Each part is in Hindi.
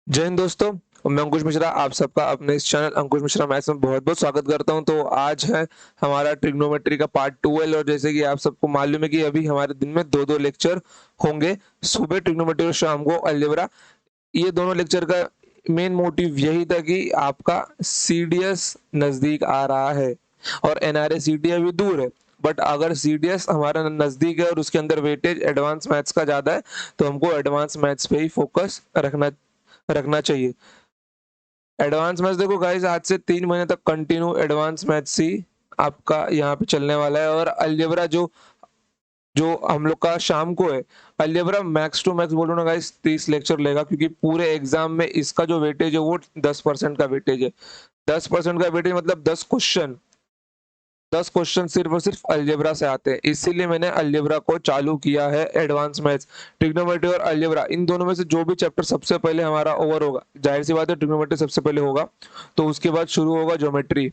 जय हिंद दोस्तों। मैं अंकुश मिश्रा आप सबका अपने इस चैनल अंकुश मिश्रा मैथ्स में बहुत बहुत स्वागत करता हूं। तो आज है हमारा ट्रिग्नोमेट्री का पार्ट 12 और जैसे कि आप सबको मालूम है कि अभी हमारे दिन में दो दो लेक्चर होंगे, सुबह ट्रिग्नोमेट्री और शाम को अलजेब्रा। ये दोनों लेक्चर का मेन मोटिव यही था कि आपका सीडीएस नजदीक आ रहा है और एनआरए सीटी अभी दूर है। बट अगर सीडीएस हमारा नजदीक है और उसके अंदर वेटेज एडवांस मैथ्स का ज्यादा है तो हमको एडवांस मैथ्स पे ही फोकस रखना रखना चाहिए। एडवांस मैथ्स देखो गाइस, आज से 3 महीने तक कंटिन्यू एडवांस मैथ्स ही आपका यहाँ पे चलने वाला है। और अलजेब्रा जो जो हम लोग का शाम को है, अलजेब्रा मैक्स टू मैक्स बोलो ना गाइस 30 लेक्चर लेगा, क्योंकि पूरे एग्जाम में इसका जो वेटेज है वो 10% का वेटेज है। 10% का वेटेज मतलब 10 क्वेश्चन। 10 क्वेश्चन सिर्फ और सिर्फ अलजेब्रा से आते हैं, इसीलिए मैंने अलजेब्रा को चालू किया है। एडवांस मैथ्स, ट्रिग्नोमेट्री और अलजेब्रा, इन दोनों में से जो भी चैप्टर सबसे पहले हमारा ओवर होगा, जाहिर सी बात है ट्रिग्नोमेट्री सबसे पहले होगा, तो उसके बाद शुरू होगा ज्योमेट्री।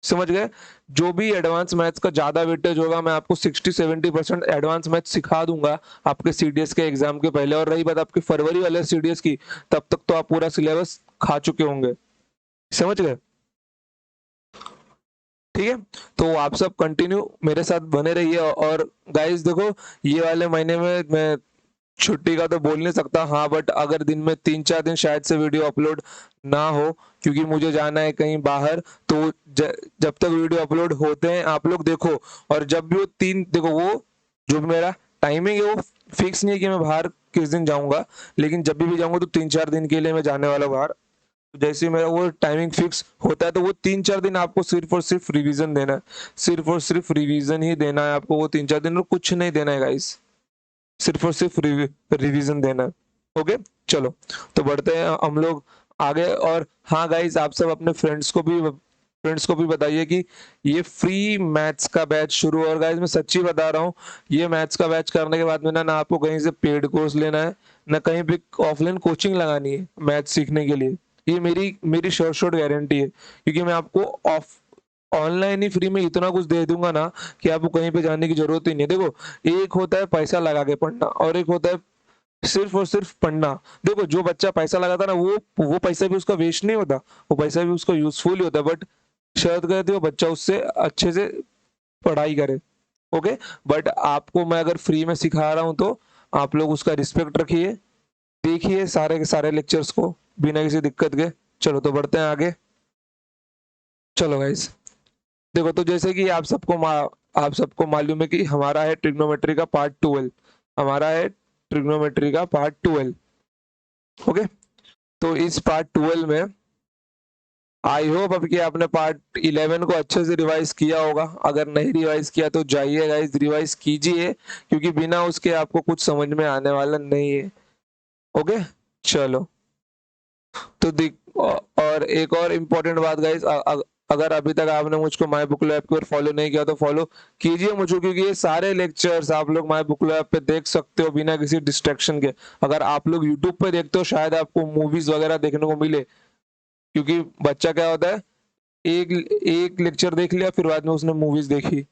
समझ गए? जो भी एडवांस मैथ्स का ज्यादा वेटेज होगा मैं आपको 60-70% एडवांस मैथ्स सिखा दूंगा आपके सीडीएस के एग्जाम के पहले। और रही बात आपके फरवरी वाले सीडीएस की, तब तक तो आप पूरा सिलेबस खा चुके होंगे। समझ गए? ठीक है, तो आप सब कंटिन्यू मेरे साथ बने रहिए। और गाइस देखो, ये वाले महीने में मैं छुट्टी का तो बोल नहीं सकता, हाँ, बट अगर दिन में 3-4 दिन शायद से वीडियो अपलोड ना हो, क्योंकि मुझे जाना है कहीं बाहर, तो जब तक वीडियो अपलोड होते हैं आप लोग देखो। और जब भी वो तीन देखो, वो जो भी मेरा टाइमिंग है वो फिक्स नहीं है कि मैं बाहर किस दिन जाऊंगा, लेकिन जब भी जाऊंगा तो 3-4 दिन के लिए मैं जाने वाला हूँ बाहर। जैसे ही मेरा वो टाइमिंग फिक्स होता है तो वो 3-4 दिन आपको सिर्फ और सिर्फ रिवीजन देना है। सिर्फ और सिर्फ रिवीजन ही देना है आपको वो 3-4 दिन, और कुछ नहीं देना है गाइस। सिर्फ और सिर्फ रिवीजन देना है। ओके, चलो तो बढ़ते हैं हम लोग आगे। और हाँ गाइस, आप सब अपने फ्रेंड्स को भी बताइए कि ये फ्री मैथ्स का बैच शुरू। और गाइस मैं सच्ची बता रहा हूँ, ये मैथ्स का बैच करने के बाद में ना आपको कहीं से पेड कोर्स लेना है, ना कहीं पे ऑफलाइन कोचिंग लगानी है मैथ्स सीखने के लिए। ये मेरी मेरी शॉर्ट शॉर्ट गारंटी है, क्योंकि मैं आपको ऑफ ऑनलाइन ही फ्री में इतना कुछ दे दूंगा ना कि आपको कहीं पे जाने की जरूरत ही नहीं है। देखो, एक होता है पैसा लगा के पढ़ना और एक होता है सिर्फ और सिर्फ पढ़ना। देखो, जो बच्चा पैसा लगाता है ना, वो पैसा भी उसका वेस्ट नहीं होता, वो पैसा भी उसका यूजफुल ही होता है। बट शर्त कहती है वो बच्चा उससे अच्छे से पढ़ाई करे। ओके, बट आपको मैं अगर फ्री में सिखा रहा हूँ तो आप लोग उसका रिस्पेक्ट रखिए, देखिए सारे के सारे लेक्चर्स को बिना किसी दिक्कत के। चलो तो बढ़ते हैं आगे। चलो गाइस, देखो तो जैसे कि आप सबको मालूम है कि हमारा है ट्रिग्नोमेट्री का पार्ट 12। हमारा है ट्रिग्नोमेट्री का पार्ट 12। ओके, तो इस पार्ट 12 में आई होप अब कि आपने पार्ट 11 को अच्छे से रिवाइज किया होगा। अगर नहीं रिवाइज किया तो जाइए गाइस, रिवाइज कीजिए, क्योंकि बिना उसके आपको कुछ समझ में आने वाला नहीं है। ओके, चलो तो और एक और इम्पोर्टेंट बात गाइस, अगर अभी तक आपने मुझको माय बुक लैब पर फॉलो नहीं किया तो फॉलो कीजिए मुझको, क्योंकि ये सारे लेक्चर्स आप लोग माय बुक लैब पे देख सकते हो बिना किसी डिस्ट्रैक्शन के। अगर आप लोग यूट्यूब पे देखते हो शायद आपको मूवीज वगैरह देखने को मिले, क्योंकि बच्चा क्या होता है, एक एक लेक्चर देख लिया फिर बाद में उसने मूवीज देखी।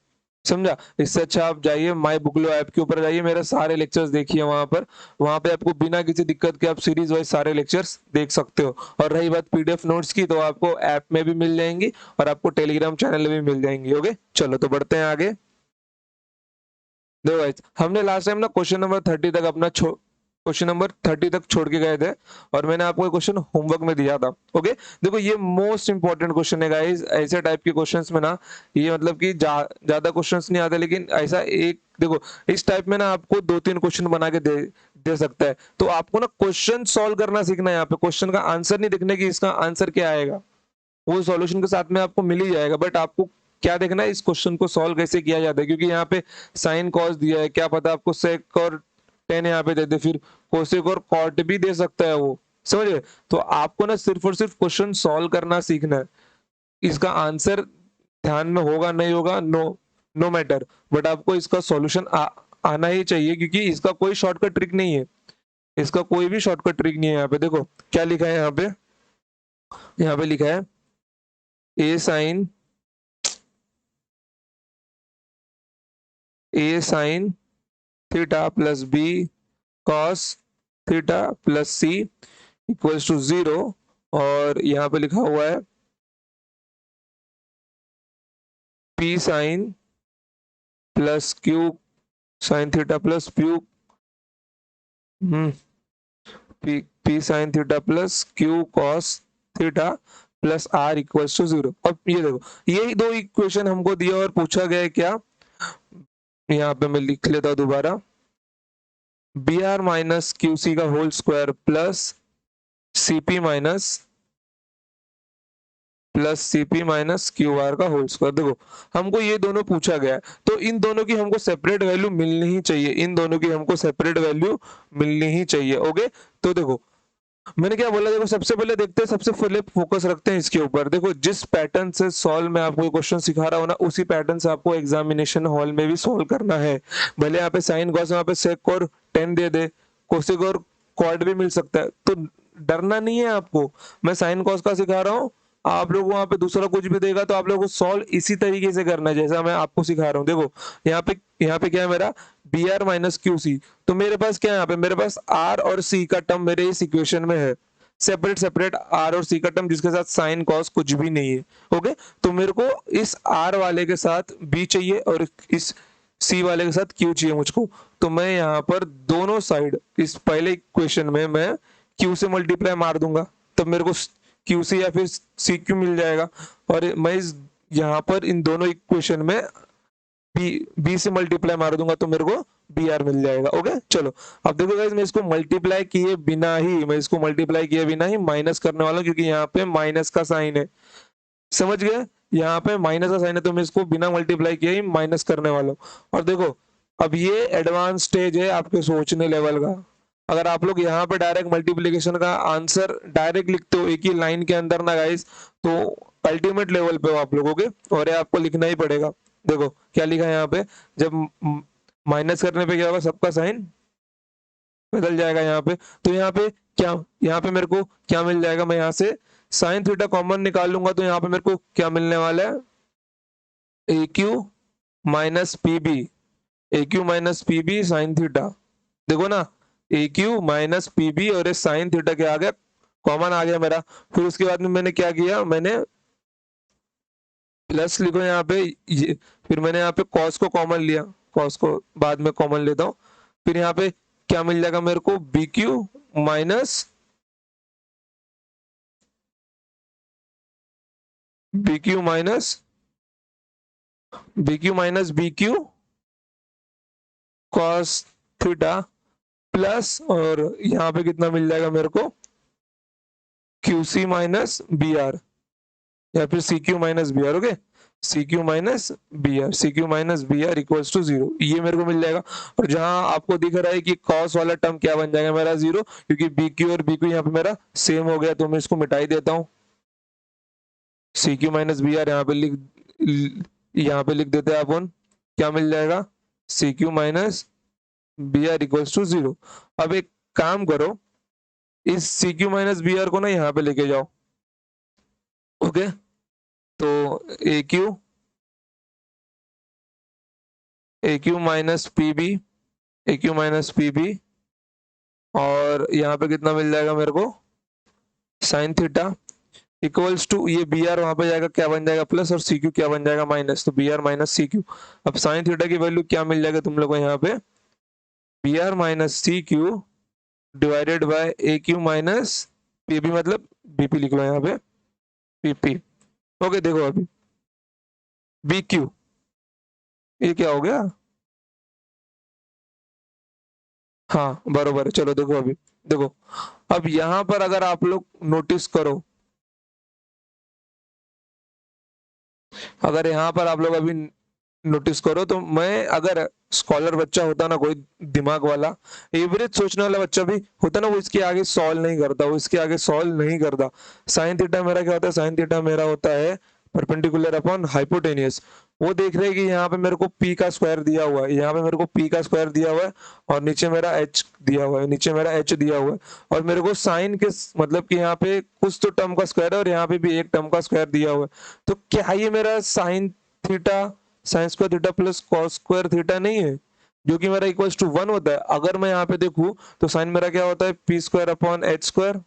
समझा? इससे अच्छा आप जाइए माय बुकलो ऐप के ऊपर जाइए, मेरे सारे लेक्चर्स देखिए वहां पर। वहां पे आपको बिना किसी दिक्कत के आप सीरीज वाइज सारे लेक्चर्स देख सकते हो। और रही बात पीडीएफ नोट्स की, तो आपको ऐप में भी मिल जाएंगी और आपको टेलीग्राम चैनल में भी मिल जाएंगी। ओके, चलो तो बढ़ते हैं आगे। देखो guys, हमने लास्ट टाइम ना क्वेश्चन नंबर 30 तक छोड़ के गए थे, और मैंने आपको क्वेश्चन होमवर्क में दिया था। ओके, देखो ये मोस्ट इंपॉर्टेंट क्वेश्चन है गाइस। ऐसे टाइप के क्वेश्चंस में ना, ये मतलब कि ज्यादा क्वेश्चंस नहीं आते, लेकिन ऐसा एक देखो, इस टाइप में ना आपको 2-3 क्वेश्चन बना के दे दे सकता है। तो आपको ना क्वेश्चन सॉल्व करना सीखना है। यहाँ पे क्वेश्चन का आंसर नहीं देखने की इसका आंसर क्या आएगा, वो सॉल्यूशन के साथ में आपको मिल ही जाएगा। बट आपको क्या देखना है, इस क्वेश्चन को सॉल्व कैसे किया जाता है, क्योंकि यहाँ पे साइन कॉस दिया है, क्या पता आपको सेक और टेन यहाँ पे दे दे, फिर कोसेक और कॉट भी दे सकता है वो। समझ गए? तो आपको ना सिर्फ और सिर्फ क्वेश्चन सॉल्व करना सीखना है। इसका आंसर ध्यान में होगा नहीं होगा, नो मैटर, बट आपको इसका सॉल्यूशन आना ही चाहिए, क्योंकि इसका कोई शॉर्टकट ट्रिक नहीं है। इसका कोई भी शॉर्टकट ट्रिक नहीं है। यहाँ पे देखो क्या लिखा है, यहाँ पे लिखा है a sine theta plus b cos theta plus c equals to 0 और यहाँ पे लिखा हुआ है p sine plus q sine theta plus प्यू p sine theta plus q cos theta plus r equals to 0। अब ये देखो, यही दो इक्वेशन हमको दिया और पूछा गया है क्या, यहाँ पे मैं लिख लेता हूं दोबारा, b are minus Q c का whole square plus c p minus q r का होल स्क्वायर। देखो हमको ये दोनों पूछा गया है, तो इन दोनों की हमको सेपरेट वैल्यू मिलनी ही चाहिए, इन दोनों की हमको सेपरेट वैल्यू मिलनी ही चाहिए। ओके, तो देखो मैंने क्या बोला, देखो सबसे पहले देखते हैं, सबसे पहले फोकस रखते हैं इसके ऊपर। देखो जिस पैटर्न से सॉल्व मैं आपको क्वेश्चन सिखा रहा हूँ ना, उसी पैटर्न से आपको एग्जामिनेशन हॉल में भी सॉल्व करना है। भले यहाँ पे साइन कॉस, यहाँ पे सेक और टेन दे दे, कोसेक और क्वाड भी मिल सकता है, तो डरना नहीं है आपको। मैं साइन कॉस का सिखा रहा हूँ, आप लोग वहां पे दूसरा कुछ भी देगा तो आप लोगों को सॉल्व इसी तरीके से करना है जैसा मैं आपको सिखा रहा हूँ। देखो यहाँ पे क्या है मेरा, B are minus Q C, तो मेरे पास क्या है, यहाँ पे मेरे पास आर और सी का टर्म मेरे इस इक्वेशन में है, सेपरेट सेपरेट आर और सी का टर्म जिसके साथ साइन कॉस कुछ भी नहीं है। ओके, तो मेरे को इस आर वाले के साथ बी चाहिए और इस सी वाले के साथ क्यू चाहिए मुझको। तो मैं यहाँ पर दोनों साइड इस पहले इक्वेशन में मैं क्यू से मल्टीप्लाई मार दूंगा, तब मेरे को क्यू सी या फिर सी क्यू मिल जाएगा। और मैं इस यहाँ पर इन दोनों इक्वेशन में बी से मल्टीप्लाई मार दूंगा तो मेरे को बी आर मिल जाएगा। ओके चलो, अब देखो गाइस, मैं इसको मल्टीप्लाई किए बिना ही माइनस करने वाला हूं, क्योंकि यहाँ पे माइनस का साइन है, समझ गए, यहाँ पे माइनस का साइन है, तो मैं इसको बिना मल्टीप्लाई किए ही माइनस करने वाला हूँ। और देखो अब ये एडवांस स्टेज है आपके सोचने लेवल का। अगर आप लोग यहाँ पे डायरेक्ट मल्टीप्लीकेशन का आंसर डायरेक्ट लिखते हो एक ही लाइन के अंदर ना गाइस, तो अल्टीमेट लेवल पे हो आप लोगों के, और ये आपको लिखना ही पड़ेगा। देखो क्या लिखा है यहाँ पे, जब माइनस करने पे क्या होगा, सबका साइन बदल जाएगा यहाँ पे। तो यहाँ पे क्या, यहाँ पे मेरे को क्या मिल जाएगा, मैं यहाँ से साइन थीटा कॉमन निकाल लूंगा, तो यहाँ पे मेरे को क्या मिलने वाला है, a Q minus P B, A Q minus P b sine theta. देखो ना, a Q minus P B और साइन थीटा क्या आ गया, कॉमन आ गया मेरा। फिर उसके बाद में मैंने क्या किया, मैंने प्लस लिखो यहाँ पे ये, फिर मैंने यहाँ पे कॉस को कॉमन लिया, कॉस को बाद में कॉमन लेता हूँ। फिर यहाँ पे क्या मिल जाएगा मेरे को, B Q minus B Q minus B Q cos theta plus, और यहाँ पे कितना मिल जाएगा मेरे को, Q C minus B R, या फिर C Q minus B R. Okay, C Q minus B R equals to 0, ये मेरे को मिल जाएगा। और जहां आपको दिख रहा है कि कॉस वाला टर्म क्या बन जाएगा मेरा, 0, क्योंकि बी क्यू और बी क्यू यहाँ पे मेरा सेम हो गया, तो मैं इसको मिटा ही देता हूँ। C Q minus B R यहाँ पे लिख देते हैं अपन, क्या मिल जाएगा, C Q minus B R equals to 0। अब एक काम करो, इस C Q minus B R को ना यहाँ पे लेके जाओ। ओके, तो A Q minus P B, A Q minus P B, और यहाँ पे कितना मिल जाएगा मेरे को, साइन थीटा इक्वल्स टू, ये बी आर वहां पे जाएगा, क्या बन जाएगा प्लस, और सी क्यू क्या बन जाएगा माइनस, तो B are minus C Q. अब साइन थीटा की वैल्यू क्या मिल जाएगा तुम लोग को यहाँ पे, B are minus C Q divided by A Q minus P B, मतलब बीपी लिख लो यहाँ पे, पीपी। ओके देखो अभी बी क्यू, ये क्या हो गया, हाँ बरोबर है। चलो देखो अभी, देखो अब यहाँ पर अगर आप लोग नोटिस करो, अगर यहाँ पर आप लोग अभी नोटिस करो, तो मैं अगर स्कॉलर बच्चा होता ना, कोई दिमाग वाला एवरेज सोचने वाला बच्चा भी होता ना, वो इसके आगे सॉल्व नहीं करता, वो इसके आगे सॉल्व नहीं करता। साइन थीटा मेरा क्या होता है, साइन थीटा मेरा होता है परपेंडिकुलर अपॉन हाइपोटेनियस। वो देख रहे हैं कि यहाँ पे मेरे को पी का स्क्वायर दिया हुआ है, यहाँ पे मेरे को पी का स्क्वायर दिया हुआ है, और नीचे मेरा एच दिया हुआ है, नीचे मेरा एच दिया हुआ है, और मेरे को साइन के मतलब कि यहाँ पे कुछ तो टर्म का स्क्वायर है, और यहाँ पे भी एक टर्म का स्क्वायर दिया हुआ है। तो क्या ये मेरा sine theta sine square theta plus cos square theta नहीं है, जो कि मेरा इक्वल्स टू 1 होता है। अगर मैं यहाँ पे देखूं तो साइन मेरा क्या होता है, P square upon H square,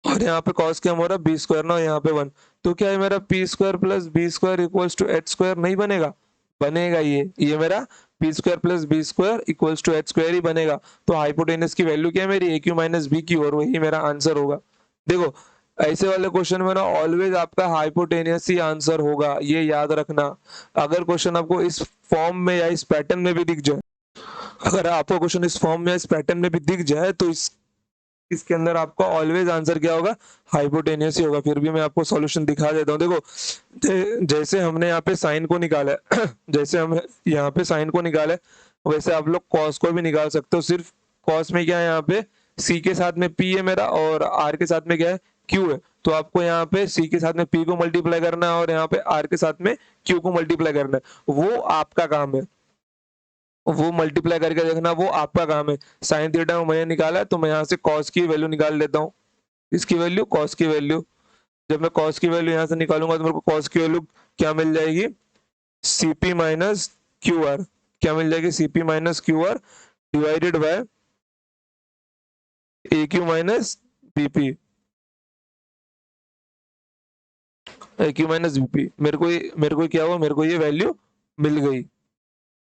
और यहाँ पे कॉस क्या हो रहा है बी स्क्वायर ना, यहाँ पे 1, तो क्या है मेरा p square plus b square equals to h square नहीं बनेगा? बनेगा ये मेरा p square plus b square equals to h square ही बनेगा। तो हाइपोटेनस की वैल्यू क्या है मेरी a Q minus B q, और वही मेरा आंसर होगा। देखो ऐसे वाले क्वेश्चन में ना ऑलवेज आपका हाइपोटेनियस ही आंसर होगा, ये याद रखना। अगर क्वेश्चन आपको इस फॉर्म में या इस पैटर्न में भी दिख जाए, अगर आपको क्वेश्चन इस फॉर्म में इस पैटर्न में भी दिख जाए, तो इसके अंदर आपका ऑलवेज आंसर क्या होगा? हाइपोटेनियस ही होगा। फिर भी मैं आपको सॉल्यूशन दिखा देता हूँ। देखो जैसे हमने यहाँ पे साइन को निकाला है जैसे हम यहाँ पे साइन को निकाला है, वैसे आप लोग कॉस को भी निकाल सकते हो। सिर्फ कॉस में क्या है, यहाँ पे सी के साथ में पी है मेरा, और आर के साथ में क्या है, क्यू है। तो आपको यहाँ पे सी के साथ में पी को मल्टीप्लाई करना है, और यहाँ पे आर के साथ में क्यू को मल्टीप्लाई करना है। वो आपका काम है, वो मल्टीप्लाई करके देखना, वो आपका काम है। साइन थीटा मैंने निकाला है, तो मैं यहाँ से कॉस की वैल्यू निकाल लेता हूँ। इसकी वैल्यू, कॉस की वैल्यू। जब मैं कॉस की वैल्यू यहाँ से निकालूंगा तो मेरे को कॉस की वैल्यू क्या मिल जाएगी? CP minus q are. क्या मिल जाएगी? CP minus q are divided by A Q minus BP. A Q minus BP मेरे को क्या हुआ, मेरे को ये वैल्यू मिल गई।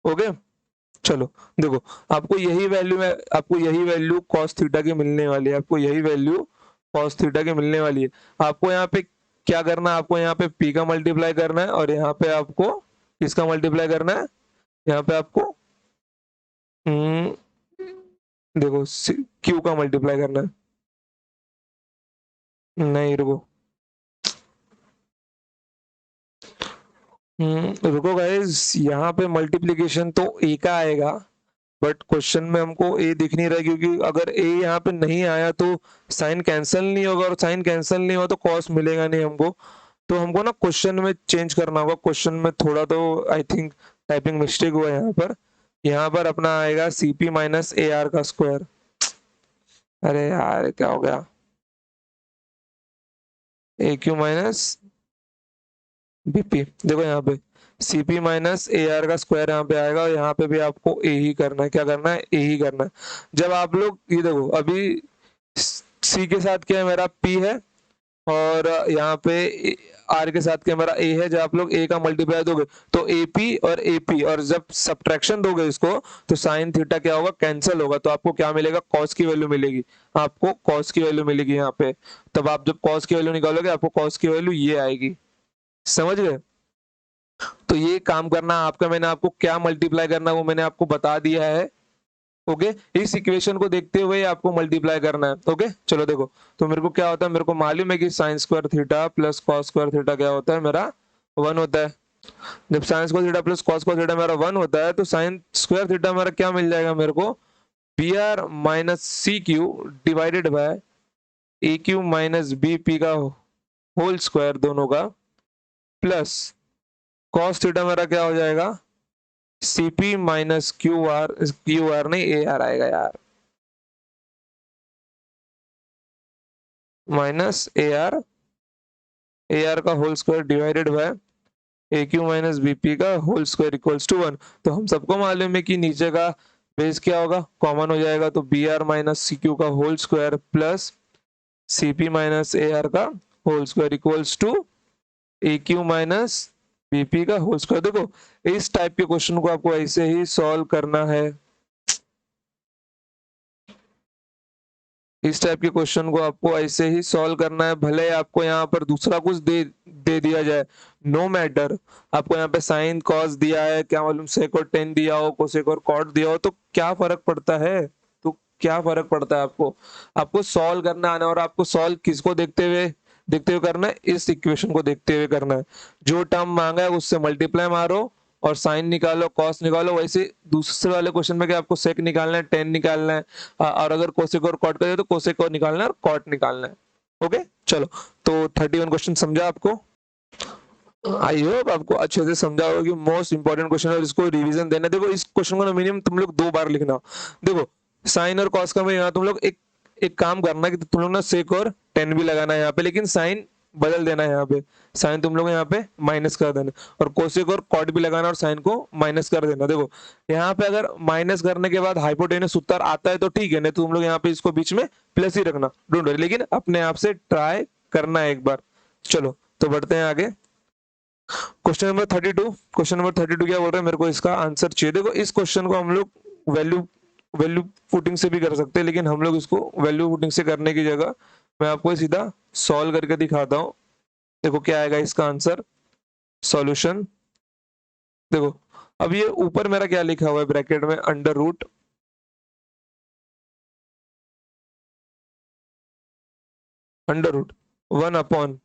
ओके चलो देखो, आपको यही वैल्यू कॉस थीटा की मिलने वाली है। आपको यही वैल्यू कॉस थीटा की मिलने वाली है। आपको यहाँ पे क्या करना है? आपको यहाँ पे पी का मल्टीप्लाई करना है, और यहाँ पे आपको किसका मल्टीप्लाई करना है? यहाँ पे आपको देखो क्यू का मल्टीप्लाई करना है। नहीं रुको, रुको गाइस, यहाँ पे मल्टीप्लीकेशन तो ए का आएगा, बट क्वेश्चन में हमको ए दिख नहीं रहा है, क्योंकि अगर ए यहाँ पे नहीं आया तो साइन कैंसिल नहीं होगा, और साइन कैंसिल नहीं हुआ तो कॉस मिलेगा नहीं हमको। तो हमको ना क्वेश्चन में चेंज करना होगा। क्वेश्चन में थोड़ा तो आई थिंक टाइपिंग मिस्टेक हुआ है यहाँ पर। यहाँ पर अपना आएगा सीपी माइनस ए आर का स्क्वायर। अरे यार क्या हो गया? ए क्यू माइनस बीपी। देखो यहाँ पे सीपी माइनस ए आर का स्क्वायर यहाँ पे आएगा, और यहाँ पे भी आपको ए ही करना है। क्या करना है? ए ही करना है। जब आप लोग ये देखो, अभी सी के साथ क्या है मेरा पी है, और यहाँ पे आर के साथ क्या मेरा ए है। जब आप लोग ए का मल्टीप्लाई दोगे तो एपी और एपी, और जब सब्ट्रैक्शन दोगे इसको, तो साइन थीटा क्या होगा? कैंसिल होगा। तो आपको क्या मिलेगा? कॉस की वैल्यू मिलेगी। आपको कॉस की वैल्यू मिलेगी यहाँ पे। तब आप जब कॉस की वैल्यू निकालोगे, आपको कॉस की वैल्यू ये आएगी। समझ गए? तो ये काम करना आपका, मैंने आपको क्या मल्टीप्लाई करना है वो मैंने आपको बता दिया है। ओके इस इक्वेशन को देखते हुए आपको मल्टीप्लाई करना है। ओके चलो देखो, तो मेरे को क्या होता है, मेरे को मालूम है कि sign square theta plus cos square theta क्या होता है मेरा? 1 होता है। जब sign square theta plus cos square theta मेरा 1 होता है, तो साइन स्क्वायर थीटा मेरा क्या मिल जाएगा मेरे को? B are minus C Q divided by A Q minus B P का होल स्क्वायर दोनों का, प्लस कॉस थीटा मेरा क्या हो जाएगा? सीपी माइनस क्यू आर नहीं ए आर आएगा यार, माइनस ए आर का whole square divided by A Q minus BP का होल स्क्वायर इक्वल्स टू 1। तो हम सबको मालूम है कि नीचे का बेस क्या होगा? कॉमन हो जाएगा। तो B are minus C q का whole square plus c p minus A R का whole square equals to a Q minus BP का होल स्क्वायर। देखो इस टाइप के क्वेश्चन को आपको ऐसे ही सॉल्व करना है। इस टाइप के क्वेश्चन को आपको ऐसे ही सॉल्व करना है, भले आपको यहाँ पर दूसरा कुछ दे दिया जाए, नो मैटर। आपको यहाँ पे साइन कॉस दिया है, क्या मालूम सेक और टेन दिया हो, कोसेक और कॉट दिया हो, तो क्या फर्क पड़ता है? तो क्या फर्क पड़ता है? आपको सॉल्व करना आना, और आपको सॉल्व किसको देखते हुए करना है? इस इक्वेशन को देखते हुए करना है। जो टर्म मांगा है उससे मल्टीप्लाई मारो और साइन निकालो, कॉस निकालो। वैसे दूसरे वाले क्वेश्चन में क्या आपको सेक निकालना है, टेन निकालना है, और अगर कोसेक और कॉट करें तो कोसेक और निकालना है और कॉट निकालना है। ओके चलो, तो 31 क्वेश्चन समझा आपको? आई होप आपको अच्छे से समझा होगा कि मोस्ट इंपॉर्टेंट क्वेश्चन है, इसको रिवीजन देना। देखो इस क्वेश्चन को मिनिमम तुम लोग 2 बार लिखना। देखो साइन और कॉस का में यहाँ तुम लोग एक काम करना कि तुम लोग ना सेक और टेन भी लगाना है यहाँ पे, लेकिन साइन बदल देना है, यहाँ पे साइन तुम लोग यहाँ पे माइनस कर देना, और कोसेक और कॉट भी लगाना और साइन को माइनस कर देना। देखो यहाँ पे अगर माइनस करने के बाद हाइपोटेनस उत्तर आता है तो ठीक है, नहीं तो तुम लोग यहाँ पे इसको बीच में प्लस ही रखना, डोंट वरी, लेकिन अपने आप से ट्राई करना है एक बार। चलो तो बढ़ते हैं आगे। Question number 32। क्वेश्चन नंबर 32 क्या बोल रहे हैं, मेरे को इसका आंसर चाहिए। देखो इस क्वेश्चन को हम लोग वैल्यू वैल्यू पुटिंग से भी कर सकते हैं, लेकिन हम लोग इसको वैल्यू पुटिंग से करने की जगह मैं आपको सीधा सॉल्व करके दिखाता हूँ। देखो क्या आएगा इसका आंसर, सॉल्यूशन। देखो अब ये ऊपर मेरा क्या लिखा हुआ है ब्रैकेट में, under root 1 upon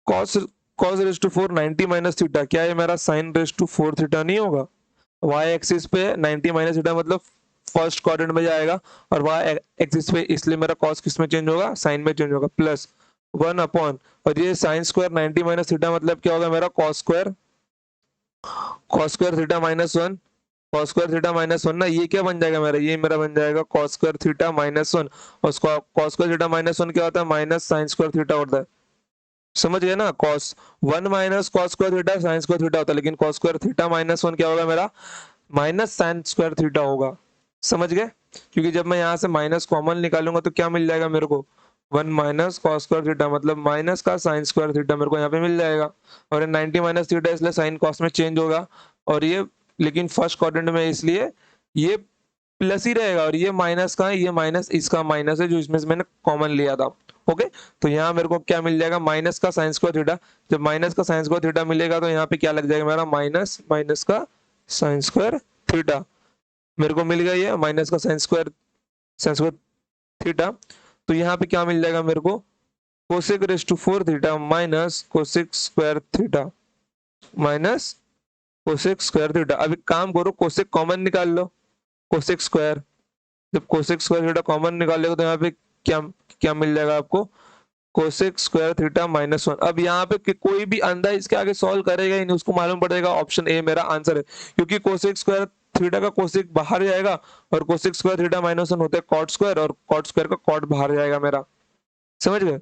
cos cos raise to 4 90 minus theta. क्या ये मेरा साइन रेस टू 4 थीटा नहीं होगा? वाई एक्सिस पे 90 माइनस थीटा मतलब फर्स्ट क्वाड्रेंट में जाएगा, और वाई एक्सिस पे इसलिए मेरा कॉस किस में चेंज होगा, साइन में चेंज होगा, प्लस 1 अपॉन, और ये साइन स्क्वायर 90 माइनस थीटा मतलब क्या होगा मेरा cos square theta -1, cos square theta -1 ना, ये क्या बन जाएगा मेरा, ये मेरा बन जाएगा कॉस स्क्वायर थीटा -1, और कॉस स्क्वायर थीटा -1 क्या होता है, माइनस साइन स्क्वायर थीटा होता है। समझ गए ना, cos 1 minus cos square theta sine square theta होता है, लेकिन कॉस स्क्वायर थीटा -1 क्या होगा मेरा, माइनस साइन स्क्वायर थीटा होगा। समझ गए, क्योंकि जब मैं यहाँ से माइनस कॉमन निकालूंगा तो क्या मिल जाएगा मेरे को, 1 माइनस कॉस स्क्वायर थीटा मतलब माइनस का साइन स्क्वायर थीटा मेरे को यहाँ पे मिल जाएगा, और ये 90 माइनस थीटा इसलिए साइन कॉस में चेंज होगा, और ये लेकिन फर्स्ट क्वाड्रेंट में इसलिए ये प्लस ही रहेगा, और ये माइनस का है, ये माइनस इसका माइनस है जो इसमें से मैंने कॉमन लिया था। ओके, तो यहाँ मेरे को क्या मिल जाएगा, माइनस का साइन स्क्वायर थीटा। जब माइनस का साइन स्क्वायर थीटा मिलेगा तो यहाँ पे क्या लग जाएगा मेरा, माइनस माइनस का साइन स्क्वायर थीटा मेरे को मिल गया, ये माइनस का साइन स्क्वायर थीटा। तो यहाँ पे क्या मिल जाएगा मेरे को, cosec raise to 4 theta minus cosec square theta minus cosec square theta. अब एक काम करो, कोसेक कॉमन निकाल लो, कोसेक स्क्वायर, जब कोसेक स्क्वायर थीटा कॉमन निकालेगा तो यहाँ पे क्या क्या मिल जाएगा आपको, कोसेक स्क्वायर थीटा -1। अब यहाँ पे कोई भी अंधा इसके आगे सॉल्व करेगा ही नहीं, उसको मालूम पड़ेगा ऑप्शन ए मेरा आंसर है, क्योंकि कोसेक स्क्वायर थीटा का कोसेक बाहर जाएगा, और कोसेक स्क्वायर थीटा -1 होता है कॉट स्क्वायर, और कॉट स्क्वायर का कॉट बाहर जाएगा मेरा। समझ गए,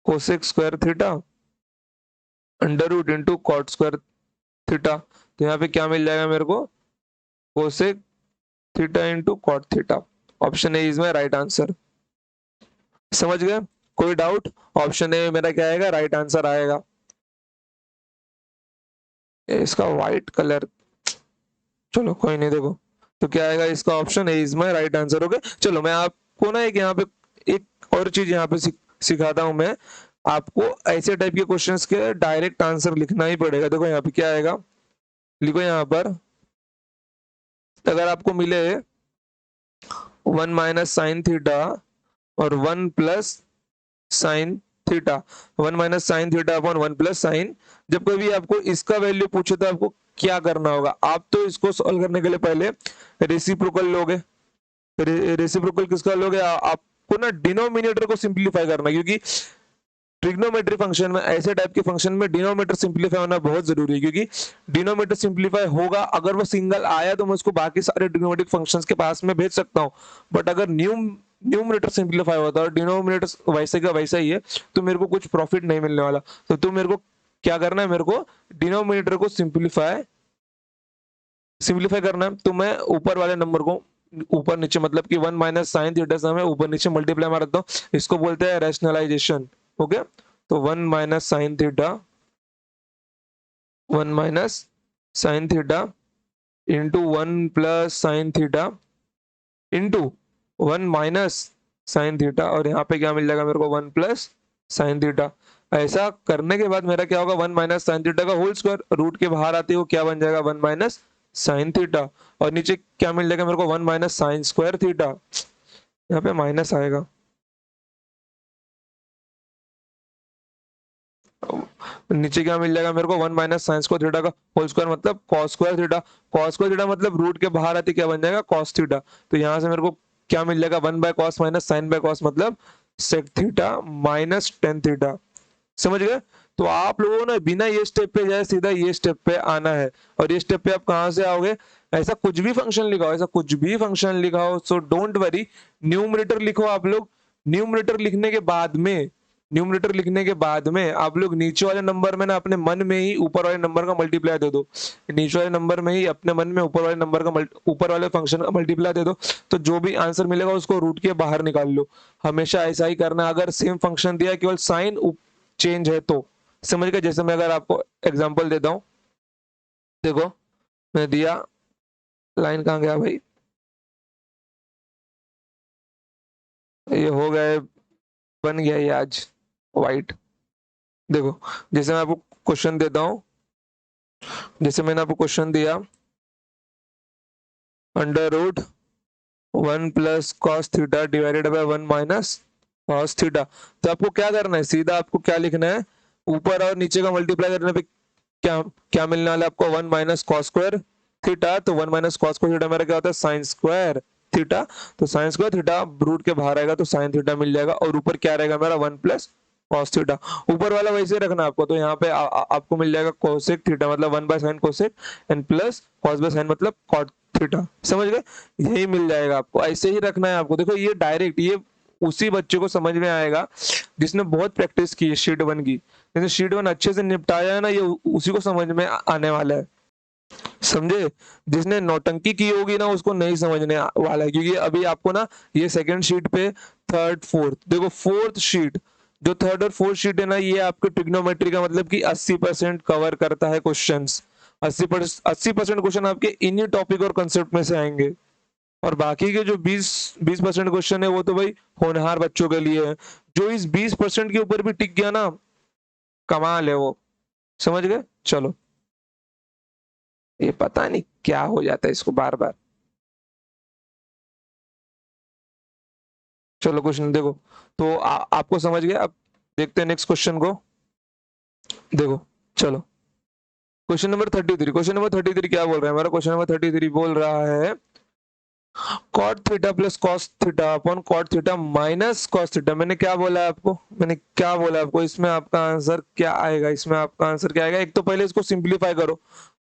cosec square theta under root into cot square theta, तो यहाँ पे क्या मिल जाएगा मेरे को, cosec theta into cot theta. Option A is my right answer. समझ गए, कोई डाउट, ऑप्शन ए मेरा क्या आएगा, राइट आंसर आएगा। इसका व्हाइट कलर, चलो कोई नहीं, देखो तो क्या आएगा इसका, option A is my right answer. Okay चलो मैं आपको ना एक यहाँ पे एक और चीज यहाँ पे सिखाता हूँ मैं आपको, ऐसे टाइप के क्वेश्चंस के डायरेक्ट आंसर लिखना ही पड़ेगा। देखो यहाँ पे क्या आएगा, लिखो यहाँ पर, अगर आपको मिले 1 माइनस साइन थीटा और 1 plus sine theta, 1 minus sine theta upon 1 plus sign, जब कभी आपको इसका वैल्यू पूछे तो आपको क्या करना होगा, आप तो इसको सॉल्व करने के लिए पहले रेसिप्रोकल लोगे। रेसिप्रोकल किसका लोगे, आपको ना डिनोमिनेटर को सिंप्लीफाई करना, क्योंकि ट्रिग्नोमेट्री फंक्शन में, ऐसे टाइप के फंक्शन में डिनोमिनेटर सिंप्लीफाई होना बहुत जरूरी है, क्योंकि डिनोमिनेटर सिंप्लीफाई होगा, अगर वो सिंगल आया तो मैं उसको बाकी सारे ट्रिग्नोमेट्रिक फंक्शंस के पास में भेज सकता हूँ, बट अगर न्यूमरेटर सिंप्लीफाई होता है और डिनोमिनेटर वैसे का वैसा ही है तो मेरे को कुछ प्रॉफिट नहीं मिलने वाला। तो तुम मेरे को क्या करना है, मेरे को डिनोमिनेटर को सिंप्लीफाई करना है। तो मैं ऊपर वाले नंबर को ऊपर नीचे मतलब कि 1 माइनस साइन थीटा से मैं ऊपर नीचे मल्टीप्लाई मार देता हूँ, इसको बोलते हैं रैशनलाइजेशन। ओके, तो 1 minus sine theta 1 minus sine theta into 1 plus sign theta into 1 minus sine theta, और यहाँ पे क्या मिल जाएगा मेरे को, 1 प्लस साइन थीटा। ऐसा करने के बाद मेरा क्या होगा, 1 माइनस साइन थीटा का होल स्क्वायर, रूट के बाहर आते हो क्या बन जाएगा, 1 माइनस साइन थीटा, और नीचे क्या मिल जाएगा मेरे को, 1 माइनस साइन स्क्वायर थीटा, यहाँ पे माइनस आएगा। नीचे क्या मिल जाएगा मेरे को, 1 माइनस साइन स्क्वायर थीटा का होल स्क्वायर मतलब cos square theta, cos square theta मतलब रूट के बाहर आते क्या बन जाएगा, कॉस थीटा। तो यहाँ से मेरे को क्या मिल जाएगा, 1 by cos minus sine by cos मतलब sec theta minus tan theta. समझ गए, तो आप लोगों ने बिना ये स्टेप पे जाए सीधा ये स्टेप पे आना है, और ये स्टेप पे आप कहां से आओगे, ऐसा कुछ भी फंक्शन लिखाओ, ऐसा कुछ भी फंक्शन लिखाओ, सो डोंट वरी, न्यूमरेटर लिखो आप लोग। न्यूमरेटर लिखने के बाद में न्यूमरेटर लिखने के बाद में आप लोग नीचे वाले नंबर में ना अपने मन में ही ऊपर वाले नंबर का मल्टीप्लाई दे दो। नीचे वाले नंबर में ही अपने मन में ऊपर वाले नंबर का ऊपर वाले फंक्शन का मल्टीप्लाई दे दो, तो जो भी आंसर मिलेगा उसको रूट के बाहर निकाल लो। हमेशा ऐसा ही करना है। अगर सेम फंक्शन दिया है, केवल साइन चेंज है तो समझ गए। जैसे मैं अगर आपको एग्जाम्पल देता हूँ, देखो मैं दिया, लाइन कहाँ गया भाई, ये हो गया, बन गया ये आज वाइट। देखो जैसे मैं आपको क्वेश्चन देता हूँ, जैसे मैंने आपको क्वेश्चन दिया, under root 1 + cos θ divided by 1 - cos θ। तो आपको क्या करना है, सीधा आपको क्या लिखना है, ऊपर और नीचे का मल्टीप्लाई करने पे क्या क्या मिलने वाला है आपको, 1 - cos² तो 1 - cos² मेरा क्या होता है, साइन स्क्वायर थीटा। तो साइन स्क्वायर थीटा रूट के बाहर आएगा तो साइन थीटा मिल जाएगा, और ऊपर क्या रहेगा मेरा, 1 + cos θ। ऊपर वाला वैसे रखना आपको, तो यहाँ पे आपको मिल जाएगा कोसेक थीटा, मतलब 1/sin cosec and plus cos/sin मतलब cot थीटा। समझ गए, यही मिल जाएगा आपको, ऐसे ही रखना है आपको। देखो ये डायरेक्ट, ये उसी बच्चे को समझ में आएगा जिसने बहुत प्रैक्टिस की है शीट 1 की। जैसे शीट 1 अच्छे से निपटाया है ना, ये उसी को समझ में आने वाला है, समझे। जिसने नौटंकी की होगी ना उसको नहीं समझने वाला है, क्योंकि अभी आपको ना ये सेकंड शीट पे, थर्ड फोर्थ, देखो फोर्थ शीट, जो थर्ड और फोर्थ शीट है ना, ये आपके ट्रिग्नोमेट्री का मतलब कि 80% कवर करता है क्वेश्चंस। 80% क्वेश्चन आपके इन्हीं टॉपिक और कंसेप्ट में से आएंगे, और बाकी के जो 20% क्वेश्चन है वो तो भाई होनहार बच्चों के लिए है। जो इस 20% के ऊपर भी टिक गया ना, कमाल है वो, समझ गए। चलो, ये पता नहीं क्या हो जाता है इसको बार बार। चलो क्वेश्चन देखो, तो आपको समझ गया। अब देखते हैं नेक्स्ट क्वेश्चन को। देखो चलो, क्वेश्चन नंबर 33 क्या बोल रहा है हमारा, क्वेश्चन नंबर 33 बोल रहा है cot theta plus cos theta upon cot theta minus cos theta. मैंने क्या बोला है आपको, मैंने क्या बोला आपको, इसमें आपका आंसर क्या आएगा, इसमें आपका आंसर क्या आएगा। एक तो पहले इसको सिंप्लीफाई करो,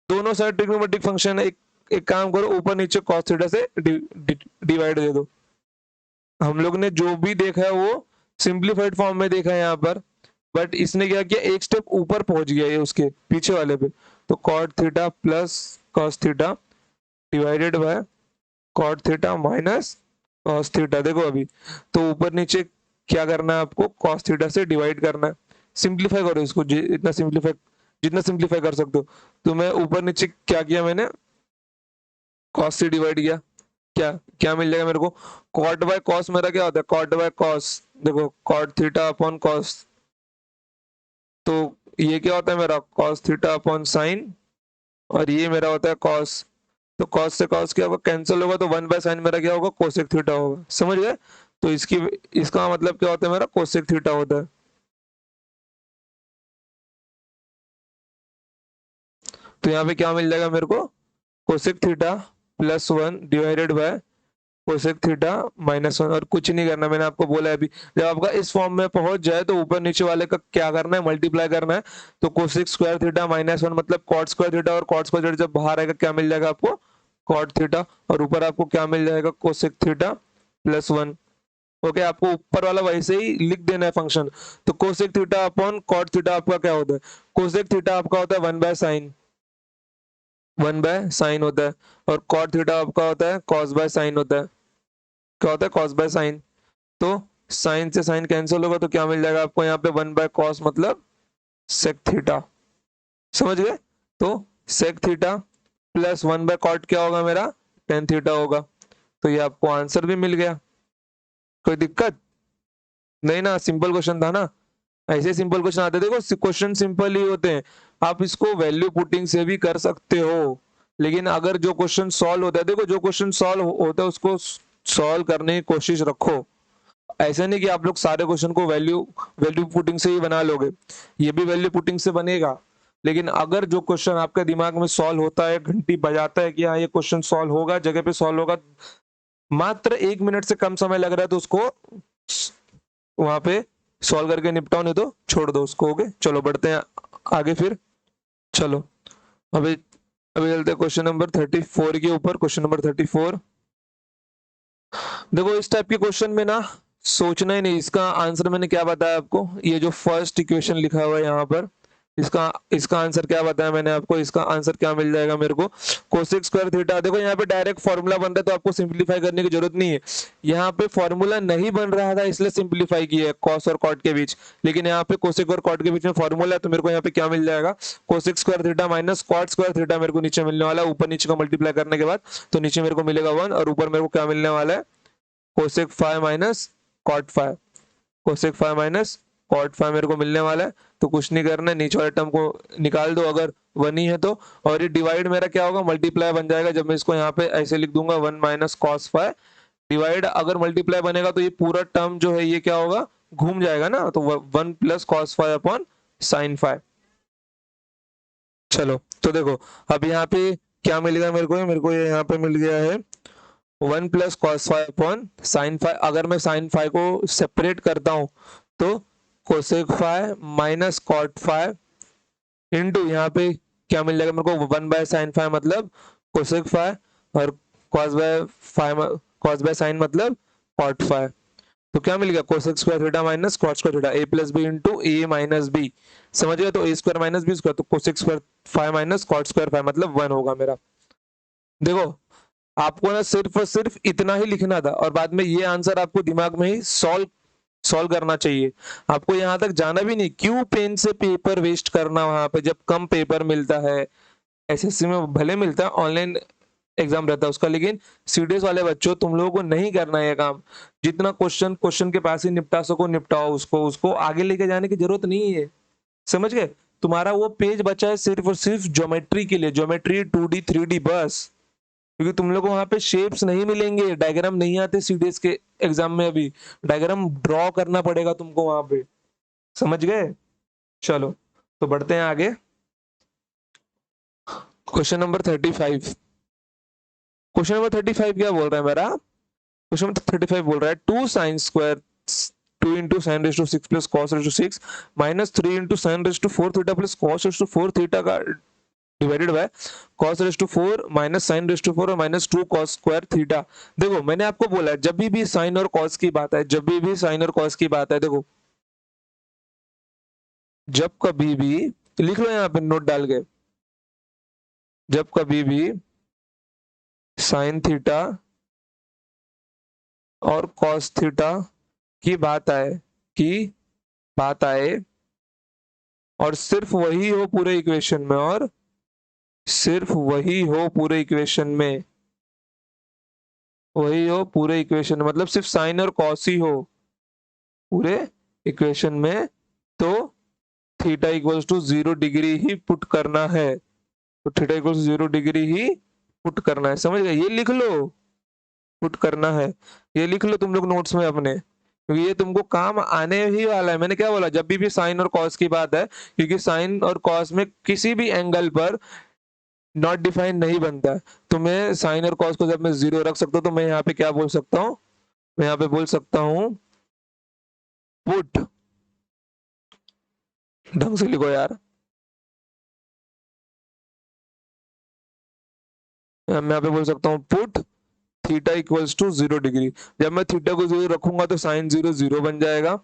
दोनों साइड ट्रिग्नोमेट्रिक फंक्शन है, एक काम करो, ऊपर नीचे cos थीटा से डिवाइड दे दो। हम लोग ने जो भी देखा है वो सिंप्लीफाइड फॉर्म में देखा है यहाँ पर, बट इसने क्या किया, एक स्टेप ऊपर पहुंच गया ये उसके पीछे वाले पे। तो cot theta plus cos theta divided by cot theta minus cos theta. देखो अभी तो ऊपर नीचे क्या करना है आपको, cos थीटा से डिवाइड करना है। सिंप्लीफाई करो इसको, जितना सिंप्लीफाई कर सकते हो। तो मैं ऊपर नीचे क्या किया मैंने, cos से डिवाइड किया, क्या क्या मिल जाएगा मेरे को, कॉट बाय कॉस मेरा क्या होता है, कॉट बाय कॉस, देखो कॉट थीटा अपॉन कॉस, तो ये क्या होता है मेरा, कॉस थीटा अपॉन साइन, और ये मेरा होता है कॉस। तो कॉस से कॉस क्या होगा, कैंसिल होगा, तो 1/sin मेरा क्या होगा, कोसेक थीटा होगा। समझ गए। तो इसका मतलब क्या होता है मेरा, कोसेक थीटा होता है। तो यहाँ पे क्या मिल जाएगा मेरे को, cosec theta +1 divided by cosec theta -1, और कुछ नहीं करना, मैंने आपको बोला है अभी। जब आपका इस फॉर्म में पहुंच जाए तो ऊपर नीचे वाले का क्या करना है, मल्टीप्लाई करना है। तो कोसेक स्क्वायर थीटा -1 मतलब कॉट स्क्वायर थीटा, और कॉट स्क्वायर थीटा जब बाहर आएगा क्या मिल जाएगा आपको, कॉट थीटा, और ऊपर आपको क्या मिल जाएगा, कोसेक थीटा +1। ओके, आपको ऊपर वाला वैसे ही लिख देना है फंक्शन। तो cosec theta upon cot theta आपका क्या होता है, कोसेक थीटा आपका होता है 1/sin होता है, और कॉट थीटा आपका होता है cos/sin होता है। क्या होता है, cos/sin। तो साइन से साइन कैंसिल होगा, तो क्या मिल जाएगा आपको यहाँ पे, 1/cos मतलब sec थीटा। समझ गए। तो sec थीटा प्लस 1/cot क्या होगा मेरा, tan थीटा होगा। तो ये आपको आंसर भी मिल गया। कोई दिक्कत नहीं ना, सिंपल क्वेश्चन था ना। ऐसे सिंपल क्वेश्चन आते, देखो क्वेश्चन सिंपल ही होते हैं। आप इसको वैल्यू पुटिंग से भी कर सकते हो, लेकिन अगर जो क्वेश्चन सॉल्व होता है, देखो जो क्वेश्चन सॉल्व होता है उसको सॉल्व करने की कोशिश रखो। ऐसा नहीं कि आप लोग सारे क्वेश्चन को वैल्यू वैल्यू पुटिंग से ही बना लोगे, ये भी वैल्यू पुटिंग से बनेगा। लेकिन अगर जो क्वेश्चन आपके दिमाग में सॉल्व होता है, घंटी बजाता है कि हाँ ये क्वेश्चन सॉल्व होगा, जगह पे सॉल्व होगा, मात्र 1 मिनट से कम समय लग रहा है, तो उसको वहां पे सॉल्व करके निपटाओ, नहीं तो छोड़ दो उसको। ओके चलो बढ़ते हैं आगे फिर। चलो अभी अभी चलते हैं क्वेश्चन नंबर 34 के ऊपर। क्वेश्चन नंबर 34, देखो इस टाइप के क्वेश्चन में ना सोचना ही नहीं। इसका आंसर मैंने क्या बताया आपको, ये जो फर्स्ट इक्वेशन लिखा हुआ है यहाँ पर, इसका इसका आंसर क्या बताया मैंने आपको, इसका आंसर क्या मिल जाएगा मेरे को, कोसेक स्क्वायर थीटा। देखो यहाँ पे डायरेक्ट फॉर्मूला बन रहा है तो आपको सिंपलीफाई करने की जरूरत नहीं है। यहाँ पे फॉर्मूला नहीं बन रहा था इसलिए सिंपलीफाई किया है कॉस और कॉट के बीच, लेकिन यहाँ पे कोसेक और कॉट के बीच में फॉर्मूला है तो मेरे को यहाँ पे क्या मिल जाएगा, cosec square theta minus cot square theta मेरे को नीचे मिलने वाला है। ऊपर नीचे का मल्टीप्लाई करने के बाद तो नीचे मेरे को मिलेगा 1 और ऊपर मेरे को क्या मिलने वाला है, cosec five minus cot five, cosec five minus cot five मेरे को मिलने वाला है। तो कुछ नहीं करना है, नीचे वाले टर्म को निकाल दो अगर वन ही है तो, और ये डिवाइड मेरा क्या होगा, मल्टीप्लाई बन जाएगा। जब मैं इसको यहाँ पे ऐसे लिख दूंगा 1 माइनस कॉस फाइव डिवाइड, अगर मल्टीप्लाई बनेगा तो ये पूरा टर्म जो है ये क्या होगा, घूम जाएगा ना, तो 1 plus cos five upon sine five. चलो तो देखो अब यहाँ पे क्या मिल गया मेरे को ये यहाँ पे मिल गया है 1 plus cos five upon sine five. अगर मैं साइन फाइव को सेपरेट करता हूं तो cosec five minus cot five into यहाँ पे क्या मिल जाएगा मेरे को, 1 बाय साइन फाइव मतलब कोसेक फाइव और कॉस बाय साइन मतलब कॉट फाइव। तो क्या मिल गया, cosec square theta minus cot square theta, a plus b into a minus b. समझ गए, तो a square minus B square, तो cosec square five minus cot square five मतलब 1 होगा मेरा। देखो आपको ना सिर्फ और सिर्फ इतना ही लिखना था और बाद में ये आंसर आपको दिमाग में ही सॉल्व सॉल्व करना चाहिए। आपको यहां तक जाना भी नहीं, क्यों पेन से पेपर वेस्ट करना वहां पे जब कम पेपर मिलता है। एसएससी में भले मिलता है, ऑनलाइन एग्जाम रहता है उसका, लेकिन सीडीएस वाले बच्चों तुम लोगों को नहीं करना है ये काम। जितना क्वेश्चन क्वेश्चन के पास ही निपटा सको निपटाओ, उसको उसको आगे लेके जाने की जरूरत नहीं है। समझ गए, तुम्हारा वो पेज बचा है सिर्फ और सिर्फ ज्योमेट्री के लिए, ज्योमेट्री 2D 3D बस, क्योंकि तुम लोग को वहां पे शेप्स नहीं मिलेंगे, डायग्राम नहीं आते सीडीएस के एग्जाम में, अभी डायग्राम ड्रॉ करना पड़ेगा तुमको वहां पे। समझ गए, चलो तो बढ़ते हैं आगे। क्वेश्चन नंबर 35, क्वेश्चन नंबर 35 क्या बोल रहा है मेरा, क्वेश्चन नंबर 35 बोल रहा है 2 sine square 2 into sine raise to 6 plus cos raise to 6 minus 3 into sine raise to 4 theta plus cos raise to 4 theta का divided by cos raise to 4 minus sine raise to 4 और माइनस 2 cos स्क्वायर थीटा। देखो मैंने आपको बोला है जब भी साइन और cos की बात है, जब भी साइन और cos की बात है, देखो जब कभी भी, लिख लो यहाँ पे नोट डाल के, जब कभी भी साइन थीटा और cos थीटा की बात आए और सिर्फ वही हो पूरे इक्वेशन में, और सिर्फ वही हो पूरे इक्वेशन में, वही हो पूरे इक्वेशन में, मतलब सिर्फ साइन और कॉस ही हो पूरे इक्वेशन में, तो थीटा इक्वल्स टू 0 डिग्री ही पुट करना है। तो थीटा इक्वल्स 0 डिग्री ही पुट करना है। समझ गए, ये लिख लो, पुट करना है, ये लिख लो तुम लोग नोट्स में अपने, क्योंकि ये तुमको काम आने ही वाला है। मैंने क्या बोला, जब भी साइन और कॉस की बात है, क्योंकि साइन और कॉस में किसी भी एंगल पर नॉट डिफाइंड नहीं बनता है। तो मैं साइन और कॉस को जब मैं 0 रख सकता हूँ तो मैं यहाँ पे क्या बोल सकता हूँ, मैं यहाँ पे बोल सकता हूँ पुट, ढंग से लिखो यार, मैं यहाँ पे बोल सकता हूँ put theta equals to 0 degree. जब मैं थीटा को 0 रखूंगा तो साइन 0 0 बन जाएगा,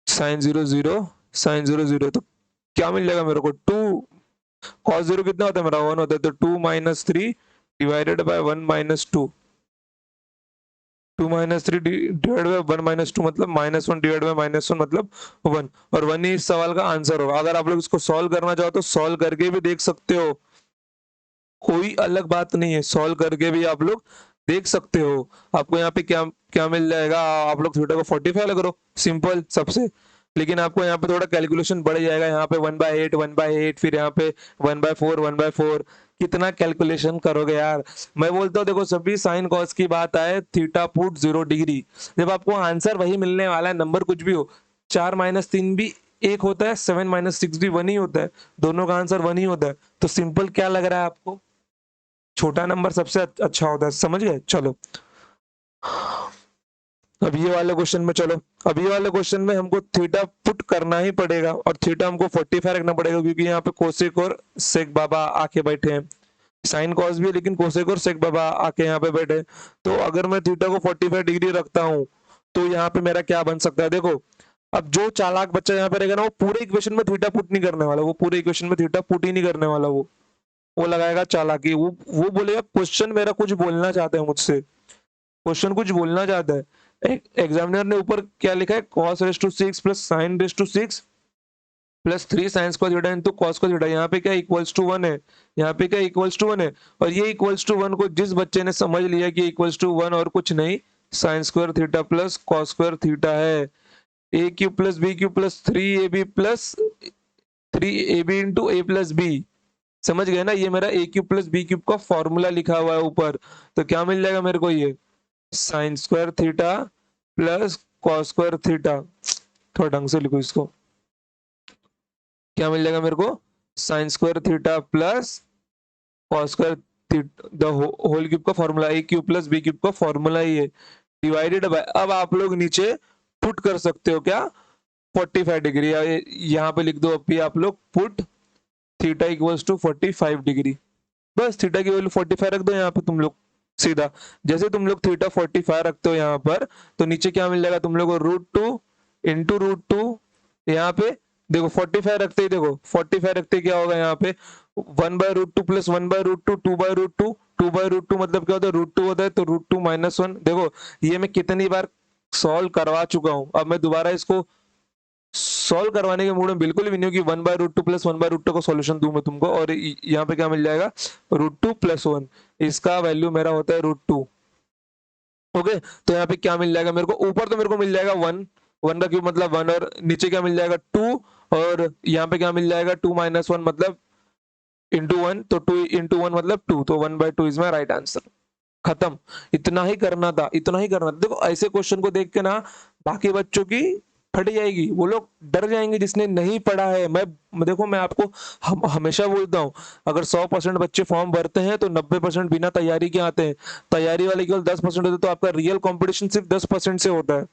साइन 0 0 साइन 0 0, तो क्या मिल जाएगा मेरे को, 2 cos 0 कितना होता है मेरा, 1 होता है, तो 2 minus 3 divided by 1 minus 2, 2 minus 3 divide by 1 minus 2 मतलब माइनस 1 डिवाइड बाय माइनस 1 मतलब 1, और 1 ही इस सवाल का आंसर होगा। अगर आप लोग इसको सॉल्व करना चाहो तो सॉल्व करके भी देख सकते हो, कोई अलग बात नहीं है, सॉल्व करके भी आप लोग देख सकते हो। आपको यहाँ पे क्या क्या मिल जाएगा, आप लोग थीटा को 45 लग लो, सिंपल सबसे, लेकिन आपको यहाँ पे थोड़ा कैलकुलेशन बढ़ जाएगा, यहाँ पे 1/8 1/8 फिर यहाँ पे 1/4 1/4, कितना कैलकुलेशन करोगे यार। मैं बोलता हूँ देखो सभी साइन कॉस की बात आए, थीटा पुट 0 डिग्री, जब आपको आंसर वही मिलने वाला है, नंबर कुछ भी हो, 4 माइनस 3 भी 1 होता है, 7 माइनस 6 भी 1 ही होता है, दोनों का आंसर 1 ही होता है। तो सिंपल क्या लग रहा है आपको, छोटा नंबर सबसे अच्छा होता है। समझ गए, चलो अब ये वाले क्वेश्चन में, चलो अब ये वाले क्वेश्चन में हमको थीटा पुट करना ही पड़ेगा, और थीटा हमको 45 रखना पड़ेगा, क्योंकि यहाँ पे कोसेक और सेक बाबा आके बैठे हैं, साइन कॉस भी है लेकिन कोसेक और सेक बाबा आके यहाँ पे बैठे। तो अगर मैं थीटा को 45 डिग्री रखता हूँ तो यहाँ पे मेरा क्या बन सकता है, देखो अब जो चालाक बच्चा यहाँ पे रहेगा ना, वो पूरे इक्वेशन में थीटा पुट नहीं करने वाला, वो पूरे इक्वेशन में थीटा पुट ही नहीं करने वाला, वो लगाएगा चालाकी, वो बोलेगा क्वेश्चन मेरा कुछ बोलना चाहते हैं मुझसे, क्वेश्चन कुछ बोलना चाहता है। एग्जामिनर ने ऊपर क्या लिखा है, cos raise to 6 plus sin raise to 6 plus 3 sine square theta into cos square theta, यहाँ पे क्या इक्वल्स टू 1 है, यहाँ पे क्या इक्वल्स टू 1 है, और ये इक्वल्स टू 1 को जिस बच्चे ने समझ लिया कि इक्वल्स टू 1 और कुछ नहीं sine square theta plus cos square theta है, a cube plus B cube plus 3ab plus 3ab into a plus b, समझ गए ना, ये मेरा a cube plus B cube का फॉर्मूला लिखा हुआ है ऊपर, तो क्या मिल जाएगा मेरे को, ये sign square theta plus cos square theta, थोड़ा ढंग से लिखो इसको, क्या मिल जाएगा मेरे को, sine square theta plus cos square theta the whole cube का formula, A cube plus B cube का फॉर्मूला ही है, डिवाइडेड बाय, अब आप लोग नीचे पुट कर सकते हो क्या, 45 डिग्री, यहाँ पे लिख दो अभी आप लोग put theta equals to 45 degree, बस थीटा की वैल्यू 45 रख दो यहाँ पे तुम लोग सीधा, जैसे तुम लोग थीटा 45 रखते हो यहाँ पर, तो नीचे क्या मिल जाएगा तुम लोग को, √2 इंटू √2, यहाँ पे देखो 45 रखते ही, देखो 45 रखते ही क्या होगा यहाँ पे 1/√2 प्लस 1/√2 2/√2, 2/√2 मतलब क्या होता है, √2 होता है, तो √2 -1, देखो ये मैं कितनी बार सॉल्व करवा चुका हूं, अब मैं दोबारा इसको सॉल्व करवाने के मूड में बिल्कुल भी नहीं हूँ कि 1/√2 प्लस 1/√2 का सॉल्यूशन दूं मैं तुमको, और यहाँ पे क्या मिल जाएगा √2 + 1, इसका वैल्यू मेरा होता है √2, ओके, तो यहाँ पे क्या मिल जाएगा मेरे को, ऊपर तो मेरे को मिल जाएगा 1, 1 का क्यूब मतलब 1, और नीचे क्या मिल जाएगा 2, और यहाँ पे क्या मिल जाएगा 2 - 1 मतलब इंटू 1, तो 2 इंटू 1 मतलब 2, तो 1/2 इज माई राइट आंसर, खत्म, इतना ही करना था, इतना ही करना था। देखो ऐसे क्वेश्चन को देख के ना बाकी बच्चों की फट जाएगी, वो लोग डर जाएंगे जिसने नहीं पढ़ा है। मैं देखो मैं आपको हमेशा बोलता हूँ, अगर 100% बच्चे फॉर्म भरते हैं तो 90% बिना तैयारी के आते हैं, तैयारी वाले केवल 10% होते हैं, तो आपका रियल कंपटीशन सिर्फ 10% से होता है।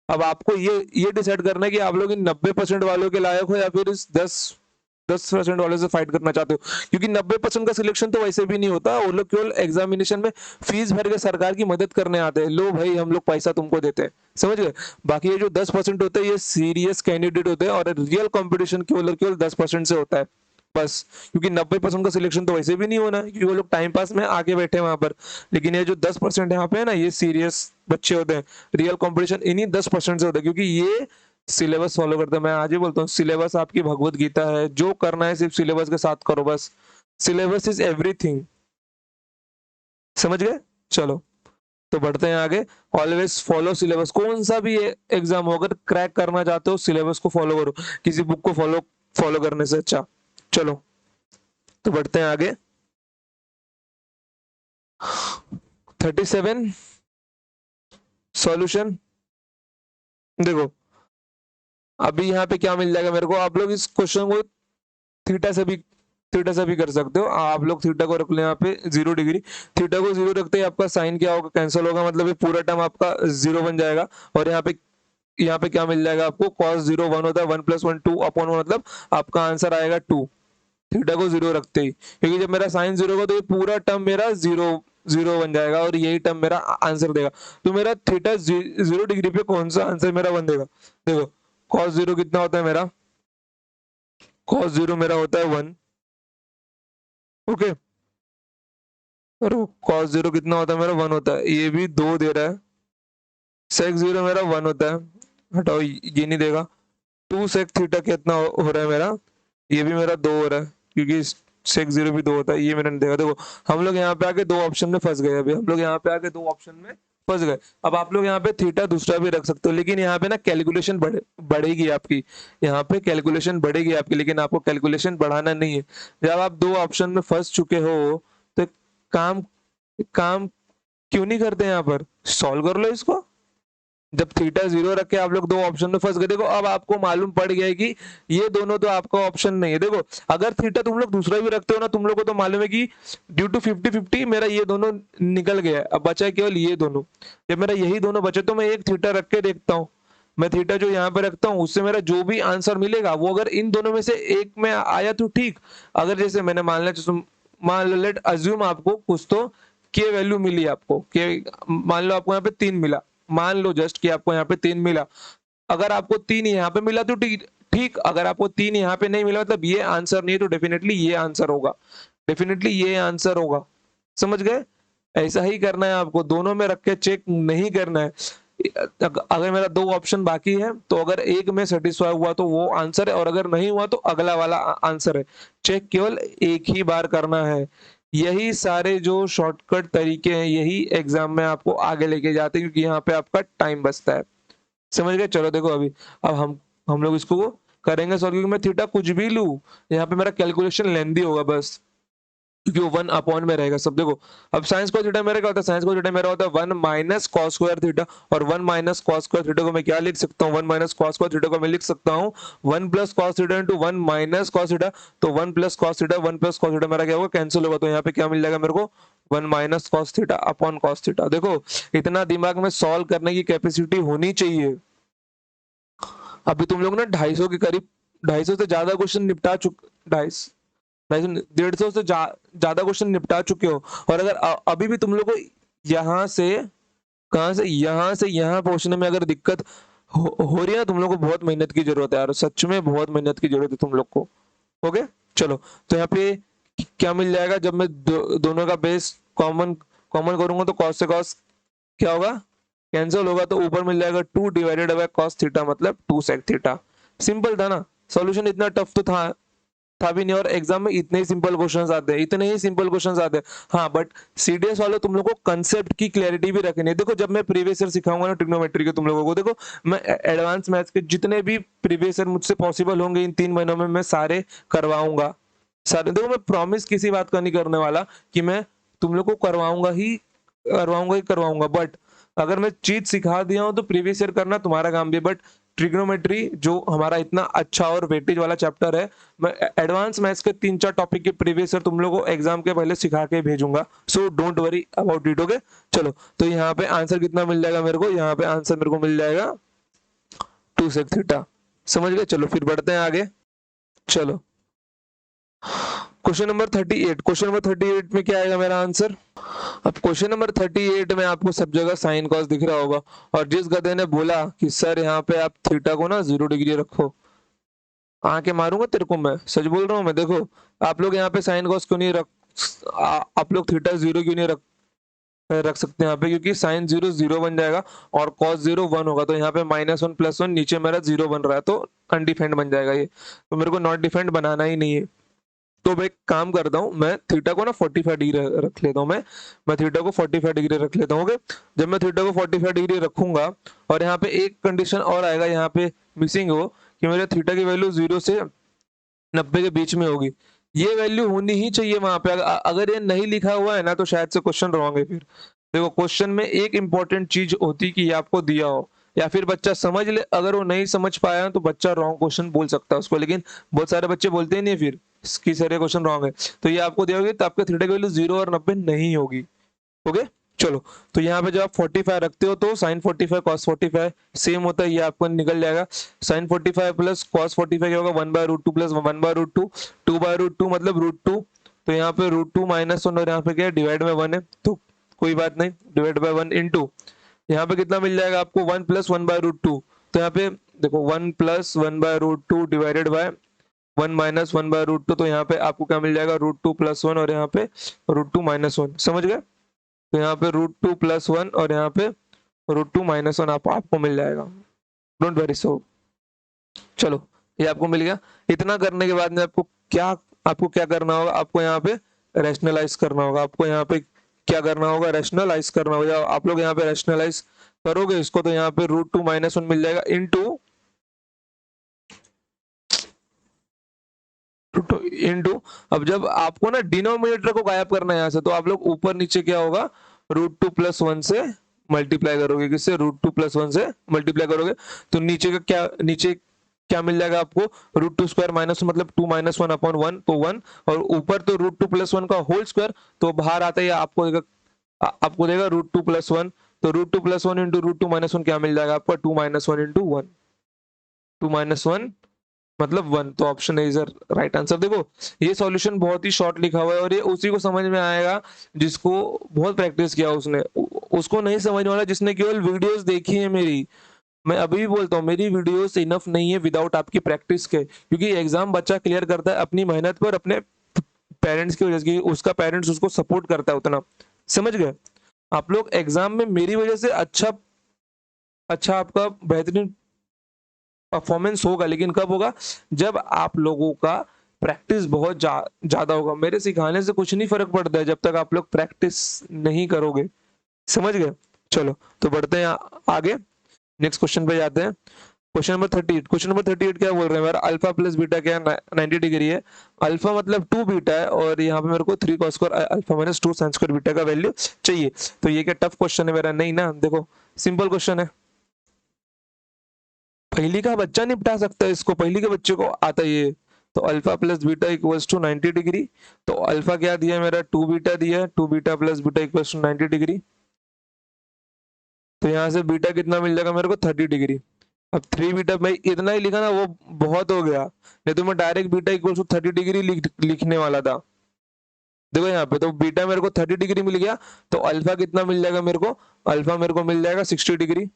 अब आपको ये डिसाइड करना है कि आप लोग इन 90% वालों के लायक हो या फिर इस 10% वाले से फाइट करना चाहते हो, क्योंकि 90% का सिलेक्शन तो वैसे भी नहीं होता, वो लोग केवल एग्जामिनेशन में फीस भर के सरकार की मदद करने आते हैं, लो भाई हम लोग पैसा तुमको देते हैं, समझ गए। बाकी ये जो 10% होते हैं ये सीरियस कैंडिडेट होते हैं, और रियल कॉम्पिटिशन केवल 10% से होता है बस, क्योंकि 90% का सिलेक्शन तो वैसे भी नहीं होना है, क्योंकि वो लोग टाइम पास में आके बैठे हैं वहां पर, लेकिन ये जो 10% यहाँ पे है ना, ये सीरियस बच्चे होते हैं, रियल कॉम्पिटिशन इन्हीं 10% से होता है, क्योंकि ये सिलेबस फॉलो करते हैं। मैं आज ही बोलता हूँ सिलेबस आपकी भगवत गीता है, जो करना है सिर्फ सिलेबस के साथ करो बस, सिलेबस इज एवरीथिंग, समझ गए। चलो तो बढ़ते हैं आगे, ऑलवेज फॉलो सिलेबस, कौन सा भी एग्जाम हो अगर क्रैक करना चाहते हो सिलेबस को फॉलो करो, किसी बुक को फॉलो फॉलो करने से अच्छा। चलो तो बढ़ते हैं आगे, 37 सॉल्यूशन, देखो अभी यहाँ पे क्या मिल जाएगा मेरे को, आप लोग इस क्वेश्चन को थीटा से भी कर सकते हो, आप लोग थीटा को रख ले यहाँ पे 0 डिग्री, थीटा को 0 रखते ही आपका साइन क्या होगा, कैंसिल होगा, मतलब ये पूरा टर्म आपका 0 बन जाएगा, और यहाँ पे क्या मिल जाएगा आपको, cos 0 1 होता है, 1 + 1 2/1 मतलब आपका आंसर आएगा 2, थीटा को 0 रखते ही, क्योंकि जब मेरा साइन 0 होगा तो ये पूरा टर्म मेरा 0 बन जाएगा, और यही टर्म मेरा आंसर देगा, तो मेरा थीटा 0 डिग्री पे कौन सा आंसर मेरा बन देगा, देखो cos 0 कितना होता है मेरा, cos 0 मेरा होता है 1, ओके, और cos 0 कितना होता है मेरा 1 होता है, ये भी 2 दे रहा है, sec 0 मेरा 1 होता है, हटाओ ये नहीं देगा, 2 sec थीटा कितना हो रहा है मेरा, ये भी मेरा 2 हो रहा है, क्योंकि sec 0 भी 2 होता है, ये मैंने नहीं देखा। देखो हम लोग यहाँ पे आके 2 ऑप्शन में फंस गए, अभी हम लोग यहाँ पे आके 2 ऑप्शन में फंस गए। अब आप लोग यहाँ पे थीटा दूसरा भी रख सकते हो, लेकिन यहाँ पे ना कैलकुलेशन बढ़ेगी आपकी, यहाँ पे कैलकुलेशन बढ़ेगी आपकी, लेकिन आपको कैलकुलेशन बढ़ाना नहीं है। जब आप 2 ऑप्शन में फंस चुके हो तो काम काम क्यों नहीं करते, यहाँ पर सॉल्व कर लो इसको। जब थीटा 0 रख के आप लोग 2 ऑप्शन में फंस गए, देखो अब आपको मालूम पड़ गया है कि ये दोनों तो आपका ऑप्शन नहीं है। देखो अगर थीटा तुम लोग दूसरा भी रखते हो ना, तुम लोग को तो मालूम है कि ड्यू टू 50-50 मेरा ये दोनों निकल गया है, अब बचा है केवल ये दोनों। जब मेरा यही दोनों बचे तो मैं एक थीटा रख के देखता हूँ, मैं थीटा जो यहाँ पे रखता हूँ उससे मेरा जो भी आंसर मिलेगा वो अगर इन दोनों में से एक में आया तो ठीक, अगर जैसे मैंने मान लो लेट अज्यूम आपको कुछ तो के वैल्यू मिली आपको, के मान लो आपको यहाँ पे 3 मिला, मान लो जस्ट कि आपको यहाँ पे 3 मिला, अगर आपको 3 यहाँ पे मिला तो ठीक ठीक, अगर आपको 3 यहाँ पे नहीं मिला मतलब ये आंसर नहीं है, तो डेफिनेटली ये आंसर होगा, डेफिनेटली ये आंसर होगा। समझ गए? ऐसा ही करना है आपको, दोनों में रख के चेक नहीं करना है। अगर मेरा 2 ऑप्शन बाकी है तो अगर एक में सेटिस्फाई हुआ तो वो आंसर है, और अगर नहीं हुआ तो अगला वाला आंसर है। चेक केवल एक ही बार करना है। यही सारे जो शॉर्टकट तरीके हैं, यही एग्जाम में आपको आगे लेके जाते हैं, क्योंकि यहाँ पे आपका टाइम बचता है। समझ गए? चलो देखो, अभी अब हम लोग इसको करेंगे सॉल्व, क्योंकि मैं थीटा कुछ भी लूं, यहाँ पे मेरा कैलकुलेशन लेंदी होगा बस, क्योंकि वो 1 अपॉन में रहेगा सब। देखो अब साइंस को थीटा मेरा क्या होता है, साइंस को थीटा मेरा होता है 1 माइनस कॉस स्क्वायर थीटा, और 1 माइनस कॉस स्क्वायर थीटा को मैं क्या लिख सकता हूँ, 1 माइनस कॉस स्क्वायर थीटा को मैं लिख सकता हूँ 1 plus cos theta into 1 minus cos theta. तो 1 plus cos theta, 1 plus cos theta मेरा क्या होगा, कैंसिल होगा, तो यहाँ पे क्या मिल जाएगा मेरे को, 1 minus cos theta upon cos theta. देखो इतना दिमाग में सॉल्व करने की कैपेसिटी होनी चाहिए। अभी तुम लोग ना 250 के करीब, 250 से ज्यादा क्वेश्चन निपटा चुके, 150 से ज्यादा क्वेश्चन निपटा चुके हो, और अगर अभी भी तुम लोग को यहाँ से, कहां से, यहाँ से यहाँ पहुंचने में अगर दिक्कत हो रही है, तुम लोग को बहुत मेहनत की जरूरत है यार, सच में बहुत मेहनत की जरूरत है तुम लोग को। ओके चलो, तो यहाँ पे क्या मिल जाएगा, जब मैं दोनों का बेस कॉमन कॉमन करूंगा तो कॉस से कॉस क्या होगा, कैंसिल होगा, तो ऊपर मिल जाएगा 2 डिवाइडेड बाय कॉस थीटा, मतलब 2 सेक थीटा। सिंपल था ना, सॉल्यूशन इतना टफ तो था भी नहीं, और एग्जाम में इतने ही सिंपल क्वेश्चंस आते हैं, इतने ही सिंपल क्वेश्चंस आते हैं। हाँ बट सीडीएस वालों तुम लोग को कंसेप्ट की क्लैरिटी भी रखनी है। देखो जब मैं प्रीवियस ईयर सिखाऊंगा ना ट्रिग्नोमेट्री के तुम लोगों को, देखो मैं एडवांस मैथ्स के जितने भी प्रीवियस ईयर मुझसे पॉसिबल होंगे इन 3 महीनों में मैं सारे करवाऊंगा, सारे। देखो मैं प्रॉमिस किसी बात का नहीं करने वाला कि मैं तुम लोग को करवाऊंगा, बट अगर मैं चीज सिखा दिया हूं तो प्रीवियस ईयर करना तुम्हारा काम भी है। बट ट्रिग्नोमेट्री जो हमारा इतना अच्छा और वेटेज वाला चैप्टर है, मैं एडवांस मैथ्स के 3-4 टॉपिक के प्रीवियस ईयर तुम लोगों को एग्जाम के पहले सिखा के भेजूंगा, सो don't worry about it. Okay चलो, तो यहाँ पे आंसर कितना मिल जाएगा मेरे को, यहाँ पे आंसर मेरे को मिल जाएगा 2 सेक थीटा। समझ गए? चलो फिर बढ़ते हैं आगे। चलो क्वेश्चन नंबर 38, क्वेश्चन नंबर 38 में क्या आएगा मेरा आंसर। अब क्वेश्चन नंबर 38 में आपको सब जगह साइन कॉस दिख रहा होगा, और जिस गधे ने बोला कि सर यहाँ पे आप थीटा को ना 0 डिग्री रखो, आके मारूंगा तेरे को, मैं सच बोल रहा हूँ मैं। देखो आप लोग यहाँ पे साइन कॉस क्यों नहीं आप लोग थीटा 0 क्यों नहीं रख सकते यहाँ पे, क्योंकि साइन 0 0 बन जाएगा और कॉस 0 1 होगा, तो यहाँ पे -1 +1, नीचे मेरा 0 बन रहा है, तो अनडिफाइंड बन जाएगा ये, तो मेरे को नॉट डिफाइंड बनाना ही नहीं है। तो मैं एक काम करता हूँ, मैं थीटा को ना 45 डिग्री रख लेता हूँ, मैं थीटा को 45 डिग्री रख लेता हूँ। जब मैं थीटा को 45 डिग्री रखूंगा, और यहाँ पे एक कंडीशन और आएगा यहाँ पे मिसिंग हो, कि मेरे थीटा की वैल्यू 0 से 90 के बीच में होगी, ये वैल्यू होनी ही चाहिए वहां पे। अगर ये नहीं लिखा हुआ है ना तो शायद से क्वेश्चन रॉन्ग है। फिर देखो क्वेश्चन में एक इंपॉर्टेंट चीज होती कि ये आपको दिया हो, या फिर बच्चा समझ ले, अगर वो नहीं समझ पाया तो बच्चा रॉन्ग क्वेश्चन बोल सकता है उसको, लेकिन बहुत सारे बच्चे बोलते ही नहीं फिर इसकी सारे क्वेश्चन रॉन्ग है। तो ये आपको दिया होगा तो आपके थीटा की वैल्यू 0 और 90 नहीं होगी। ओके चलो, तो यहाँ पे जब आप 45 रखते हो तो साइन 45 कॉस 45 सेम होता है, ये आपको निकल जाएगा। साइन 45 प्लस कॉस 45 क्या होगा, 1/√2 प्लस 1/√2, 2/√2 मतलब √2, तो यहाँ पे √2 -1, और यहाँ पे क्या है, डिवाइड में 1 है, तो कोई बात नहीं, डिवाइड बाय 1 इंटू यहाँ पे कितना मिल जाएगा आपको 1 + 1/√2, तो यहाँ पे देखो 1 + 1/√2 डिवाइडेड बाय 1 - 1/√2, तो यहाँ पे आपको क्या मिल जाएगा, √2 + 1, और यहाँ पे √2 - 1। समझ गए? तो यहाँ पे √2 + 1 और यहाँ पे √2 - 1 आपको मिल जाएगा, डोंट वरी। सो चलो ये आपको मिल गया। इतना करने के बाद में आपको क्या करना होगा, आपको यहाँ पे रैशनलाइज करना होगा, आपको यहाँ पे क्या करना होगा, रैशनलाइज करना होगा। आप लोग यहाँ पे रैशनलाइज करोगे इसको, तो यहाँ पे √2 - 1 मिल जाएगा इंटू अब जब आपको ना डिनोमिनेटर को गायब करना है यहाँ से, तो आप लोग ऊपर नीचे क्या होगा, √2 + 1 से मल्टीप्लाई करोगे, किससे, √2 + 1 से मल्टीप्लाई करोगे, तो नीचे क्या मिल जाएगा आपको, √2² - मतलब 2 - 1/1, तो 1, और ऊपर तो √2 + 1 का होल स्क्वायर, तो बाहर आता है आपको देगा √2 + 1, तो √2 + 1 इंटू √2 - 1 क्या मिल जाएगा आपका, 2 - 1 इंटू 1, 2 - 1 मतलब 1, तो option A is right answer. देखो ये सॉल्यूशन बहुत ही शॉर्ट लिखा हुआ है, और ये उसी को समझ में आएगा जिसको बहुत प्रैक्टिस किया उसने, उसको नहीं समझने वाला जिसने केवल वीडियोस देखी है मेरी। मैं अभी भी बोलता हूँ मेरी वीडियोस इनफ नहीं है विदाउट आपकी प्रैक्टिस के, क्योंकि एग्जाम बच्चा क्लियर करता है अपनी मेहनत पर, अपने पेरेंट्स की वजह से, उसका पेरेंट्स उसको सपोर्ट करता है उतना। समझ गए? आप लोग एग्जाम में मेरी वजह से अच्छा अच्छा आपका बेहतरीन परफॉर्मेंस होगा, लेकिन कब होगा? जब आप लोगों का प्रैक्टिस बहुत ज्यादा होगा। मेरे सिखाने से कुछ नहीं फर्क पड़ता है जब तक आप लोग प्रैक्टिस नहीं करोगे। समझ गए? चलो तो बढ़ते हैं आगे, नेक्स्ट क्वेश्चन पे जाते हैं। Question number 38। क्वेश्चन नंबर 38 क्या बोल रहे हैं? मेरा अल्फा प्लस बीटा क्या है? 90 डिग्री है। अल्फा मतलब 2 बीटा है, और यहाँ पे मेरे को 3 cos square alpha minus 2 sin square beta का वैल्यू चाहिए। तो ये क्या टफ क्वेश्चन है मेरा? नहीं ना, देखो सिंपल क्वेश्चन है। पहली का बच्चा निपटा सकता है इसको, पहली के बच्चे को आता है ये। तो alpha plus beta equals to 90 degree. तो अल्फा क्या दिया है मेरा? 2 बीटा दिया है। 2 beta plus beta equals to 90 degree. तो यहाँ से बीटा कितना मिल जाएगा मेरे को? 30 डिग्री। अब 3 बीटा, मैं इतना ही लिखा ना वो बहुत हो गया, नहीं तो मैं direct beta equals to 30 degree लिखने वाला था। देखो यहाँ पे तो बीटा मेरे को 30 डिग्री मिल गया, तो अल्फा कितना मिल जाएगा मेरे को? अल्फा मेरे को मिल जाएगा 60 डिग्री।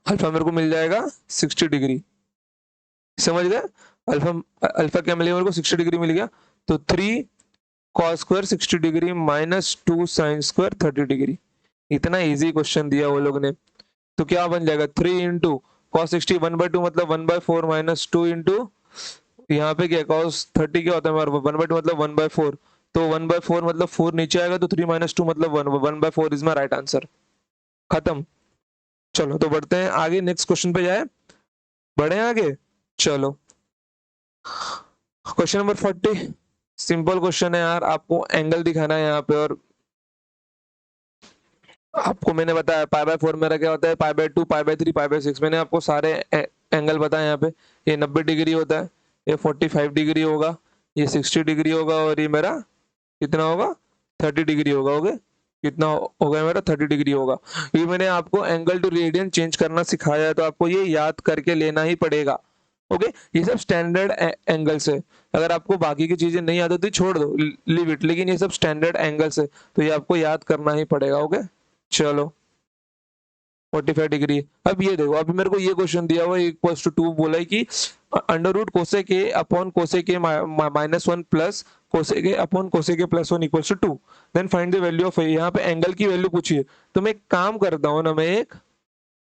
अल्फा मेरे को मिल जाएगा 60 डिग्री। समझ गए? अल्फा अल्फा क्या मिलेगा मेरे को? 60 डिग्री मिल गया। तो 3 cos square 60 degree minus 2 sin square 30 degree. इतना इजी क्वेश्चन दिया वो लोग ने। तो क्या बन जाएगा? 3 इंटू कॉस 60 1/2 मतलब 1/4 माइनस 2 इंटू यहाँ पे क्या cos 30 क्या होता है हमारा? 1/2 मतलब 1/4। तो 1/4 मतलब 4 नीचे आएगा, तो 3 माइनस 2 मतलब 1, 1/4 इज माई राइट आंसर। खत्म। चलो तो बढ़ते हैं आगे, नेक्स्ट क्वेश्चन पे जाए, बढ़े आगे। चलो क्वेश्चन नंबर 40। सिंपल क्वेश्चन है यार, आपको एंगल दिखाना है यहाँ पे, और आपको मैंने बताया π/4 मेरा क्या होता है? π/2 π/3 π/6। मैंने आपको सारे एंगल बताए यहाँ पे। ये 90 डिग्री होता है, ये 45 डिग्री होगा, ये 60 डिग्री होगा, और ये मेरा कितना होगा? 30 डिग्री होगा। ओके, कितना होगा मेरा? 30 डिग्री होगा। ये मैंने आपको एंगल टू रेडियन चेंज करना सिखाया है, तो आपको ये याद करके लेना ही पड़ेगा। ओके, ये सब स्टैंडर्ड एंगल्स है। अगर आपको बाकी की चीजें नहीं याद होती छोड़ दो, लीव इट, लेकिन ये सब स्टैंडर्ड एंगल्स है, तो ये आपको याद करना ही पड़ेगा। ओके चलो 45 डिग्री। अब ये देखो, अभी मेरे को ये क्वेश्चन दिया हुआ है, इक्वल्स टू 2 बोला है कि under root cosec A upon cosec a minus 1 plus cosec A upon cosec a plus 1 equals to 2। Then find the value of a. यहाँ पे एंगल की वैल्यू पूछी है, तो मैं एक काम करता हूँ ना, मैं एक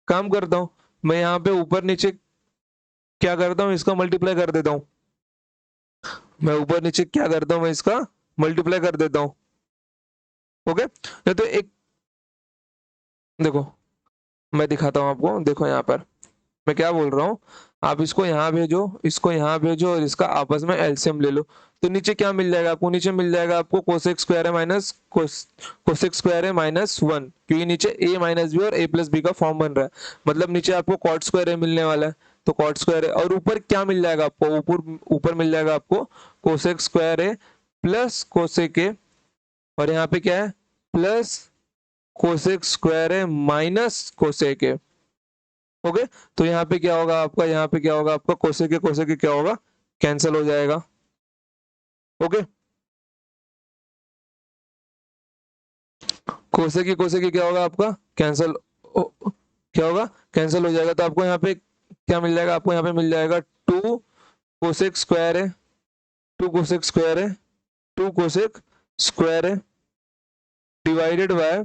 काम करता हूँ, मैं यहाँ पे ऊपर नीचे क्या करता हूँ, इसका मल्टीप्लाई कर देता हूँ। मैं ऊपर नीचे क्या करता हूँ, मैं इसका मल्टीप्लाई कर देता हूँ। ओके, तो एक देखो मैं दिखाता हूँ आपको, देखो यहाँ पर मैं क्या बोल रहा हूँ, आप इसको यहाँ भेजो, इसको यहाँ भेजो, और इसका आपस में एलसीएम ले लो। तो नीचे क्या मिल जाएगा आपको? नीचे मिल जाएगा आपको कोसेक स्क्वायर है माइनस कोसेक स्क्वायर है -1, क्योंकि नीचे a माइनस बी और a प्लस बी का फॉर्म बन रहा है, मतलब नीचे आपको कॉट स्क्वायर है मिलने वाला है। तो कॉट स्क्वायर है, और ऊपर क्या मिल जाएगा आपको? ऊपर ऊपर मिल जाएगा आपको कोसेक स्क्वायर है प्लस कोसेक है, और यहाँ पे क्या है? प्लस कोसेक स्क्वायर है माइनस कोसेक है। ओके, तो यहाँ पे क्या होगा आपका? यहाँ पे क्या होगा आपका? कोसेक के क्या होगा? कैंसिल हो जाएगा। ओके, कोसेक क्या होगा आपका? कैंसिल। क्या होगा? कैंसिल हो जाएगा। तो आपको यहाँ पे क्या मिल जाएगा? आपको यहाँ पे मिल जाएगा 2 कोसेक स्क्वायर है, 2 कोसेक स्क्वायर है, 2 कोसेक स्क्वायर है डिवाइडेड बाय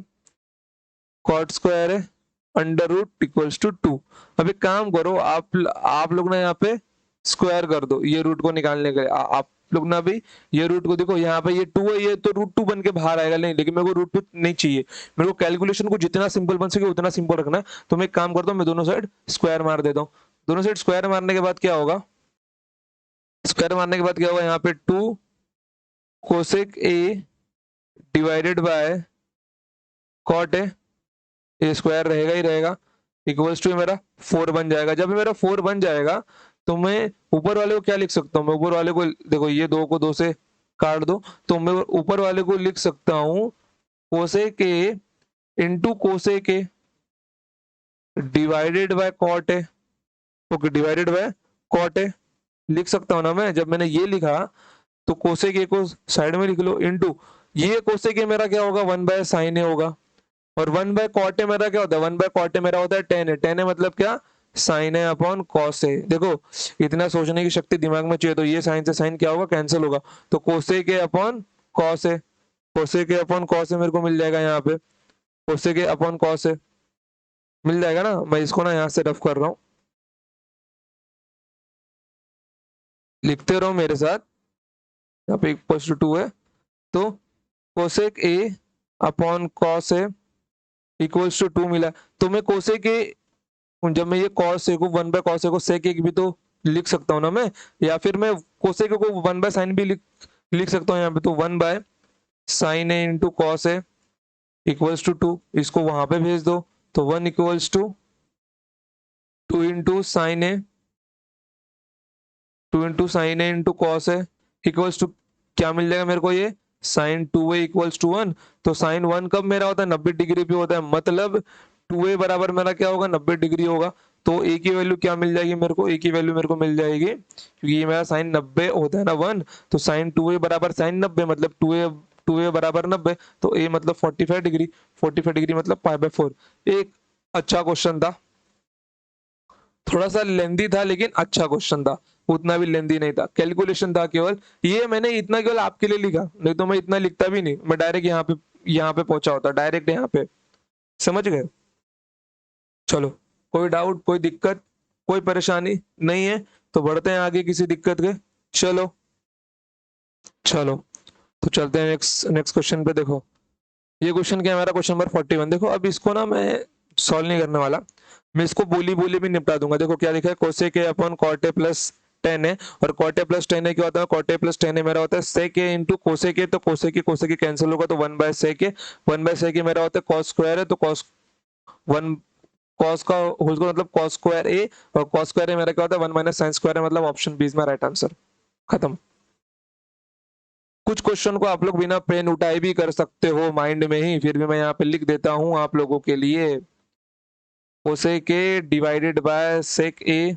कॉट स्क्वायर है अंडर रूट इक्वल्स टू 2। अब एक काम करो, आप लोग ना यहाँ पे स्क्वायर कर दो ये रूट को निकालने के लिए। आप लोग ना भी ये रूट को देखो, यहाँ पे ये 2 है, ये तो √2 बन के बाहर आएगा। नहीं, लेकिन मेरे को √2 नहीं चाहिए, मेरे को कैलकुलेशन को जितना सिंपल बन सके उतना सिंपल रखना है। तो मैं एक काम करता हूँ, मैं दोनों साइड स्क्वायर मार देता हूँ। दोनों साइड स्क्वायर मारने के बाद क्या होगा? स्क्वायर मारने के बाद क्या होगा? यहाँ पे 2 cosec A divided by cot है, ये स्क्वायर रहेगा ही रहेगा, इक्वल्स टू मेरा 4 बन जाएगा। जब मेरा 4 बन जाएगा, तो मैं ऊपर वाले को क्या लिख सकता हूँ? मैं ऊपर वाले को देखो, ये 2 को 2 से काट दो, तो मैं ऊपर वाले को लिख सकता हूँ cosec A into cosec A divided by cot A. Okay, divided by cot A लिख सकता हूँ ना मैं। जब मैंने ये लिखा, तो कोसेक ए को साइड में लिख लो, इंटू ये कोसेक ए मेरा क्या होगा? 1/sin ए होगा। और 1/cot ए मेरा क्या होता है, 1/cot ए मेरा होता है tan है। tan है मतलब क्या, साइन है अपॉन कॉस है। देखो इतना सोचने की शक्ति दिमाग में चाहिए, तो ये साइन से साइन क्या होगा, कैंसिल होगा। तो कोसेक ए अपॉन कॉस है, कोसेक ए अपॉन कॉस है मेरे को मिल जाएगा यहाँ पे, कोसेक ए अपॉन कॉस है मिल जाएगा ना। मैं इसको ना यहाँ से रफ कर रहा हूँ, लिखते रहो मेरे साथ। यहाँ पे इक्वल्स टू 2 है, तो cosec A upon cos A equals to 2 मिला। तो मैं कोसेक ए, जब मैं ये कॉस ए को 1/cos ए को सेक ए भी तो लिख सकता हूँ ना मैं, या फिर मैं कोसेक ए को 1/sin भी लिख सकता हूँ यहाँ पे। तो 1/sin A into cos A equals to 2, इसको वहां पे भेज दो। तो 1 equals to 2 into sine A, 2 into sine A into cos A equals to क्या मिल जाएगा मेरे को, ये साइन 2a इक्वल्स टू 1। तो साइन 1 कब मेरा होता है, 90 डिग्री पे होता है, मतलब 2a बराबर मेरा क्या होगा, 90 डिग्री होगा। तो a की वैल्यू क्या मिल जाएगी मेरे को, a की वैल्यू मेरे को मिल जाएगी, क्योंकि ये मेरा साइन 90 होता है ना 1, तो साइन 2a बराबर साइन 90 मतलब 2a बराबर 90, तो a मतलब 45 डिग्री, 45 डिग्री मतलब π/4। एक अच्छा क्वेश्चन था, थोड़ा सा लेंदी था लेकिन अच्छा क्वेश्चन था, उतना भी लेंदी नहीं था, कैलकुलेशन था केवल। ये मैंने इतना केवल आपके लिए लिखा, नहीं तो मैं इतना लिखता भी नहीं, मैं डायरेक्ट यहाँ पे पहुंचा होता, डायरेक्ट यहाँ पे। समझ गए। चलो, कोई डाउट, कोई दिक्कत, कोई परेशानी नहीं है, तो बढ़ते हैं आगे किसी दिक्कत के। चलो चलो, तो चलते हैं नेक्स्ट नेक्स्ट क्वेश्चन पे। देखो ये क्वेश्चन क्या है, हमारा क्वेश्चन नंबर 41। देखो अब इसको ना मैं सॉल्व नहीं करने वाला, मैं इसको बोली बोली भी निपटा दूंगा। देखो क्या लिखा है, cosec A upon cot A plus tan है, और cot A plus tan A क्या होता है, cot A plus tan A मेरा होता है सेक ए इंटू कोसेक ए। तो कोसेक ए कैंसिल होगा, तो 1/सेक ए, 1/सेक ए मेरा होता है कॉस स्क्वायर है, तो कॉस 1 कॉस का होल स्क्वायर मतलब कॉस स्क्वायर ए, और कॉस स्क्वायर ए मेरा क्या होता है 1 माइनस साइन स्क्वायर है, मतलब option B is my right answer. खत्म। कुछ क्वेश्चन को आप लोग बिना पेन उठाए भी कर सकते हो माइंड में ही, फिर भी मैं यहाँ पे लिख देता हूँ आप लोगों के लिए। Cosec A divided by sec A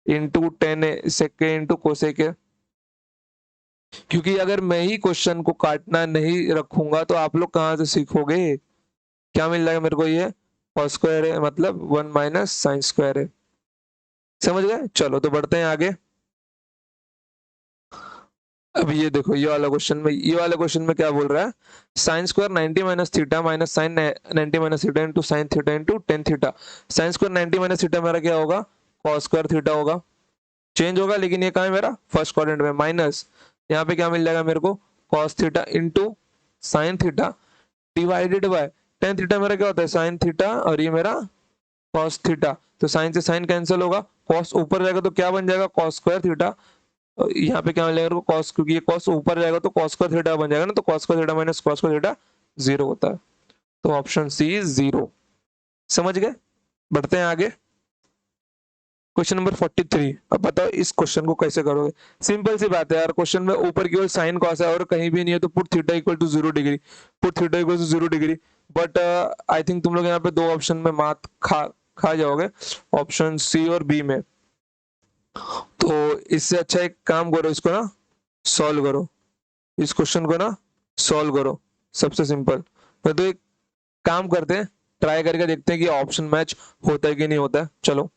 into tan A, sec A into cosec A. क्योंकि अगर मैं ही क्वेश्चन को काटना नहीं रखूंगा तो आप लोग कहाँ से सीखोगे। क्या मिल जाएगा मेरे को, ये कॉस स्क्वायर है मतलब 1 माइनस साइन स्क्वायर है। समझ गए। चलो तो बढ़ते हैं आगे। अब ये देखो ये वाला क्वेश्चन में क्या बोल रहा है, sine square 90 minus theta minus sine 90 minus theta into sine theta into tan theta. Sine square 90 minus theta मेरा क्या होगा, कॉस स्क्वायर थीटा होगा, चेंज होगा लेकिन ये कहाँ है मेरा फर्स्ट क्वाड्रेंट में, माइनस यहाँ पे क्या मिल जाएगा मेरे को, cos theta into sine theta divided by tan theta. मेरा क्या होता है साइन थीटा, और ये मेरा कॉस थीटा। तो साइन से साइन कैंसिल होगा, कॉस ऊपर जाएगा तो क्या बन जाएगा, कॉस स्क्वायर थीटा। यहाँ पे क्या मिलेगा कॉस, क्योंकि ये कॉस ऊपर जाएगा तो कॉस स्क्वायर थीटा बन जाएगा ना, तो cos square theta minus cos square theta 0 होता है। तो ऑप्शन सी इज 0। समझ गए। बढ़ते हैं आगे, क्वेश्चन नंबर 43। अब बताओ इस क्वेश्चन को कैसे करोगे। सिंपल सी बात है यार, क्वेश्चन में ऊपर की ओर साइन कॉस है और कहीं भी नहीं है, तो put theta equal to 0 degree, put theta equal to 0 degree. But I think तुम लोग यहाँ पे दो ऑप्शन में मात खा जाओगे, ऑप्शन सी और बी में। तो इससे अच्छा एक काम करो, इसको ना सॉल्व करो, इस क्वेश्चन को ना सॉल्व करो, सबसे सिंपल। तो एक काम करते हैं, ट्राई करके देखते हैं कि ऑप्शन मैच होता है कि नहीं होता है। चलो,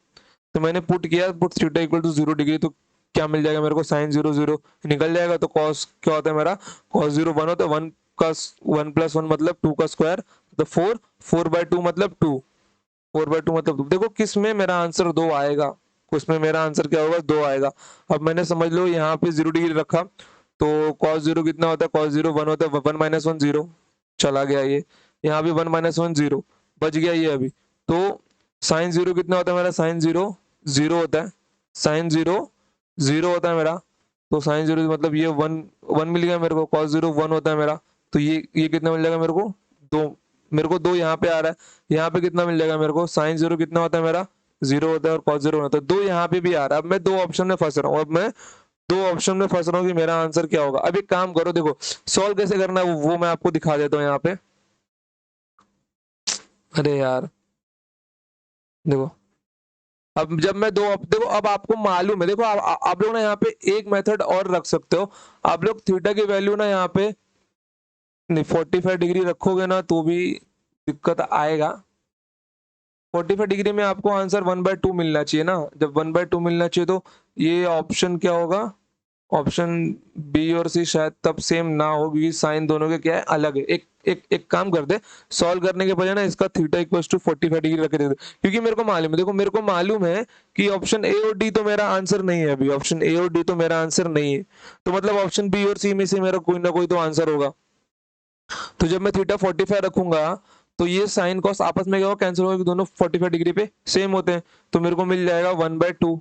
तो मैंने पुट किया, put theta equal to 0 degree, तो क्या मिल जाएगा मेरे को, साइन 0 0 निकल जाएगा। तो कॉस क्या होता है मेरा, कॉस 0 1 होता है, 1 का 1 प्लस 1 मतलब 2 का स्क्वायर, तो 4, 4/2 मतलब 2, 4/2 मतलब 2। देखो किस में मेरा आंसर 2 आएगा, उसमें मेरा आंसर क्या होगा, 2 आएगा। अब मैंने समझ लो यहाँ पे 0 डिग्री रखा, तो कॉस 0 कितना होता है, कॉस 0 1 होता है, 1 माइनस 1 0, चला गया ये। यहाँ भी 1 माइनस 1 0 बच गया ये अभी। तो साइन 0 कितना होता है मेरा, साइन 0 0 होता है, साइन 0 0 होता है मेरा। तो साइन 0 मतलब ये 1 1 मिल गया मेरे को, कॉस 0 1 होता है मेरा। तो ये कितना मिल जाएगा मेरे को, 2। मेरे को 2 यहाँ पे आ रहा है, यहाँ पे कितना मिल जाएगा मेरे को, साइन 0 कितना होता है मेरा, 0 होता है, और कॉस 0 होता है। 2 यहाँ पे भी आ रहा है। अब मैं 2 ऑप्शन में फंस रहा हूँ, अब मैं 2 ऑप्शन में फंस रहा हूँ कि मेरा आंसर क्या होगा। अब एक काम करो, देखो सॉल्व कैसे करना है वो मैं आपको दिखा देता हूँ यहाँ पे। अरे यार देखो, अब जब मैं देखो अब आपको मालूम है, देखो आप लोग ना यहाँ पे एक मेथड और रख सकते हो। आप लोग थीटा की वैल्यू ना यहाँ पे नहीं 45 डिग्री रखोगे ना तो भी दिक्कत आएगा। 45 डिग्री में आपको आंसर 1/2 मिलना चाहिए ना, जब 1/2 मिलना चाहिए तो ये ऑप्शन क्या होगा, ऑप्शन बी और सी शायद तब सेम ना हो क्योंकि साइन दोनों के क्या है, अलग है। एक काम कर दे, सॉल्व करने के बजाय ना इसका थीटा इक्वल्स टू 45 डिग्री रख दे, क्योंकि मेरे को मालूम है, देखो मेरे को मालूम है कि ऑप्शन ए और डी तो मेरा आंसर नहीं है, अभी ऑप्शन ए और डी तो मेरा आंसर नहीं है, तो मतलब ऑप्शन बी और सी में से मेरा कोई ना कोई तो आंसर होगा। तो जब मैं थीटा 45 रखूंगा तो ये साइन कॉस आपस में क्या होगा, कैंसिल होगा, दोनों 45 डिग्री पे सेम होते हैं, तो मेरे को मिल जाएगा 1/2।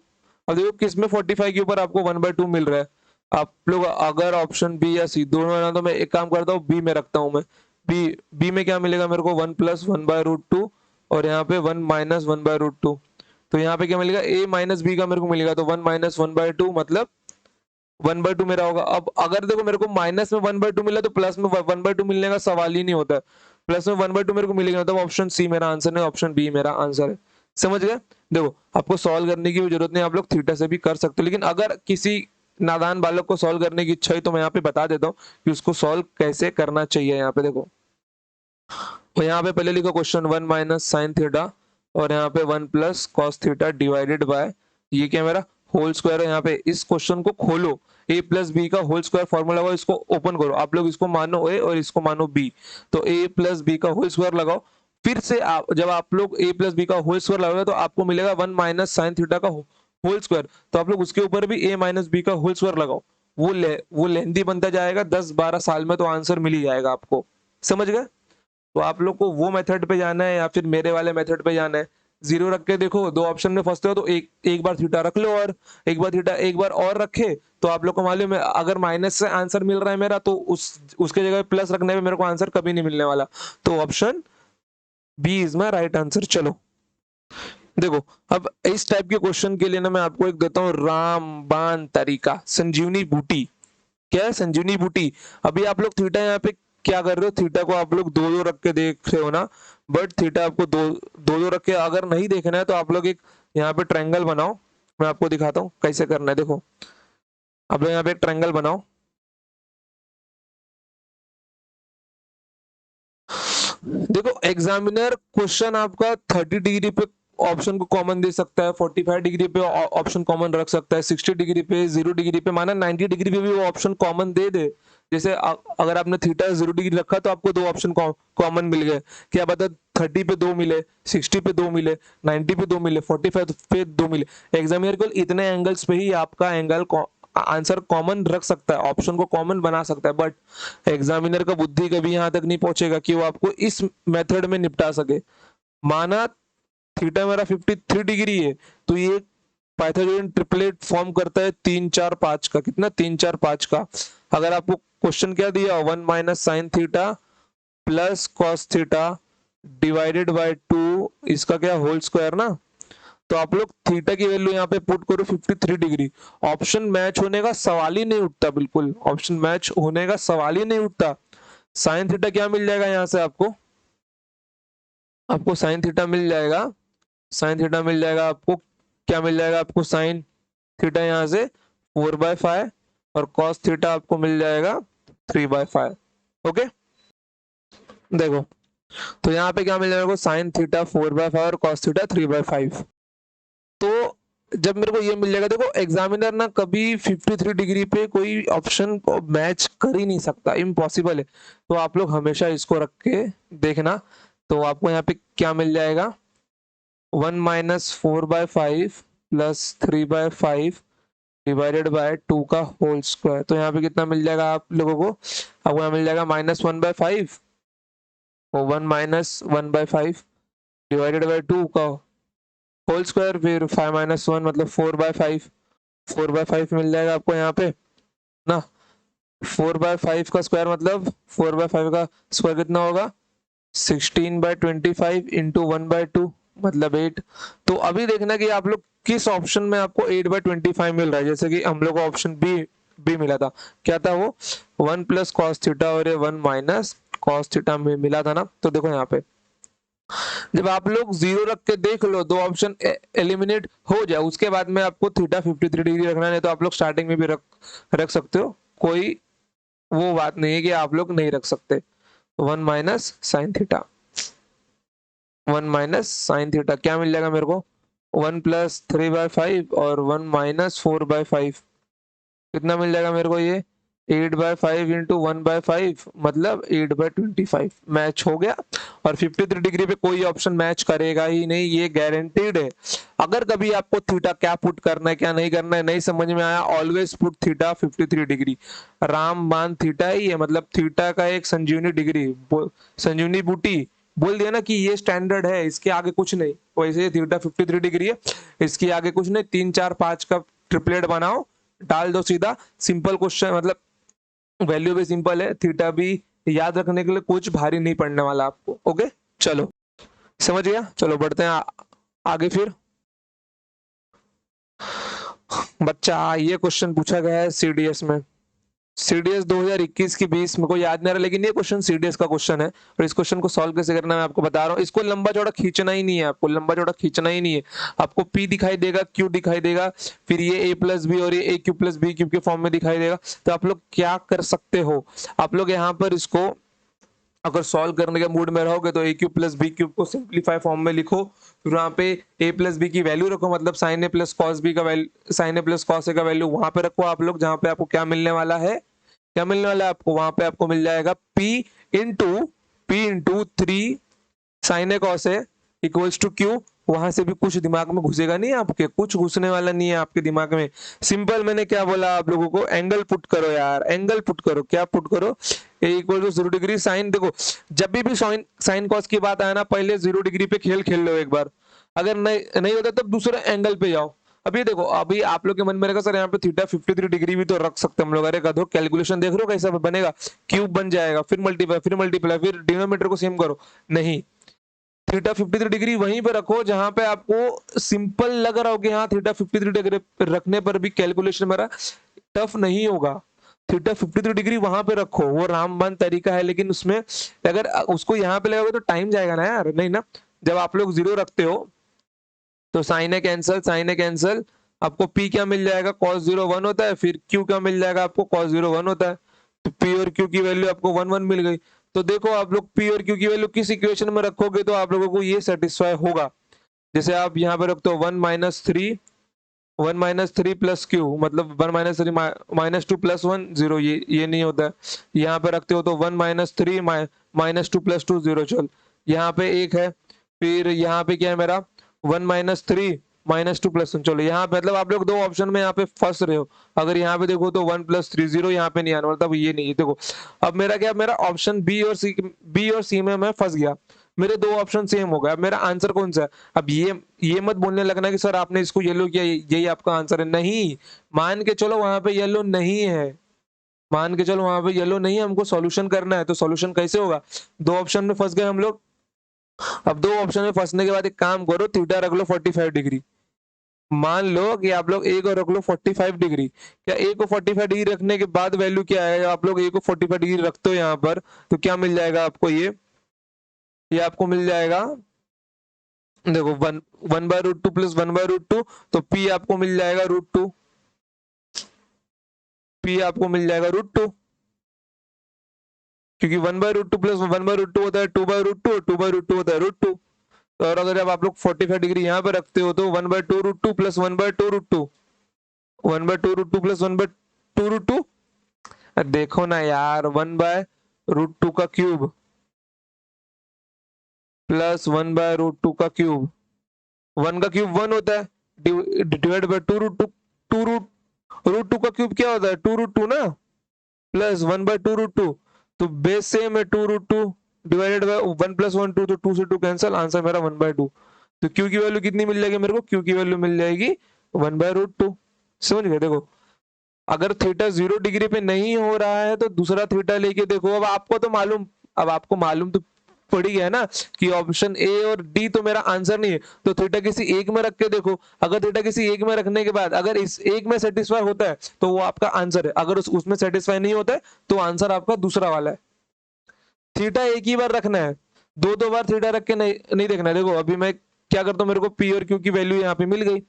अब देखो किसमें 45 के ऊपर आपको 1/2 मिल रहा है, आप लोग अगर ऑप्शन बी या सी दोनों है ना, तो मैं एक काम करता हूँ, बी में रखता हूँ मैं। बी बी में क्या मिलेगा मेरे को, 1 + 1/√2 और यहाँ पे 1 - 1/√2, तो यहाँ पे क्या मिलेगा, ए माइनस बी का मेरे को मिलेगा, तो 1 - 1/2 मतलब 1/2 मेरा होगा। अब अगर देखो मेरे को माइनस में 1/2 मिला तो प्लस में 1/2 मिलने का सवाल ही नहीं होता है, प्लस में 1/2 मेरे को मिलेगा, मतलब ऑप्शन सी मेरा आंसर नहीं, ऑप्शन बी मेरा आंसर है। समझ गए? देखो आपको सॉल्व करने की भी जरूरत नहीं, आप लोग थीटा से भी कर सकते हो, लेकिन अगर किसी नादान बालक को सॉल्व करने की इच्छा है तो मैं यहाँ पे बता देता हूँ कि उसको सॉल्व कैसे करना चाहिए। यहाँ पे देखो, तो यहाँ पे पहले लिखो क्वेश्चन 1 - sin थीटा और यहाँ पे 1 + cos थीटा डिवाइडेड बाय, ये क्या मेरा होल स्क्वायर है। यहाँ पे इस क्वेश्चन को खोलो, a + b का होल स्क्वायर फॉर्मूला लगाओ, इसको ओपन करो, आप लोग इसको मानो a और इसको मानो b, तो a + b का होल स्क्वायर लगाओ। फिर से आप जब आप लोग a + b का होल स्क्वायर लगाओगे तो आपको मिलेगा 1 - sin थीटा का होल स्क्वायर, तो आप लोग उसके ऊपर भी a - b का होल स्क्वायर लगाओ, वो लेंदी बनता जाएगा, 10-12 साल में तो आंसर मिल ही जाएगा आपको। समझ गए? तो आप लोग को वो मेथड पे जाना है या फिर मेरे वाले मेथड पे जाना है, जीरो रख के देखो, दो ऑप्शन में फंसते हो तो एक एक बार थीटा रख लो, और एक बार थीटा एक बार और रखे तो आप लोग को मालूम है अगर माइनस से आंसर मिल रहा है मेरा तो उसके जगह प्लस रखने पे मेरे को आंसर कभी नहीं मिलने वाला, तो option B is my right answer. चलो देखो, अब इस टाइप के क्वेश्चन के लिए ना मैं आपको एक देता हूँ रामबाण तरीका, संजीवनी बूटी। क्या है संजीवनी बूटी? अभी आप लोग थीटा यहाँ पे क्या कर रहे हो, थीटा को आप लोग दो दो रख के देख रहे हो ना, बट थीटा आपको दो दो दो रख के अगर नहीं देखना है तो आप लोग एक यहाँ पे ट्रायंगल बनाओ, मैं आपको दिखाता हूँ कैसे करना है। देखो आप लोग यहाँ पे एक ट्रायंगल बनाओ, देखो एग्जामिनर क्वेश्चन आपका 30 डिग्री पे ऑप्शन को कॉमन दे सकता है, 45 डिग्री पे ऑप्शन कॉमन रख सकता है, 60 डिग्री पे, 0 डिग्री पे, माना 90 डिग्री पे भी वो ऑप्शन कॉमन दे दे। जैसे अगर आपने थीटा 0 डिग्री रखा तो आपको दो ऑप्शन कॉमन मिल गए, क्या पता 30 पे दो मिले, 60 पे दो मिले, 90 पे दो मिले, 45 पे दो मिले। एग्जामिनर को इतने एंगल्स पे ही आपका एंगल आंसर कॉमन रख सकता है, ऑप्शन को कॉमन बना सकता है, बट एग्जामिनर का बुद्धि कभी यहां तक नहीं पहुंचेगा कि वो आपको इस मेथड में निपटा सके। माना थीटा मेरा 53 डिग्री है, तो ये पाइथागोरियन ट्रिपलेट फॉर्म करता है 3 4 5 का, कितना 3 4 5 का। अगर आपको क्वेश्चन क्या दिया, 1 - sin theta plus cos theta divided by 2, इसका क्या होल स्क्वायर ना, तो आप लोग थीटा की वैल्यू यहाँ पे पुट करो 53 डिग्री, ऑप्शन मैच होने का सवाल ही नहीं उठता, बिल्कुल ऑप्शन मैच होने का सवाल ही नहीं उठता। साइन थीटा क्या मिल जाएगा यहाँ से आपको, आपको साइन थीटा मिल जाएगा, साइन थीटा मिल जाएगा आपको, क्या मिल जाएगा आपको, साइन थीटा यहाँ से 4/5 और कॉस थीटा आपको मिल जाएगा 3/5। ओके देखो, तो यहाँ पे क्या मिल जाएगा, साइन थीटा 4/5 और कॉस थीटा 3/5। तो जब मेरे को ये मिल जाएगा, देखो एग्जामिनर ना कभी 53 डिग्री पे कोई ऑप्शन मैच कर ही नहीं सकता, इम्पॉसिबल है, तो आप लोग हमेशा इसको रख के देखना। तो आपको यहाँ पे क्या मिल जाएगा, 1 - 4/5 प्लस 3/5 डिवाइडेड बाय 2 का होल स्क्वायर, तो यहाँ पे कितना मिल जाएगा आप लोगों को, आपको यहाँ मिल जाएगा -1/5 और 1 - 1/5 डिवाइडेड बाय 2 का होल स्क्वायर, फिर 5 - 1 मतलब 4/5, 4/5 मिल जाएगा आपको यहाँ पे ना, 4/5 का स्क्वायर मतलब 4/5 का स्क्वायर कितना होगा, 16/25 इंटू 1/2 मतलब 8। तो अभी देखना कि आप लोग किस ऑप्शन में आपको 8/25 मिल रहा है, जैसे कि हम लोग को ऑप्शन बी बी मिला था, क्या था वो 1 + cos थीटा और ये 1 - cos थीटा में मिला था ना। तो देखो यहाँ पे जब आप लोग जीरो रख के देख लो, दो ऑप्शन एलिमिनेट हो जाए, उसके बाद में आपको थीटा 53 डिग्री रखना है, तो आप लोग स्टार्टिंग में भी रख सकते हो, कोई वो बात नहीं है कि आप लोग नहीं रख सकते। 1 - sin theta. 1 minus sine theta, क्या मिल जाएगा मेरे को? 1 प्लस 3/5 और 1 माइनस 4/5, कितना मिल जाएगा मेरे को ये? 8/5 इंटू 1/5 मतलब 8/25 मैच हो गया। और 53 डिग्री पे कोई ऑप्शन मैच करेगा ही नहीं, ये गारंटीड है। अगर कभी आपको थीटा क्या पुट करना है क्या नहीं करना है नहीं समझ में आया, ऑलवेज पुट थीटा 53 डिग्री। रामबाण थीटा ही है, मतलब थीटा का एक संजीवनी डिग्री, संजीवनी बूटी बोल दिया ना कि ये स्टैंडर्ड है, इसके आगे कुछ नहीं। वैसे थीटा 53 डिग्री है, इसके आगे कुछ नहीं। 3 4 5 का ट्रिपलेट बनाओ, डाल दो सीधा। सिंपल क्वेश्चन, मतलब वैल्यू भी सिंपल है, थीटा भी याद रखने के लिए कुछ भारी नहीं पड़ने वाला आपको। ओके, चलो समझ गया। चलो बढ़ते हैं आगे। फिर बच्चा, ये क्वेश्चन पूछा गया है सीडीएस में, सीडीएस 2021 की 20 मेरे को याद नहीं आ रहा, लेकिन ये क्वेश्चन सीडीएस का क्वेश्चन है। और इस क्वेश्चन को सॉल्व कैसे करना है मैं आपको बता रहा हूँ। इसको लंबा चौड़ा खींचना ही नहीं है, आपको लंबा चौड़ा खींचना ही नहीं है। आपको पी दिखाई देगा, क्यू दिखाई देगा, फिर ये ए प्लस बी और ये ए क्यू प्लस बी क्यूब के फॉर्म में दिखाई देगा। तो आप लोग क्या कर सकते हो, आप लोग यहाँ पर इसको अगर सॉल्व करने के मूड में रहोगे तो ए क्यूब प्लस बी क्यूब को सिंप्लीफाई फॉर्म में लिखो, फिर वहां पे ए प्लस बी की वैल्यू रखो, मतलब साइन ए प्लस कॉस बी का value, sign A plus cos A का वैल्यू वहां पे रखो आप लोग, जहां पे आपको क्या मिलने वाला है, क्या मिलने वाला है आपको? वहां पे आपको मिल जाएगा P into 3 sine A cos A equals to Q. वहां से भी कुछ दिमाग में घुसेगा नहीं, आपके कुछ घुसने वाला नहीं है आपके दिमाग में। सिंपल, मैंने क्या बोला आप लोगों को, एंगल पुट करो यार, एंगल पुट करो। क्या पुट करो? ए इक्वल टू 0 डिग्री साइन। देखो जब भी साइन साइन कॉस की बात आए ना, पहले 0 डिग्री पे खेल खेल लो एक बार, अगर नहीं नहीं होता तब दूसरे एंगल पे जाओ। अभी देखो, अभी आप लोग के मन में रहेगा सर यहाँ पे थीटा 53 डिग्री भी तो रख सकते हैं हम लोग। अरे गधो, कैलकुलेशन देख रहे हो कैसा बनेगा? क्यूब बन जाएगा, फिर मल्टीप्लाई, फिर मल्टीप्लाई, फिर डिनोमीटर को सेम करो। नहीं, थीटा 53 डिग्री वहीं पे रखो जहां पे आपको सिंपल लग रहा हो कि हाँ थीटा 53 डिग्री रखने पर भी कैलकुलेशन मेरा टफ नहीं होगा। थीटा 53 डिग्री वहां पे रखो, वो रामबाण तरीका है, लेकिन उसमें अगर उसको यहाँ पे लगाओगे तो टाइम जाएगा ना यार, नहीं ना। जब आप लोग 0 रखते हो तो साइन ए कैंसल, साइन ए कैंसल, आपको पी क्या मिल जाएगा? cos 0 1 होता है, फिर क्यू क्या मिल जाएगा आपको? cos 0 1 होता है। तो पी और क्यू की वैल्यू आपको 1 1 मिल गई। तो देखो आप लोग पी और क्यू की वैल्यू किस इक्वेशन में रखोगे तो आप लोगों को ये सेटिस्फाई होगा। जैसे आप यहाँ पे रखते हो 1 - 3 प्लस क्यू, मतलब 1 - 3 -2 + 1 0, ये नहीं होता है। यहाँ पे रखते हो तो 1 - 3 -2 + 2 0, चल यहाँ पे एक है। फिर यहाँ पे क्या है मेरा? 1 - 3 -2 + 1, चलो यहाँ पे मतलब आप लोग दो ऑप्शन में यहाँ पे फंस रहे हो। अगर यहाँ पे देखो तो 1 + 3 0, यहाँ पे नहीं आना, मतलब ये नहीं है। देखो अब मेरा क्या, मेरा ऑप्शन बी और सी में मैं फंस गया, मेरे दो ऑप्शन सेम हो गए। अब मेरा आंसर कौन सा है? अब ये मत बोलने लगना कि सर आपने इसको येलो किया, यही आपका आंसर है। नहीं, मान के चलो वहां पे येलो नहीं है, मान के चलो वहां पे येलो नहीं है, हमको सॉल्यूशन करना है। तो सॉल्यूशन कैसे होगा? दो ऑप्शन में फंस गए हम लोग। अब दो ऑप्शन में फंसने के बाद एक काम करो, थीटा रख लो 45 डिग्री। मान लो कि आप लोग ए को रख लो 45 डिग्री। क्या ए को 45 डिग्री रखने के बाद वैल्यू क्या है? आप लोग ए को 45 डिग्री रखते हो यहाँ पर, तो क्या मिल जाएगा आपको? ये आपको मिल जाएगा, देखो 1 1/√2 + 1/√2, तो पी आपको मिल जाएगा √2, पी आपको मिल जाएगा √2, क्योंकि 1/√2 + 1/√2 होता है 2/√2, और 2/√2 होता है √2। और अगर जब आप लोग 45 डिग्री यहाँ पे रखते हो तो 1/2√2 + 1/2√2, 1/2√2 + 1/2√2, देखो ना यार, 1/√2 का क्यूब प्लस 1/√2 का क्यूब, 1 का क्यूब 1 होता है, divide by 2√2, two root two का क्यूब क्या होता है? 2√2 ना, प्लस 1/2√2, तो बेस सेम है 2√2, डिवाइडेड बाय 1 + 1 2, तो 2 से 2 कैंसिल, आंसर मेरा 1/2। तो क्यू की वैल्यू कितनी मिल जाएगी मेरे को? क्यू की वैल्यू मिल जाएगी 1/√2। समझ गए? देखो अगर थीटा 0 डिग्री पे नहीं हो रहा है तो दूसरा थीटा लेके देखो। अब आपको मालूम तो पड़ ही गया ना कि ऑप्शन ए और डी तो मेरा आंसर नहीं है, तो थीटा किसी एक में रख के देखो। अगर थीटा किसी एक में रखने के बाद अगर इस एक में सेटिस्फाई होता है तो वो आपका आंसर है, अगर उसमें सेटिस्फाई नहीं होता है तो आंसर आपका दूसरा वाला है। थीटा एक ही बार रखना है, दो दो बार थीटा रख के नहीं देखना है। देखो अभी मैं क्या करता हूँ, मेरे को पी और क्यू की वैल्यू यहाँ पे मिल गई।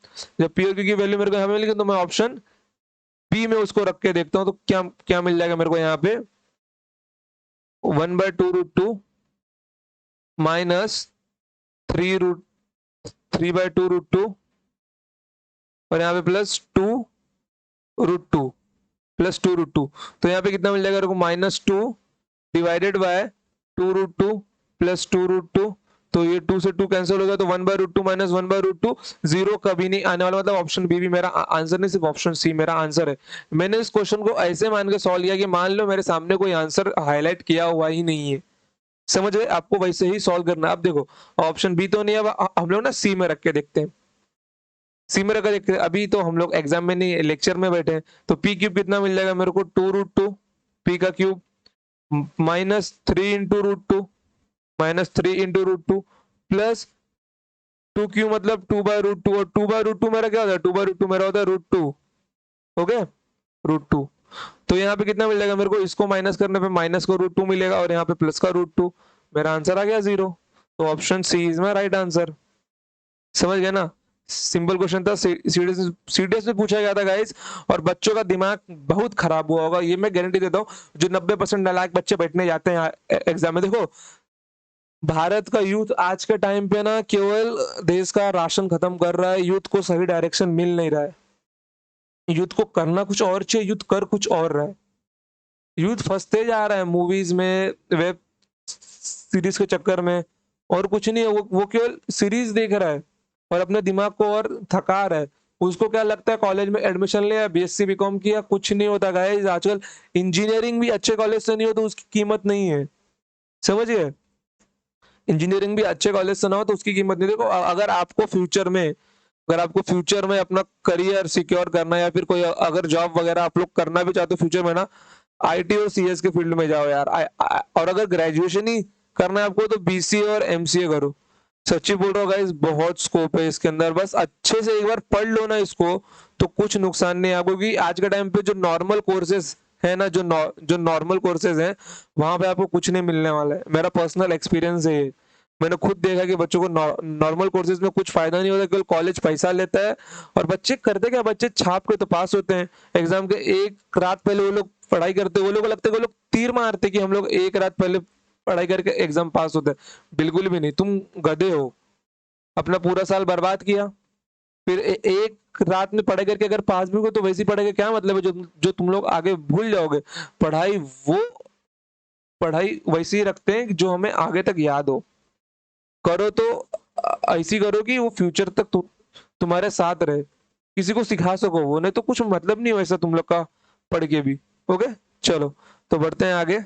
जब पी और क्यू की वैल्यू मेरे को यहाँ पे मिल गई तो मैं ऑप्शन बी में उसको रख के देखता हूँ, तो क्या क्या मिल जाएगा मेरे को यहाँ पे? 1/2√2 माइनस 3/2 √2 और यहाँ पे +2 √2 तो यहाँ पे कितना मिल जाएगा मेरे को -2 डिवाइडेड बाय 2 √2 +2 √2 तो ये 2 से 2 कैंसिल हो गया तो 1/√2 माइनस 1/√2 जीरो कभी नहीं आने वाला मतलब ऑप्शन बी भी मेरा आंसर नहीं सिर्फ ऑप्शन सी मेरा आंसर है। मैंने इस क्वेश्चन को ऐसे मान के सॉल्व किया कि मान लो मेरे सामने कोई आंसर हाईलाइट किया हुआ ही नहीं है, समझ गए, आपको वैसे ही सॉल्व करना है। अब देखो ऑप्शन बी तो नहीं, अब हम लोग ना सी में रख के देखते हैं। सी में रख के देखते हैं, अभी तो हम लोग एग्जाम में नहीं लेक्चर में बैठे हैं, तो पी क्यूब कितना मिल जाएगा मेरे को 2 √2 पी का क्यूब -3 × √2 प्लस 2 क्यू मतलब 2/√2 और 2/√2 मेरा क्या होता है 2/√2 मेरा होता है √2 ओके √2 तो यहाँ पे कितना मिल जाएगा मेरे को, इसको माइनस करने पे माइनस का √2 मिलेगा और यहाँ पे प्लस का √2 मेरा आंसर आ गया 0। तो option C is my right answer. समझ गए ना, सिंपल क्वेश्चन था, सीडीएस में पूछा गया था गाइस और बच्चों का दिमाग बहुत खराब हुआ होगा ये मैं गारंटी देता हूँ। जो 90% नालायक बच्चे बैठने जाते हैं एग्जाम में, देखो भारत का यूथ आज के टाइम पे ना केवल देश का राशन खत्म कर रहा है, यूथ को सही डायरेक्शन मिल नहीं रहा है, यूथ को करना कुछ और चाहिए, यूथ कर कुछ और रहा है, यूथ फंसते जा रहा है मूवीज में वेब सीरीज के चक्कर में और कुछ नहीं है, वो केवल सीरीज देख रहा है और अपने दिमाग को और थका रहा है। उसको क्या लगता है कॉलेज में एडमिशन लिया बीएससी बीकॉम किया, कुछ नहीं होता गाइस, आजकल इंजीनियरिंग भी अच्छे कॉलेज से नहीं हो तो उसकी कीमत नहीं है, समझ गए, इंजीनियरिंग भी अच्छे कॉलेज से ना हो तो उसकी कीमत नहीं। देखो अगर आपको फ्यूचर में अपना करियर सिक्योर करना है या फिर कोई अगर जॉब वगैरह आप लोग करना भी चाहते हो फ्यूचर में ना, आईटी और सीएस के फील्ड में जाओ यार। और अगर ग्रेजुएशन ही करना है आपको तो बीसीए और एमसीए करो, सच्ची बोल रहा हूँ गाइस, बहुत स्कोप है इसके अंदर, बस अच्छे से एक बार पढ़ लो ना इसको तो कुछ नुकसान नहीं है, क्योंकि आज के टाइम पे जो नॉर्मल कोर्सेज है ना, जो नॉर्मल कोर्सेज हैं वहां पे आपको कुछ नहीं मिलने वाला है, मेरा पर्सनल एक्सपीरियंस है ये। मैंने खुद देखा कि बच्चों को नॉर्मल कोर्सेज में कुछ फायदा नहीं होता, केवल कॉलेज पैसा लेता है और बच्चे करते क्या, बच्चे छाप के तो पास होते हैं एग्जाम के एक रात पहले वो लोग पढ़ाई करते, वो लोग को लगता है वो लोग तीर मारते कि हम लोग एक रात पहले पढ़ाई करके एग्जाम पास होते हैं, बिल्कुल भी नहीं, तुम गधे हो, अपना पूरा साल बर्बाद किया, फिर एक रात में पढ़ाई करके अगर पास भी हो तो वैसी पढ़ाई का क्या मतलब है, जो तुम लोग आगे भूल जाओगे। पढ़ाई वो पढ़ाई वैसी ही रखते हैं कि जो हमें आगे तक याद हो, करो तो ऐसी करो कि वो फ्यूचर तक तुम्हारे साथ रहे, किसी को सिखा सको, वो नहीं तो कुछ मतलब नहीं वैसा तुम लोग का पढ़ के भी। ओके चलो तो बढ़ते हैं आगे,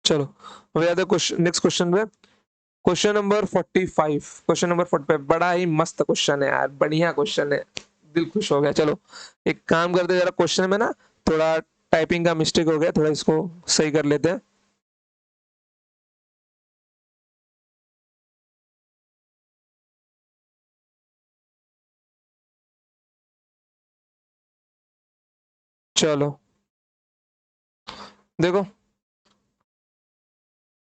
चलो अब याद है क्वेश्चन, नेक्स्ट क्वेश्चन पे क्वेश्चन नंबर 45 बड़ा ही मस्त क्वेश्चन है यार, बढ़िया क्वेश्चन है, दिल खुश हो गया। चलो एक काम करते हैं, जरा क्वेश्चन में ना थोड़ा टाइपिंग का मिस्टेक हो गया, थोड़ा इसको सही कर लेते हैं। चलो देखो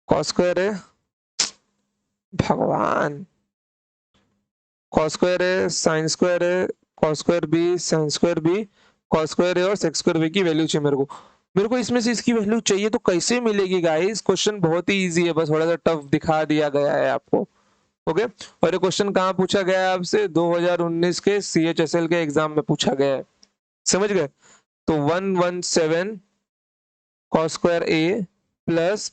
कॉस स्क्वायर है, भगवान, कॉस स्क्वायर है, साइन स्क्वायर है, cos square B, sine square B, cos square है और सेक्स स्क्वायर बी की वैल्यू चाहिए मेरे को इसमें से इसकी वैल्यू चाहिए तो कैसे मिलेगी गाइस, क्वेश्चन बहुत ही इजी है, बस थोड़ा सा टफ दिखा दिया गया है आपको। ओके और ये क्वेश्चन कहाँ पूछा गया है आपसे, 2019 के सीएचएसएल के एग्जाम में पूछा गया है, समझ गए। तो 117 cos square A plus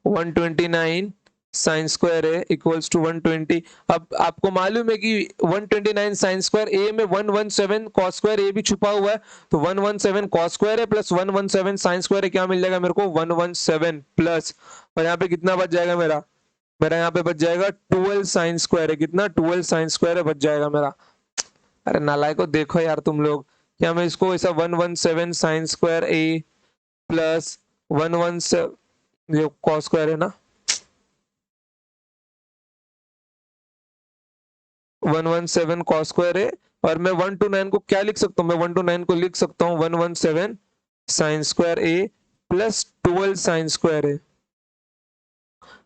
129 sine square A equals to 120। अब आपको मालूम है कि 129 साइन स्क्वायर ए में 117 कॉस स्क्वायर ए भी छुपा हुआ है, तो 117 कॉस स्क्वायर है प्लस 117 साइन स्क्वायर है, क्या मिल जाएगा मेरे को 117 प्लस, और यहाँ पे कितना बच जाएगा मेरा, मेरा यहाँ पे बच जाएगा 12 साइन स्क्वायर है, कितना 12 साइन स्क्वायर है बच जाएगा मेरा। अरे नालायक को देखो यार तुम लोग, क्या मैं इसको ऐसा 117 साइन स्क्वायर ए प्लस 117 ये कॉस स्क्वायर है ना, 117 कॉस स्क्वायर है और मैं 129 को क्या लिख सकता हूँ, मैं 129 को लिख सकता हूँ 117 sine square A plus 12 sine square A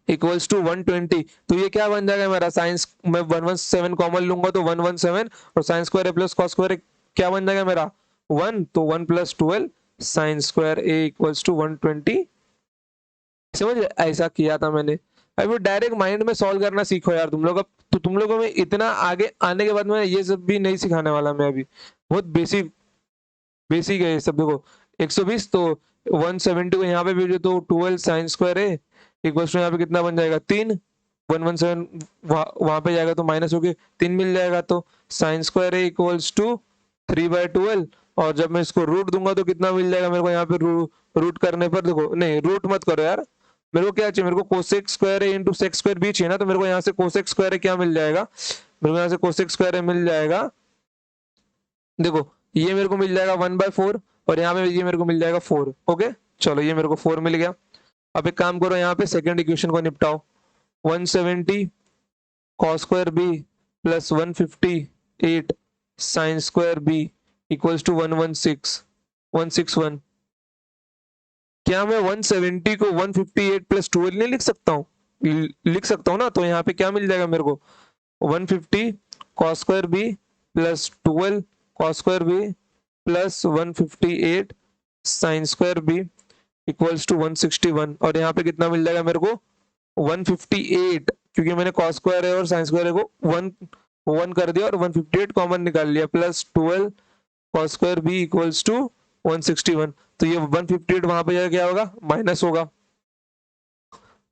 equals to 120। तो ये क्या बन जाएगा मेरा साइंस, मैं 117 कॉमन लूंगा तो 117 और sine square A plus cos square A क्या बन जाएगा मेरा 1, तो 1 plus 12 sine square A equals to 120। समझ ऐसा किया था मैंने, अभी डायरेक्ट माइंड में सॉल्व करना सीखो यार तुम लोग। अब तो तुम लोगों में इतना आगे आने के बाद मैं ये सब भी नहीं सिखाने वाला मैं अभी, बहुत बेसिक बेसिक है ये सब। देखो 120 तो 170 को यहाँ पे भेजो तो 12 साइन स्क्वायर है इक्वल्स टू यहाँ पे कितना बन जाएगा 3, 117 वहां पे जाएगा तो माइनस होके 3 मिल जाएगा, तो साइन स्क्वायर है इक्वल्स टू 3/12। और जब मैं इसको रूट दूंगा तो कितना मिल जाएगा मेरे को यहाँ पे रूट करने पर। देखो नहीं रूट मत करो यार, मेरे को क्या चाहिए, मेरे को कोसेक स्क्वायर है इंटू सेक स्क्वायर भी चाहिए ना, तो मेरे को यहाँ से कोसेक स्क्वायर है क्या मिल जाएगा, मेरे को यहाँ से कोसेक स्क्वायर है मिल जाएगा। देखो ये मेरे को मिल जाएगा 1/4 और यहाँ पे ये मेरे को मिल जाएगा 4। ओके चलो ये मेरे को 4 मिल गया। अब एक काम करो यहाँ पे सेकंड इक्वेशन को निपटाओ। 170 cos square B plus 158 sine square B equals to 161। क्या मैं 170 को 158 प्लस 12 नहीं लिख सकता हूँ? लिख सकता हूँ ना। तो यहाँ पे क्या मिल जाएगा मेरे को 150 cos square B plus 12 cos square B plus 158 sine square B equals to 161। और यहाँ पे कितना मिल जाएगा मेरे को 158, क्योंकि मैंने कॉस स्क्वायर है और साइन स्क्वायर है को वन कर दिया और 158 कॉमन निकाल लिया, plus 12 cos square B equals to 161। तो ये 158 वहां पे जाकर क्या होगा माइनस होगा,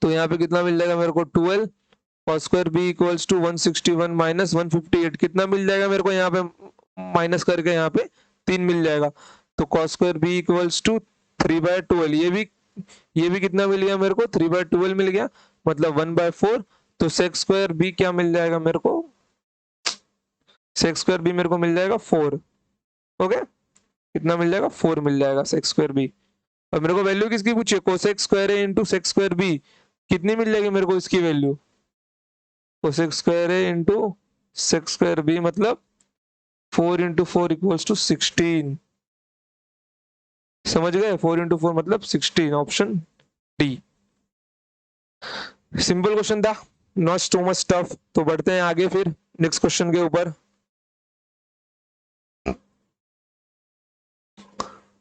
तो यहाँ पे कितना मिल जाएगा मेरे को 12 cos square B equals to 161 minus 158 कितना मिल जाएगा मेरे को यहाँ पे माइनस करके यहाँ पे 3 मिल जाएगा। तो cos square B equals to 3/12, ये भी कितना मिल गया मेरे को 3/12 मिल गया, मतलब 1/4। तो सेक स्क्वायर बी क्या मिल जाएगा मेरे को, सेक स्क्वायर बी मेरे को मिल जाएगा 4। ओके कितना मिल जाएगा 4 मिल जाएगा सेक स्क्वायर बी। और मेरे को वैल्यू किसकी पूछी है, कोसेक स्क्वायर है इंटू सेक स्क्वायर बी, कितनी मिल जाएगी मेरे को इसकी वैल्यू, कोसेक स्क्वायर है इंटू सेक स्क्वायर बी मतलब 4 इंटू 4 इक्वल्स टू 16। समझ गए, 4 इंटू 4 मतलब 16, ऑप्शन डी। सिंपल क्वेश्चन था, नॉट टू मच टफ। तो बढ़ते हैं आगे फिर नेक्स्ट क्वेश्चन के ऊपर।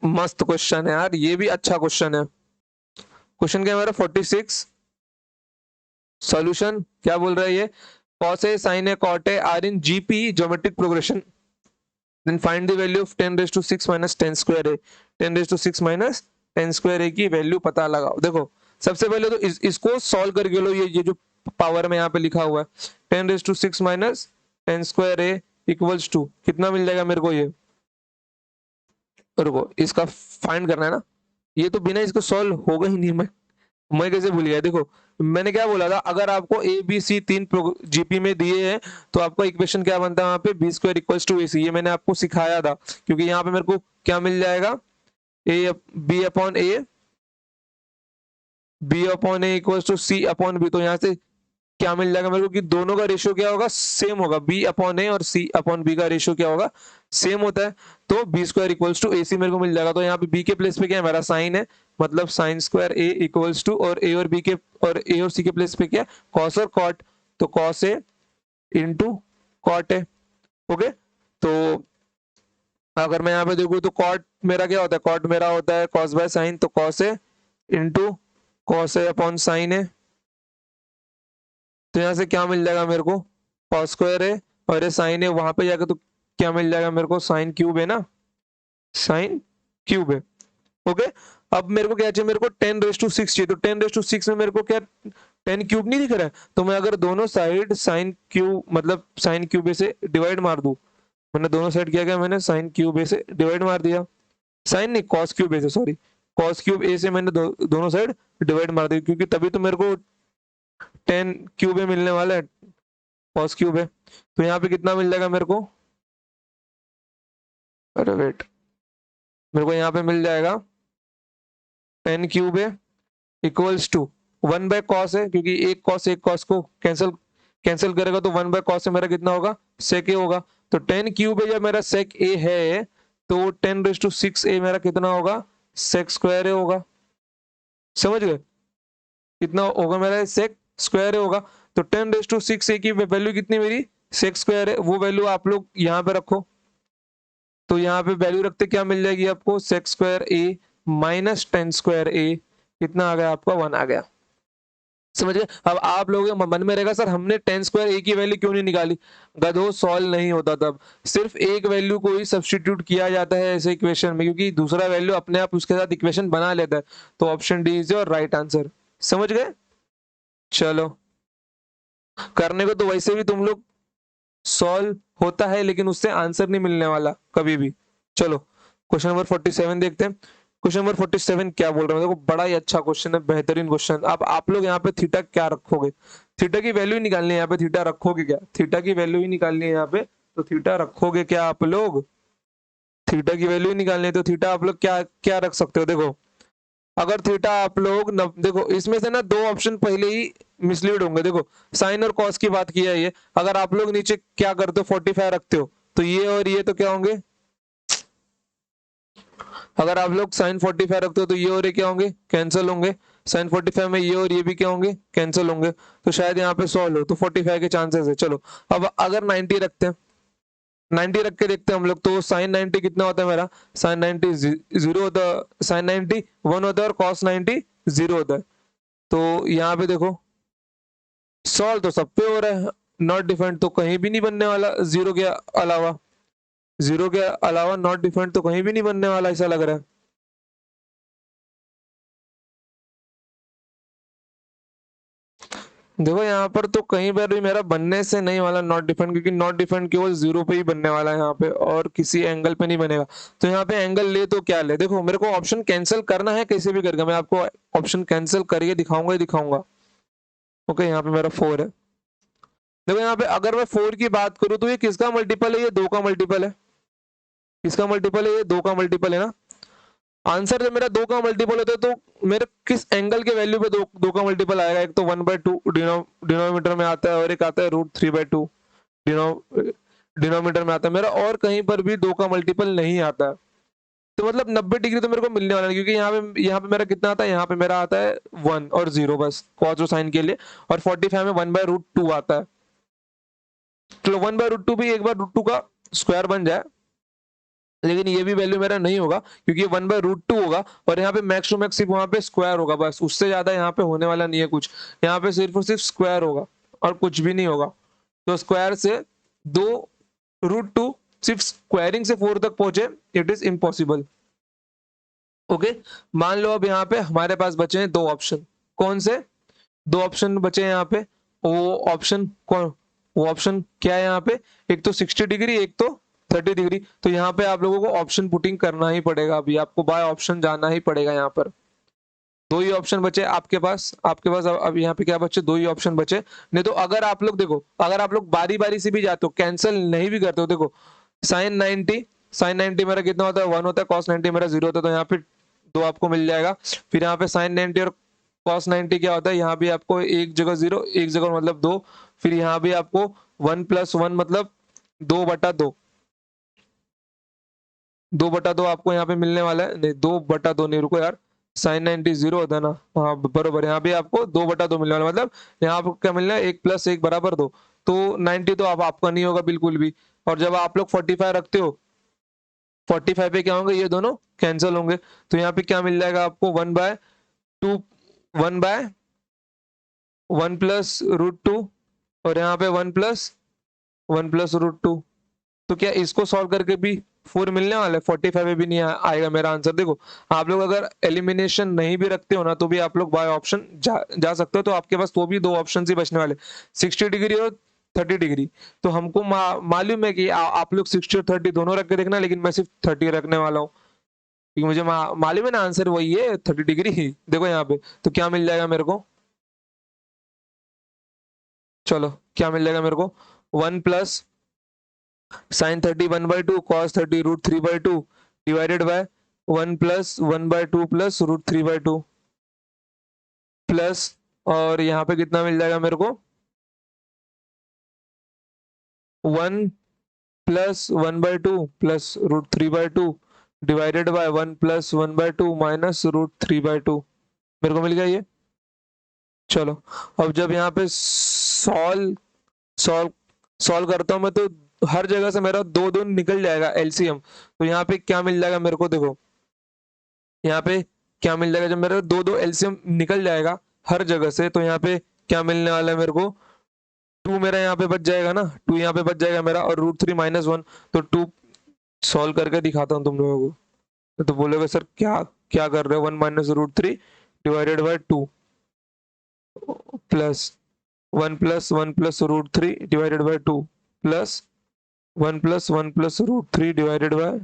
मस्त क्वेश्चन है यार, ये भी अच्छा क्वेश्चन है। क्वेश्चन क्या है हमारा 46। सॉल्यूशन क्या बोल रहा है ये, cos a sin a cot a are in GP geometric progression, then find the value of 10 raised to 6 minus 10 square a। 10 raised to 6 minus 10 square a की वैल्यू पता लगाओ। देखो सबसे पहले तो इसको सॉल्व करके लो, ये जो पावर में यहाँ पे लिखा हुआ है 10 raised to 6 minus 10 square a equals to कितना मिल जाएगा मेरे को, ये रुको इसका फाइंड करना है ना, ये तो बिना इसको सॉल्व होगा ही नहीं। मैं कैसे भूल गया, देखो मैंने क्या बोला था, अगर आपको ए बी सी 3 जीपी में दिए हैं तो आपका इक्वेशन क्या बनता है वहां पे बी स्क्वायर इक्वल्स टू ए सी, ये मैंने आपको सिखाया था। क्योंकि यहाँ पे मेरे को क्या मिल जाएगा A B upon A, B upon A equals to C upon B, तो यहाँ से क्या मिल जाएगा मेरे को कि दोनों का रेशियो क्या होगा सेम होगा, बी अपॉन ए और सी अपॉन बी का रेशियो क्या होगा सेम होता है, तो बी स्क्वायर इक्वल्स टू ए सी मेरे को मिल जाएगा। तो यहाँ पे बी के प्लेस पे क्या है मेरा साइन है, मतलब sine square A equals to, और ए और बी के और ए और सी के प्लेस पे क्या कॉस और कॉट, तो cos A into cot A. Okay तो अगर मैं यहाँ पे देखूँ तो कॉट मेरा क्या होता है, कॉट मेरा होता है कॉस बाय साइन, तो cos A into cos A upon sine ए। तो यहाँ से क्या मिल जाएगा मेरे को कॉस स्क्वायर है और ये साइन है, वहां पे जाकर तो क्या मिल जाएगा मेरे को साइन क्यूब है ना, साइन क्यूब है। ओके अब मेरे को क्या चाहिए, मेरे को 10 रेज टू 6 चाहिए, तो 10 रेज टू 6 में मेरे को क्या 10 क्यूब नहीं दिख रहा है, तो मैं अगर दोनों साइड साइन क्यूब मतलब साइन क्यूब से डिवाइड मार दूं, मैंने दोनों साइड किया गया, मैंने साइन क्यूब से डिवाइड मार दिया, साइन नहीं कॉस क्यूब से, सॉरी कॉस क्यूब ए से मैंने दोनों साइड डिवाइड मार दी, क्योंकि तभी तो मेरे को 10 क्यूब मिलने वाला है, कॉस क्यूब है। तो यहाँ पे कितना मिल जाएगा मेरे को, अरे वेट, मेरे को यहाँ पे मिल जाएगा 10 क्यूब है इक्वल्स टू 1 बाय कॉस है, क्योंकि एक कॉस को कैंसिल कैंसिल करेगा तो 1 बाय कॉस से मेरा कितना होगा सेक ए होगा। तो 10 क्यूब है जब मेरा सेक ए है, तो 10 रेज टू 6 ए मेरा कितना होगा सेक स्क्वायर ए होगा। समझ गए, कितना होगा मेरा सेक स्क्वायर ए होगा। तो 10 रेज टू 6 ए की वैल्यू कितनी मेरी सेक स्क्वायर है, वो वैल्यू आप लोग यहाँ पे रखो, तो यहाँ पे वैल्यू रखते क्या मिल जाएगी आपको सेक स्क्वायर ए माइनस 10 स्क्वायर ए, कितना आ गया आपका 1 आ गया। समझ गए। अब आप लोगों के मन में रहेगा सर हमने टेन स्क्वायर ए की वैल्यू क्यों नहीं निकाली। गधो सॉल्व नहीं होता तब, सिर्फ एक वैल्यू को ही सब्स्टिट्यूट किया जाता है ऐसे इक्वेशन में, क्योंकि दूसरा वैल्यू अपने आप उसके साथ इक्वेशन बना लेता है। तो option D is your right answer. समझ गए। चलो, करने को तो वैसे भी तुम लोग सॉल्व होता है, लेकिन उससे आंसर नहीं मिलने वाला कभी भी। चलो क्वेश्चन नंबर 47 देखते हैं। क्वेश्चन नंबर 47 क्या बोल रहा है, देखो बड़ा ही अच्छा क्वेश्चन है, बेहतरीन क्वेश्चन। अब आप लोग यहाँ पे थीटा क्या रखोगे, थीटा की वैल्यू निकालनी है यहाँ पे। थीटा रखोगे क्या, थीटा की वैल्यू ही निकालनी है यहाँ पे। तो थीटा रखोगे क्या आप लोग, थीटा की वैल्यू ही निकालनी है। तो थीटा आप लोग क्या क्या रख सकते हो, देखो अगर थीटा आप लोग देखो इसमें से ना दो ऑप्शन पहले ही मिसलीड होंगे। देखो साइन और कॉस की बात की है ये, अगर आप लोग नीचे क्या करते हो 45 रखते हो, तो ये और ये तो क्या होंगे, अगर आप लोग साइन 45 रखते हो तो ये और ये क्या होंगे, कैंसिल होंगे। साइन 45 में ये और ये भी क्या होंगे, कैंसिल होंगे। तो शायद यहाँ पे सॉल्व हो, तो 45 के चांसेस है। चलो अब अगर 90 रखते हैं, 90 रख के देखते हैं हम लोग, तो साइन 90 कितना होता है मेरा, साइन 90 जीरो होता है, साइन 90 1 होता है और कॉस 90 0 होता है। तो यहाँ पे देखो सॉल्व तो सब पे हो रहा है, नॉट डिफरेंट तो कहीं भी नहीं बनने वाला, जीरो के अलावा, जीरो के अलावा नॉट डिफरेंट तो कहीं भी नहीं बनने वाला ऐसा लग रहा है। देखो यहाँ पर तो कहीं पर भी मेरा बनने से नहीं वाला नॉट डिफरेंट, क्योंकि नॉट डिफरेंट केवल जीरो पे ही बनने वाला है यहाँ पे, और किसी एंगल पे नहीं बनेगा। तो यहाँ पे एंगल ले तो क्या ले, देखो मेरे को ऑप्शन कैंसिल करना है कैसे भी करके, मैं आपको ऑप्शन कैंसिल करके दिखाऊंगा ही दिखाऊंगा। ओके यहाँ पे मेरा 4 है। देखो यहाँ पे अगर मैं 4 की बात करूं तो ये किसका मल्टीपल है, ये 2 का मल्टीपल है। किसका मल्टीपल है, ये 2 का मल्टीपल है ना। आंसर जब मेरा 2 का मल्टीपल होता है तो मेरे किस एंगल के वैल्यू पे दो का मल्टीपल आएगा, एक तो 1/2 डिनोमीटर में आता है और एक आता है √3/2 डिनोमीटर में आता है मेरा, और कहीं पर भी 2 का मल्टीपल नहीं आता है। तो मतलब 90 डिग्री तो मेरे को मिलने वाला है, क्योंकि यहाँ पे मेरा कितना आता है, यहाँ पे मेरा आता है 1 और 0 बस कॉस और साइन के लिए, और 45 में 1/√2 आता है। चलो 1/√2 भी एक बार √2 का स्क्वायर बन जाए, लेकिन ये भी वैल्यू मेरा नहीं होगा, क्योंकि ये 1/√2 होगा, और यहाँ पे मैक्स टू मैक्स सिर्फ वहां पे स्क्वायर होगा बस, उससे ज्यादा यहाँ पे होने वाला नहीं है कुछ। यहाँ पे सिर्फ और सिर्फ स्क्वायर होगा और कुछ भी नहीं होगा। तो स्क्वायर से 2√2, सिर्फ स्क्वायरिंग से 4 तक पहुंचे, इट इज इम्पॉसिबल। ओके, मान लो अब यहाँ पे हमारे पास बचे हैं दो ऑप्शन। कौन से दो ऑप्शन बचे हैं यहाँ पे, वो ऑप्शन कौन, वो ऑप्शन क्या है यहाँ पे, एक तो 60 डिग्री एक तो 30 डिग्री। तो यहाँ पे आप लोगों को ऑप्शन पुटिंग करना ही पड़ेगा, अभी आपको बाय ऑप्शन जाना ही पड़ेगा। यहाँ पर दो ही ऑप्शन बचे आपके पास, आपके पास अब यहाँ पे क्या बचे, दो ही ऑप्शन बचे। नहीं तो अगर आप लोग देखो, अगर आप लोग बारी बारी से भी जाते हो, कैंसिल नहीं भी करते हो, देखो साइन 90 मेरा कितना होता है, 1 होता है, कॉस 90 मेरा 0 होता है, तो यहाँ पे 2 आपको मिल जाएगा। फिर यहाँ पे साइन 90 और कॉस 90 क्या होता है, यहाँ भी आपको एक जगह 0, एक जगह मतलब 2। फिर यहाँ भी आपको 1+1 मतलब 2/2, 2/2 आपको यहाँ पे मिलने वाला है। नहीं 2/2 नहीं, रुको यार, साइन 90 0 होता है ना, हाँ बरोबर, यहाँ भी आपको 2/2 मिलने वाला है, मतलब यहाँ आपको क्या मिलना है, 1+1 बराबर 2। तो 90 तो अब आपका नहीं होगा बिल्कुल भी। और जब आप लोग 45 रखते हो, 45 पे क्या होंगे, ये दोनों कैंसिल होंगे। तो यहाँ पे क्या मिल जाएगा आपको, 1/2, 1/1+√2, और यहाँ पे 1+1+√2। तो क्या इसको सॉल्व करके भी 4 मिलने वाला है, 45 में भी नहीं आएगा मेरा आंसर। देखो आप लोग अगर एलिमिनेशन नहीं भी रखते हो ना, तो भी आप लोग बाय ऑप्शन जा सकते हो। तो आपके पास तो भी दो ऑप्शन ही बचने वाले, 60 डिग्री और 30 डिग्री। तो हमको मालूम है कि आप लोग 60 और 30 दोनों रख के देखना, लेकिन मैं सिर्फ 30 रखने वाला हूँ, क्योंकि मुझे मालूम है ना आंसर वही है, 30 डिग्री ही। देखो यहाँ पे तो क्या मिल जाएगा मेरे को, चलो क्या मिल जाएगा मेरे को, 1+sin 30 1/2 cos 30 √3/2 divided by 1+1/2 +√3/2 plus, और यहाँ पे कितना मिल जाएगा मेरे को, 1+1/2 +√3/2 डिवाइडेड बाय 1+1/2 -√3/2। मेरे को मिल गया ये। चलो अब जब यहाँ पे सॉल्व सॉल्व करता हूं मैं, तो हर जगह से मेरा 2 निकल जाएगा एलसीएम। तो यहाँ पे क्या मिल जाएगा मेरे को, देखो यहाँ पे क्या मिल जाएगा, जब मेरा 2 एलसीएम निकल जाएगा हर जगह से, तो यहाँ पे क्या मिलने वाला है मेरे को, 2 मेरा यहाँ पे बच जाएगा ना, 2 यहाँ पे बच जाएगा मेरा, और √3 माइनस 1, तो 2 सॉल्व करके दिखाता हूँ तुम लोगों को। तो बोलोगे सर क्या क्या कर रहे हो, 1 minus √3 divided by 2 plus 1 plus √3 divided by 2 plus 1 plus √3 divided by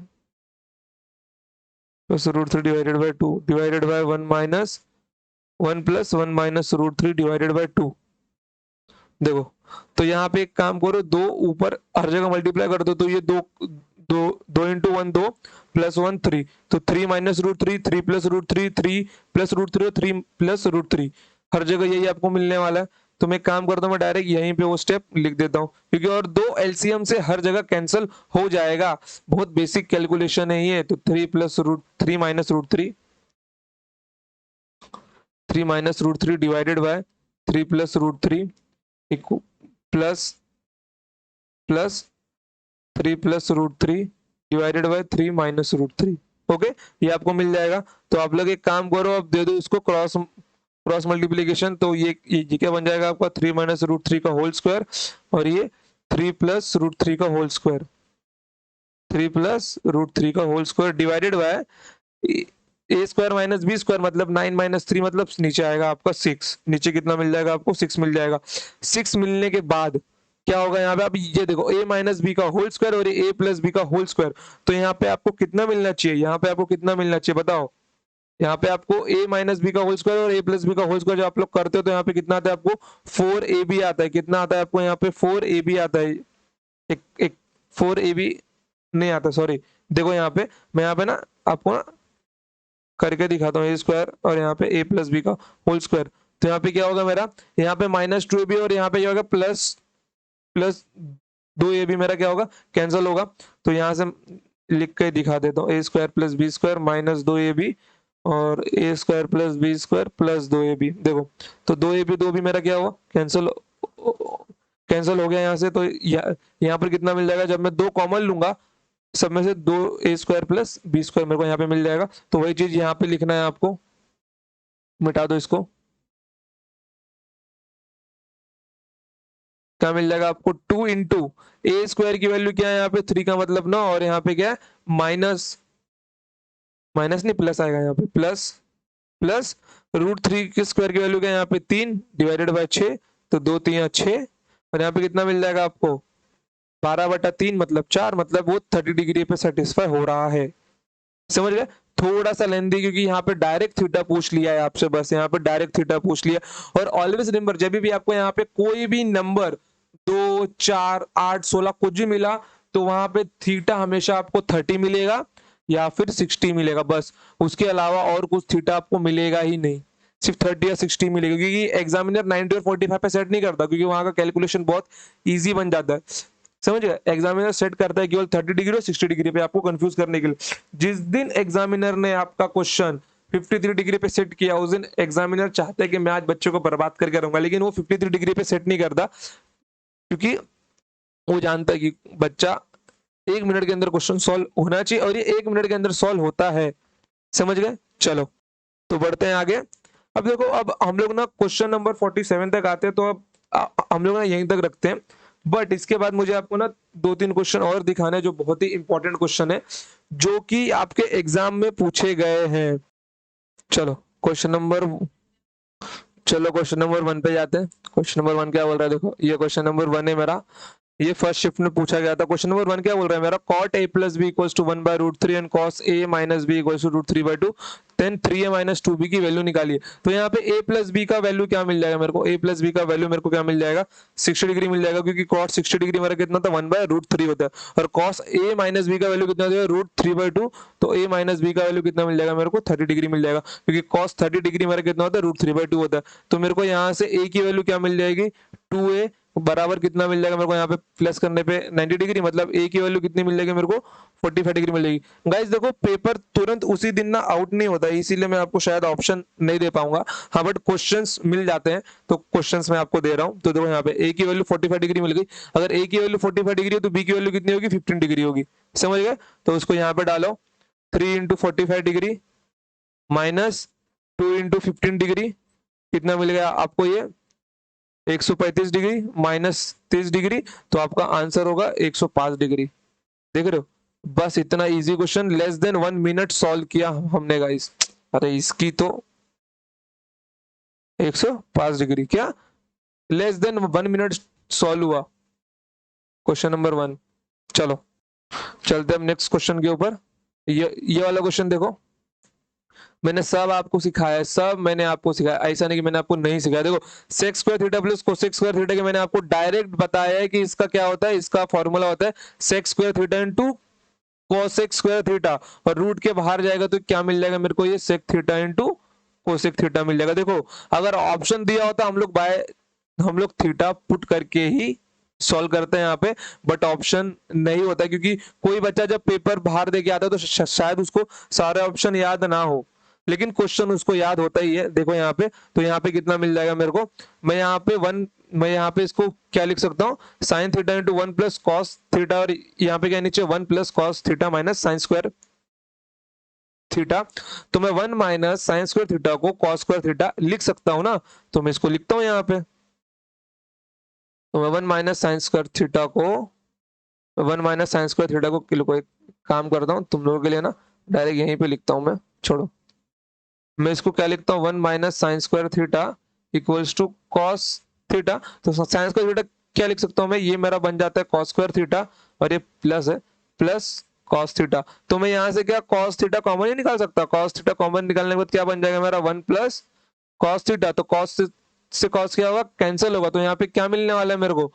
√2 divided by 1 minus √3 divided by 2। देखो, तो यहाँ पे एक काम करो, दो ऊपर हर जगह मल्टीप्लाई कर दो, तो ये दो दो दो इंटू वन, 2 प्लस 1 3, तो 3 माइनस √3, 3 प्लस √3, 3 प्लस √3 और 3 प्लस √3, हर जगह यही आपको मिलने वाला है। तो मैं काम करता हूँ, मैं डायरेक्ट यहीं पे वो स्टेप लिख देता हूँ, क्योंकि और दो एलसीएम से हर जगह कैंसिल हो जाएगा। बहुत बेसिक कैलकुलेशन है ये। तो 3 minus √3 divided by 3 plus √3 plus plus 3 plus √3 divided by 3 minus √3। Okay, ये आपको मिल जाएगा। तो आप लोग एक काम करो, अब दे दो इसको क्रॉस क्रॉस मल्टीप्लीकेशन, तो ये क्या बन जाएगा आपका, 3 माइनस √3 का होल स्क्वायर, और ये 3 प्लस √3 का होल स्क्वायर, 3 प्लस √3 का whole square divided by A square minus B square, मतलब 9 माइनस 3, मतलब नीचे आएगा आपका 6। नीचे कितना मिल जाएगा आपको, 6 मिल जाएगा। 6 मिलने के बाद क्या होगा यहाँ पे, आप ये देखो, a माइनस बी का होल स्क्वायर और a प्लस बी का होल स्क्वायर, तो यहाँ पे आपको कितना मिलना चाहिए, यहाँ पे आपको कितना मिलना चाहिए बताओ। यहाँ पे आपको a माइनस बी का होल स्क्वायर और a प्लस बी का होल स्क्वायर जो आप लोग करते हो, तो यहाँ पे कितना आता है आपको, 4ab आता है। कितना आता है आपको यहाँ पे, 4ab आता है। एक 4ab नहीं आता, सॉरी। देखो यहाँ पे, मैं यहाँ पे ना आपको ना करके दिखाता हूँ, ए स्क्वायर और यहाँ पे a प्लस बी का होल स्क्वायर, तो यहाँ पे क्या होगा मेरा, यहाँ पे -2ab, और यहाँ पे क्या होगा, प्लस प्लस 2ab, मेरा क्या होगा, कैंसिल होगा। तो यहाँ से लिख के दिखा देता हूँ, a square plus b square minus 2ab, और a square plus b square plus 2ab। देखो, तो 2ab 2 भी मेरा क्या हुआ, कैंसिल कैंसिल हो गया यहाँ से। तो यहाँ पर कितना मिल जाएगा, जब मैं 2 कॉमन लूंगा सब में से, 2 ए स्क्वायर प्लस बी स्क्वायर मेरे को यहाँ पे मिल जाएगा। तो वही चीज यहाँ पे लिखना है आपको, मिटा दो इसको। क्या मिल जाएगा आपको, 2 इंटू ए स्क्वायर की वैल्यू क्या है यहाँ पे, 3 का मतलब 9, और यहाँ पे क्या है, माइनस माइनस नहीं प्लस आएगा यहाँ पे, प्लस प्लस √3 के स्क्वायर की वैल्यू क्या है यहाँ पे, 3 डिवाइडेड बाय 6, तो 2 3 6, और यहाँ पे कितना मिल जाएगा आपको, 12/3 मतलब 4, मतलब वो 30 डिग्री पे सेटिस्फाई हो रहा है। समझ गए। थोड़ा सा लेंदी, क्योंकि यहाँ पे डायरेक्ट थीटा पूछ लिया है आपसे, बस यहाँ पे डायरेक्ट थीटा पूछ लिया। और ऑलवेज रिमेंबर, जब भी आपको यहाँ पे कोई भी नंबर 2 4 8 16 कुछ भी मिला, तो वहां पे थीटा हमेशा आपको 30 मिलेगा या फिर 60 मिलेगा, बस। उसके अलावा और कुछ थीटा आपको मिलेगा ही नहीं, सिर्फ 30 या 60 मिलेगा, क्योंकि एग्जामिनर 90 और 45 पे सेट नहीं करता, क्योंकि वहां का कैलकुलेशन बहुत ईजी बन जाता है। समझ गए। एग्जामिनर सेट करता है केवल 30 डिग्री और 60 डिग्री पे, आपको कंफ्यूज करने के लिए। जिस दिन एग्जामिनर ने आपका क्वेश्चन 53 डिग्री पे सेट किया, उस दिन एग्जामिनर चाहता है कि मैं आज बच्चों को बर्बाद करके रहूंगा, लेकिन वो 53 डिग्री पे सेट नहीं करता, क्योंकि वो जानता है कि बच्चा 1 मिनट के अंदर क्वेश्चन सॉल्व होना चाहिए, और ये 1 मिनट के अंदर सॉल्व होता है। समझ गए। चलो, तो बढ़ते हैं आगे। अब देखो, अब हम लोग ना क्वेश्चन नंबर 47 तक आते हैं, तो अब हम लोग ना यहीं तक रखते हैं। बट इसके बाद मुझे आपको ना 2-3 क्वेश्चन और दिखाने हैं, जो बहुत ही इंपॉर्टेंट क्वेश्चन है, जो कि आपके एग्जाम में पूछे गए हैं। चलो क्वेश्चन नंबर चलो क्वेश्चन नंबर 1 पे जाते हैं। क्वेश्चन नंबर 1 क्या बोल रहा है, देखो ये क्वेश्चन नंबर 1 है मेरा, ये फर्स्ट शिफ्ट में पूछा गया था। क्वेश्चन नंबर 1 क्या बोल रहा है मेरा, cot a plus b equals to 1/√3 and cos a minus b equals to √3/2, then 3a minus 2b की वैल्यू निकालिए। तो यहाँ पे a plus b का वैल्यू क्या मिल जाएगा मेरे को, a plus b का वैल्यू मेरे को क्या मिल जाएगा, 60 डिग्री मिल जाएगा, क्योंकि cot 60 डिग्री मेरा कितना था, 1/√3 होता है, और cos a minus b का वैल्यू कितना होता है, √3/2, तो a minus b का वैल्यू कितना मिल जाएगा मेरे को, 30 डिग्री मिल जाएगा, क्योंकि cos 30 डिग्री मेरा कितना होता है, √3/2 होता है। तो मेरे को यहाँ से a की वैल्यू क्या मिल जाएगी, 2a बराबर कितना मिल जाएगा मेरे को, यहाँ पे प्लस करने पे 90 डिग्री, मतलब a की वैल्यू कितनी मिल जाएगी मेरे को, 45 डिग्री मिल जाएगी। गाइस देखो, पेपर तुरंत उसी दिन ना आउट नहीं होता है, इसीलिए मैं आपको शायद ऑप्शन नहीं दे पाऊंगा। हाँ, बट क्वेश्चंस मिल जाते हैं, तो क्वेश्चंस मैं आपको दे रहा हूँ। तो देखो यहाँ पे a की वैल्यू 45 डिग्री मिल गई। अगर a की वैल्यू 45 डिग्री है, तो b की वैल्यू कितनी होगी, 15 डिग्री होगी। समझ गए। तो उसको यहाँ पे डालो, 3 × 45 डिग्री माइनस 2 × 15 डिग्री कितना मिल गया आपको ये 135 डिग्री माइनस 30 डिग्री, तो आपका आंसर होगा 105 डिग्री। देख रहे हो, बस इतना easy question, less than 1 minute solve किया हमने गाइस। अरे इसकी तो 105 डिग्री क्या, लेस देन 1 मिनट सॉल्व हुआ क्वेश्चन नंबर 1। चलो चलते हम नेक्स्ट क्वेश्चन के ऊपर। ये वाला क्वेश्चन देखो, मैंने सब आपको सिखाया है, सब मैंने आपको सिखाया, ऐसा नहीं कि मैंने आपको नहीं सिखाया। देखो sec square theta plus cosec square theta के मैंने आपको डायरेक्ट बताया है कि इसका क्या होता है, इसका फॉर्मूला होता है sec square theta into cosec square theta, और रूट के बाहर जाएगा तो क्या मिल जाएगा मेरे को, ये sec theta into cosec theta मिल जाएगा। देखो अगर ऑप्शन दिया होता हम लोग थीटा पुट करके ही सॉल्व करते हैं यहाँ पे, बट ऑप्शन नहीं होता क्योंकि कोई बच्चा जब पेपर बाहर दे के आता है तो शायद उसको सारे ऑप्शन याद ना हो, लेकिन क्वेश्चन उसको याद होता ही है। देखो यहाँ पे, तो यहाँ पे कितना मिल जाएगा मेरे को, मैं यहाँ पे इसको क्या लिख सकता हूँ, sign theta into 1 plus cos theta, और यहाँ पे क्या नीचे 1 plus cos theta minus sine square theta. तो मैं 1 माइनस साइन स्क्वायर थीटा को कॉस स्क्वायर थीटा लिख सकता हूँ ना, तो मैं इसको लिखता हूँ यहाँ पे। तो मैं 1 माइनस साइन स्क्वायर थीटा को 1 माइनस साइन स्क्वायर थीटा को एक काम करता हूँ तुम लोगों के लिए ना, डायरेक्ट यहीं पे लिखता हूँ मैं, छोड़ो। मैं इसको क्या लिखता हूँ, 1 minus sine square theta equals to cos theta. तो साइन स्क्वायर थीटा क्या लिख सकता हूँ मैं, ये मेरा बन जाता है कॉस स्क्वायर थीटा, और ये प्लस है, प्लस कॉस थीटा। तो मैं यहाँ से क्या कॉस थीटा कॉमन ही निकाल सकता, कॉस थीटा कॉमन निकालने के बाद क्या बन जाएगा मेरा 1 प्लस कॉस थीटा। तो कॉस से कॉस क्या होगा, कैंसिल होगा। तो यहाँ पे क्या मिलने वाला है मेरे को,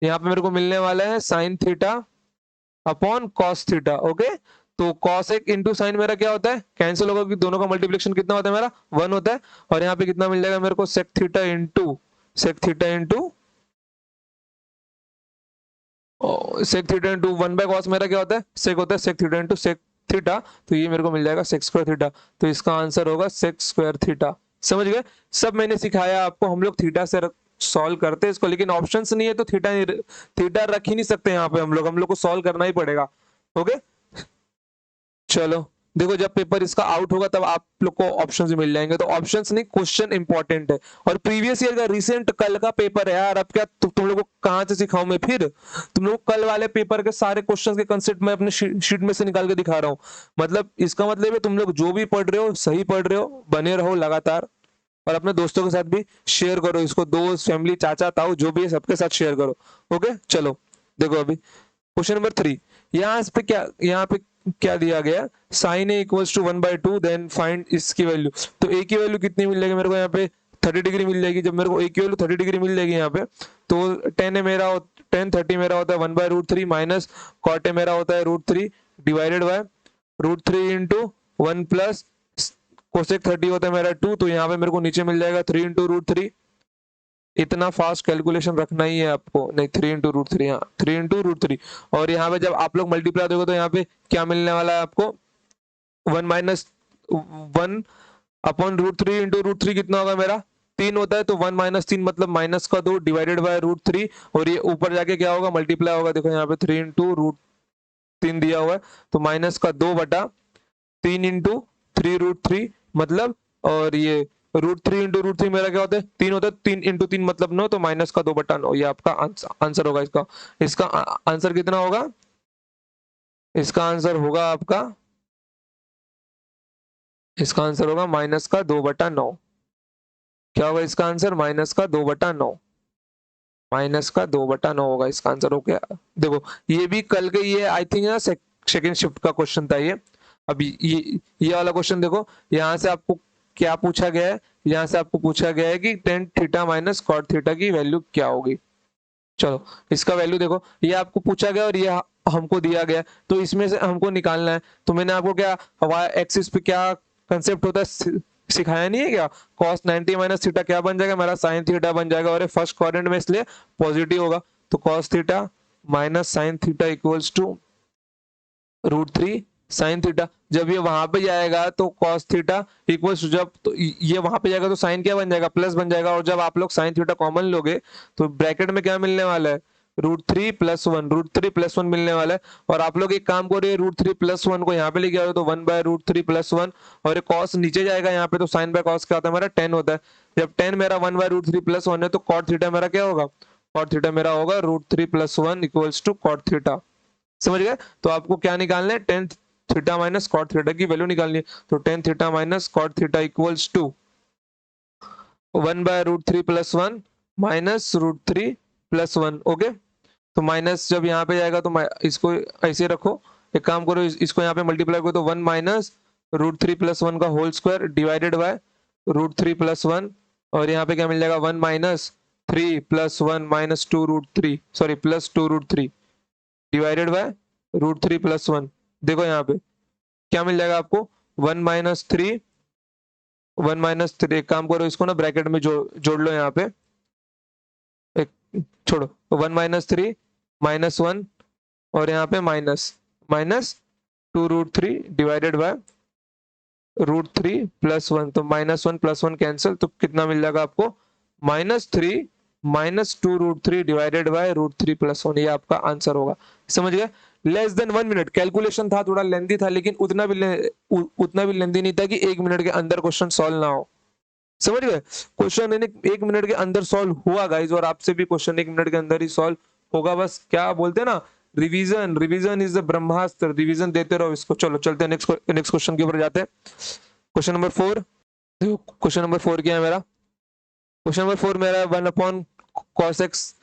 यहाँ पे मेरे को मिलने वाला है sine theta upon cos theta. Okay, तो कॉस एक इंटू साइन मेरा क्या होता है, कैंसिल होगा, कि दोनों का मल्टीप्लिकेशन कितना होता है मेरा 1 होता है। और यहाँ पे कितना मिल जाएगा मेरे को, sec theta into sec theta into 1 by cos मेरा क्या होता है, सेक होता है, sec theta into sec theta. तो ये मेरे को मिल जाएगा सेक स्क्वायर थीटा। तो इसका आंसर होगा सेक स्क्वायर थीटा। समझ गए, सब मैंने सिखाया आपको, हम लोग थीटा से सॉल्व करते हैं इसको, लेकिन ऑप्शंस नहीं है तो थीटा रख ही नहीं सकते यहाँ पे, हम लोग को सॉल्व करना ही पड़ेगा। ओके चलो, देखो जब पेपर इसका आउट होगा तब आप लोग को ऑप्शंस भी मिल जाएंगे, तो ऑप्शंस नहीं, क्वेश्चन इंपॉर्टेंट है। और प्रीवियस ईयर का रिसेंट कल का पेपर है यार, अब क्या तुम लोग को कहां से सिखाऊं मैं फिर, तुम लोग कल वाले पेपर के सारे क्वेश्चंस के कंसेप्ट मैं अपने शीट में से निकाल के दिखा रहा हूँ। मतलब इसका मतलब है तुम लोग जो भी पढ़ रहे हो सही पढ़ रहे हो, बने रहो लगातार, और अपने दोस्तों के साथ भी शेयर करो इसको, दोस्त फैमिली चाचा ताऊ जो भी है सबके साथ शेयर करो। ओके चलो, देखो अभी क्वेश्चन नंबर 3, यहाँ पे क्या दिया गया, sine A equals to 1/2, then find इसकी वैल्यू। तो ए की वैल्यू कितनी मिल जाएगी मेरे को, यहाँ पे 30 डिग्री मिल जाएगी। जब मेरे को ए की वैल्यू 30 डिग्री मिल जाएगी यहाँ पे, तो टेन 30 मेरा होता है 1/√3 माइनस कॉट ए मेरा होता है √3 divided by √3 into 1 plus cosec 30 होता है मेरा 2। तो यहाँ पे मेरे को नीचे मिल जाएगा 3 इंटू √3। इतना फास्ट कैलकुलेशन रखना ही है आपको, नहीं 3 इंटू √3, हाँ 3 इंटू √3। और यहाँ पे जब आप लोग मल्टीप्लाई दोगे तो यहाँ पे क्या मिलने वाला है आपको, 1 माइनस 1 अपॉन √3 इंटू √3 कितना होगा मेरा 3 होता है, तो 1 माइनस 3 मतलब माइनस का 2 डिवाइडेड बाय √3, और ये ऊपर जाके क्या होगा मल्टीप्लाई होगा। देखो यहाँ पे 3 इंटू √3 दिया हुआ है, तो माइनस का 2/3 इंटू 3√3 मतलब, और ये √3 इंटू √3 मेरा क्या होता है 3 होता है, 3 इंटू 3 मतलब 9, तो माइनस का 2/9 ये आपका आंसर होगा। इसका इसका आंसर कितना होगा, इसका आंसर होगा आपका, इसका आंसर होगा माइनस का 2/9। क्या होगा इसका आंसर, माइनस का 2/9, माइनस का 2/9 होगा इसका आंसर। हो गया, देखो ये भी कल के, ये आई थिंक ना सेकेंड शिफ्ट का क्वेश्चन था ये। अभी ये वाला क्वेश्चन देखो, यहाँ से आपको क्या पूछा गया है, यहाँ से आपको पूछा गया है कि tan theta minus cot theta की वैल्यू क्या होगी। चलो इसका वैल्यू देखो, ये आपको पूछा गया और ये हमको दिया गया, तो इसमें से हमको निकालना है। तो मैंने आपको क्या वाई एक्सिस पे क्या कंसेप्ट होता है सिखाया नहीं है क्या, cos 90 माइनस थीटा क्या बन जाएगा मेरा साइन थीटा बन जाएगा, और ये फर्स्ट क्वाड्रेंट में इसलिए पॉजिटिव होगा। तो cos theta minus sine theta equals to √3 sine theta. जब ये वहां पे जाएगा तो cos थीटा इक्वल्स, जब तो ये वहां पे जाएगा तो साइन क्या बन जाएगा, प्लस बन जाएगा। और जब आप लोग साइन थीटा कॉमन लोगे तो ब्रैकेट में क्या मिलने वाला है, √3 + 1, √3 + 1 मिलने वाला है। और आप लोग एक काम करिए, √3 + 1 को यहाँ पे लेके आओ तो 1/√3 + 1, और ये cos नीचे जाएगा यहाँ पे, तो sin बाय cos क्या होता है मेरा 10 होता है। जब 10 मेरा 1/√3 + 1 है तो cot थीटा मेरा क्या होगा, cot थीटा मेरा होगा √3 + 1 = cot थीटा। समझ गए? तो आपको क्या निकालना है, tan theta minus cot theta की वैल्यू निकालनी है। तो tan theta minus cot theta = 1/√3 + 1 -√3 + 1। Okay, तो माइनस जब यहाँ पे जाएगा तो इसको ऐसे रखो, एक काम करो, इसको यहाँ पे मल्टीप्लाई करो तो 1 -√3 + 1 का होल स्क्वायर डिवाइडेड बाय √3 + 1, और यहाँ पे क्या मिल जाएगा 1 -3 + 1 -2√3, सॉरी +2√3 डिवाइडेड बाय √3 + 1। देखो यहाँ पे क्या मिल जाएगा आपको, 1 -3, 1 -3, एक काम करो इसको ना ब्रैकेट में जोड़ लो यहाँ पे, एक छोड़ो, 1 -3 -1, और यहाँ पे -2√3 डिवाइडेड बाय √3 + 1, तो -1 + 1 कैंसिल, तो कितना मिल जाएगा आपको, -3 -2√3 डिवाइडेड बाय √3 + 1, ये आपका आंसर होगा। समझ गए? लेस देन 1 मिनट कैलकुलेशन था, थोड़ा लेंदी था, लेकिन उतना भी लेंदी नहीं था कि 1 मिनट के अंदर क्वेश्चन सॉल्व ना हो। समझ गए? क्वेश्चन 1 मिनट के अंदर सॉल्व हुआ गाइज, और आपसे भी क्वेश्चन 1 मिनट के अंदर ही सॉल्व होगा। बस क्या बोलते हैं ना, revision, revision is the Brahmastra, revision देते रहो इसको। चलो चलते हैं नेक्स्ट क्वेश्चन के ऊपर जाते हैं। क्वेश्चन नंबर 4, क्वेश्चन नंबर 4 क्या है मेरा, क्वेश्चन नंबर 4 मेरा 1/cos x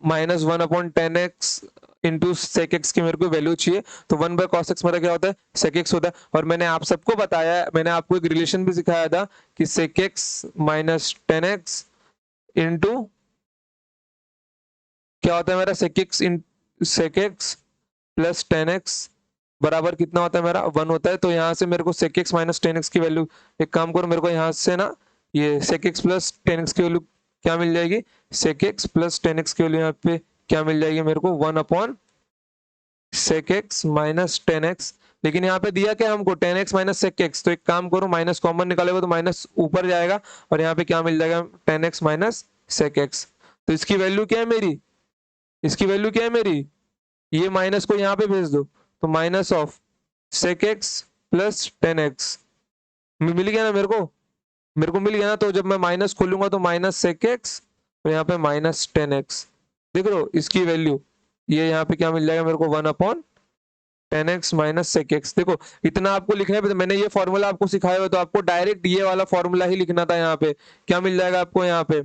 -1/tan x into sec x की मेरे को वैल्यू चाहिए। तो 1/cos x मेरा क्या होता है, sec x होता है। और मैंने आप सबको बताया, मैंने आपको एक रिलेशन भी सिखाया था कि sec x -tan x into क्या होता है मेरा, sec x plus tan x बराबर कितना होता है मेरा, 1 होता है। तो यहाँ से मेरे को sec x -tan x की वैल्यू, एक काम करो, मेरे को यहाँ से ना ये sec x plus tan x की वैल्यू क्या मिल जाएगी, sec x plus tan x की वैल्यू यहाँ पे क्या मिल जाएगी मेरे को, 1/sec x -tan x। लेकिन यहाँ पे दिया क्या हमको, tan x -sec x, तो एक काम करो, माइनस कॉमन निकालेगा तो माइनस ऊपर जाएगा, और यहाँ पे क्या मिल जाएगा, tan x -sec x। तो इसकी वैल्यू क्या है मेरी, इसकी वैल्यू क्या है मेरी, ये माइनस को यहाँ पे भेज दो, तो minus of sec x plus tan x मिल गया ना मेरे को मिल गया ना। तो जब मैं माइनस खोलूंगा तो माइनस sec x, तो यहाँ पे -tan x, देख लो इसकी वैल्यू, ये यहाँ पे क्या मिल जाएगा मेरे को, 1/tan x -sec x। देखो इतना आपको लिखना है, मैंने ये फॉर्मूला आपको सिखाया हो, तो आपको डायरेक्ट ये वाला फॉर्मूला ही लिखना था। यहाँ पे क्या मिल जाएगा आपको, यहाँ पे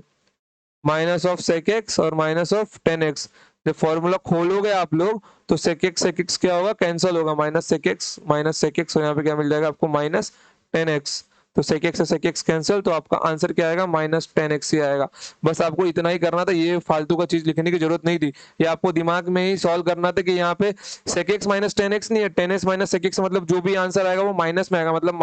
-sec x और -tan x। जब फॉर्मूला खोलोगे आप लोग तो sec x क्या होगा, कैंसिल होगा, -sec x, और यहाँ पे क्या मिल जाएगा आपको, -tan x। तो sec x से sec x कैंसिल, तो आपका आंसर क्या आएगा, -tan x ही आएगा। बस आपको इतना ही करना था, ये फालतू का चीज लिखने की जरूरत नहीं थी। ये आपको दिमाग में ही सॉल्व करना था कि यहाँ पे sec x -tan x नहीं है, tan x -sec x, मतलब जो भी आंसर आएगा वो माइनस में आएगा, मतलब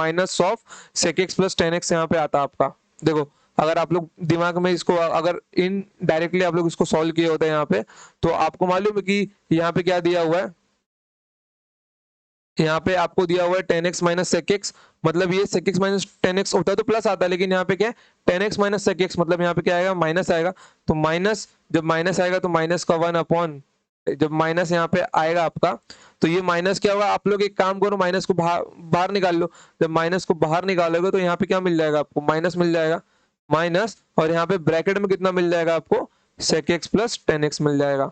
-sec x plus tan x यहाँ पे आता आपका। देखो अगर आप लोग दिमाग में इसको, अगर इन डायरेक्टली आप लोग इसको सॉल्व किए होते हैं यहाँ पे, तो आपको मालूम है कि यहाँ पे क्या दिया हुआ है, यहाँ पे आपको दिया हुआ है tan x -sec x, मतलब ये sec x -tan x होता है तो प्लस आता है, लेकिन यहाँ पे क्या है, tan x -sec x, मतलब यहाँ पे क्या आएगा, माइनस आएगा। तो माइनस, जब माइनस आएगा तो माइनस का 1 अपॉन, जब माइनस यहाँ पे आएगा आपका, तो ये माइनस क्या होगा, आप लोग एक काम करो, माइनस को बाहर निकाल लो। जब माइनस को बाहर निकालोगे तो यहाँ पे क्या मिल जाएगा आपको, माइनस मिल जाएगा, माइनस, और यहाँ पे ब्रैकेट में कितना मिल जाएगा आपको, sec x plus tan x मिल जाएगा।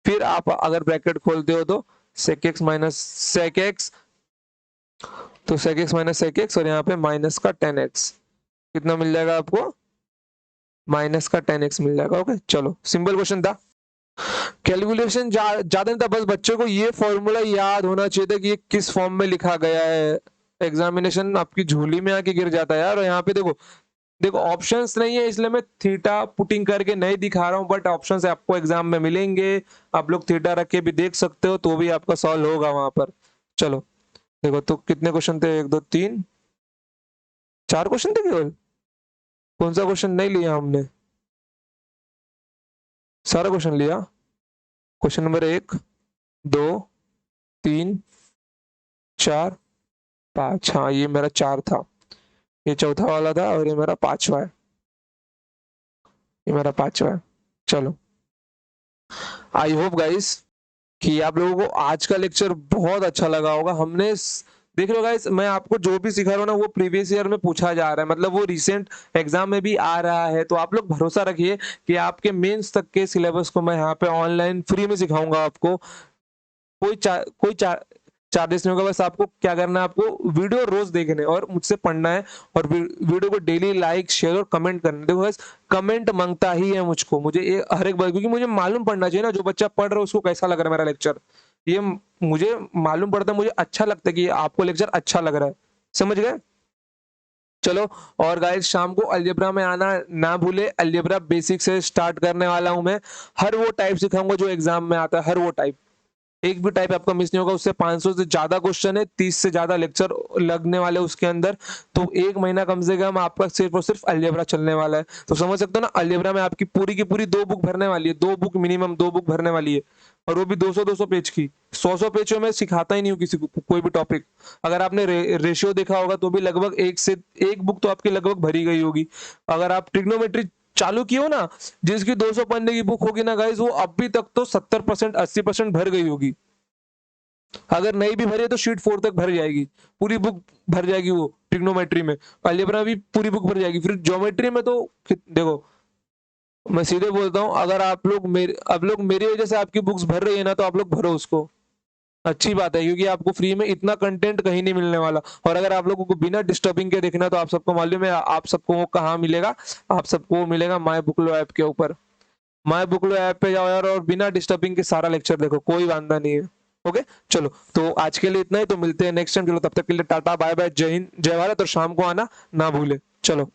फिर आप अगर ब्रैकेट खोलते हो तो sec x -sec x, तो sec x -sec x, और यहाँ पे माइनस का tan x कितना मिल जाएगा आपको, माइनस का tan x मिल जाएगा। ओके चलो, सिंपल क्वेश्चन था, कैलकुलेशन ज्यादा नहीं था, बस बच्चे को ये फॉर्मूला याद होना चाहिए था कि ये किस फॉर्म में लिखा गया है। एग्जामिनेशन आपकी झोली में आके गिर जाता है यार। और यहाँ पे देखो, देखो ऑप्शंस नहीं है, इसलिए मैं थीटा पुटिंग करके नहीं दिखा रहा हूँ, बट ऑप्शंस आपको एग्जाम में मिलेंगे, आप लोग थीटा रख के भी देख सकते हो, तो भी आपका सॉल्व होगा वहां पर। चलो देखो, तो कितने क्वेश्चन थे, 1 2 3 4 क्वेश्चन थे केवल, कौन सा क्वेश्चन नहीं लिया हमने, सारा क्वेश्चन लिया। क्वेश्चन नंबर 1 2 3 4 5, हाँ ये मेरा 4 था, ये चौथा वाला था, और ये मेरा 5वां है, ये मेरा 5वां है। चलो आई होप गाइस कि आप लोगों को आज का लेक्चर बहुत अच्छा लगा होगा। देख लो गाइस, मैं आपको जो भी सिखा रहा हूँ ना वो प्रीवियस ईयर में पूछा जा रहा है, मतलब वो रिसेंट एग्जाम में भी आ रहा है। तो आप लोग भरोसा रखिए कि आपके मेंस तक के सिलेबस को मैं यहाँ पे ऑनलाइन फ्री में सिखाऊंगा आपको। कोई चार्जेस नहीं होगा। बस आपको क्या करना है, आपको वीडियो रोज देखने और मुझसे पढ़ना है, और वीडियो को डेली लाइक शेयर और कमेंट करना है। देखो बस कमेंट मांगता ही है मुझे ये हर एक बार, क्योंकि मुझे मालूम पड़ना चाहिए ना जो बच्चा पढ़ रहा है उसको कैसा लग रहा है मेरा लेक्चर। ये मुझे मालूम पड़ता है, मुझे अच्छा लगता है कि आपको लेक्चर अच्छा लग रहा है। समझ गए? चलो। और गाइस शाम को अलजेब्रा में आना ना भूले। अलजेब्रा बेसिक से स्टार्ट करने वाला हूं मैं। हर वो टाइप सिखाऊंगा जो एग्जाम में आता है, हर वो टाइप। एक भी टाइप आपका मिस नहीं होगा। उससे 500 से ज्यादा क्वेश्चन है, 30 से ज्यादा लेक्चर लगने वाले उसके अंदर। तो एक महीना कम से कम आपका सिर्फ और सिर्फ अलजेब्रा चलने वाला है। तो समझ सकते हो ना, अलजेब्रा में आपकी पूरी की पूरी 2 बुक भरने वाली है, 2 बुक मिनिमम 2 बुक भरने वाली है। और वो भी 200-200 पेज की। 100-100 पेज में सिखाता ही नहीं हूँ किसी को कोई भी टॉपिक। अगर आपने रेशियो देखा होगा तो भी लगभग एक बुक तो आपकी लगभग भरी गई होगी। अगर आप ट्रिग्नोमेट्री चालू किए हो ना, जिसकी 200 पन्ने की बुक होगी ना गाइज, वो अभी तक तो 70% 80% भर गई होगी। अगर नहीं भी भरी है तो शीट 4 तक भर जाएगी। पूरी बुक भर जाएगी वो ट्रिग्नोमेट्री में। अलजेब्रा भी पूरी बुक भर जाएगी। फिर ज्योमेट्री में तो देखो, मैं सीधे बोलता हूँ, अगर आप लोग मेरी वजह से आपकी बुक्स भर रही है ना, तो आप लोग भरो उसको। अच्छी बात है, क्योंकि आपको फ्री में इतना कंटेंट कहीं नहीं मिलने वाला। और अगर आप लोगों को बिना डिस्टर्बिंग के देखना है, तो आप सबको मालूम है आप सबको वो कहाँ मिलेगा। आप सबको वो मिलेगा माई बुकलो ऐप के ऊपर। माई बुकलो ऐप पे जाओ यार, और बिना डिस्टर्बिंग के सारा लेक्चर देखो, कोई वांदा नहीं है। ओके। चलो, तो आज के लिए इतना ही। तो मिलते हैं नेक्स्ट टाइम। चलो, तब तक के लिए टाटा बाय बाय, जय हिंद जय भारत, और शाम को आना ना भूले। चलो।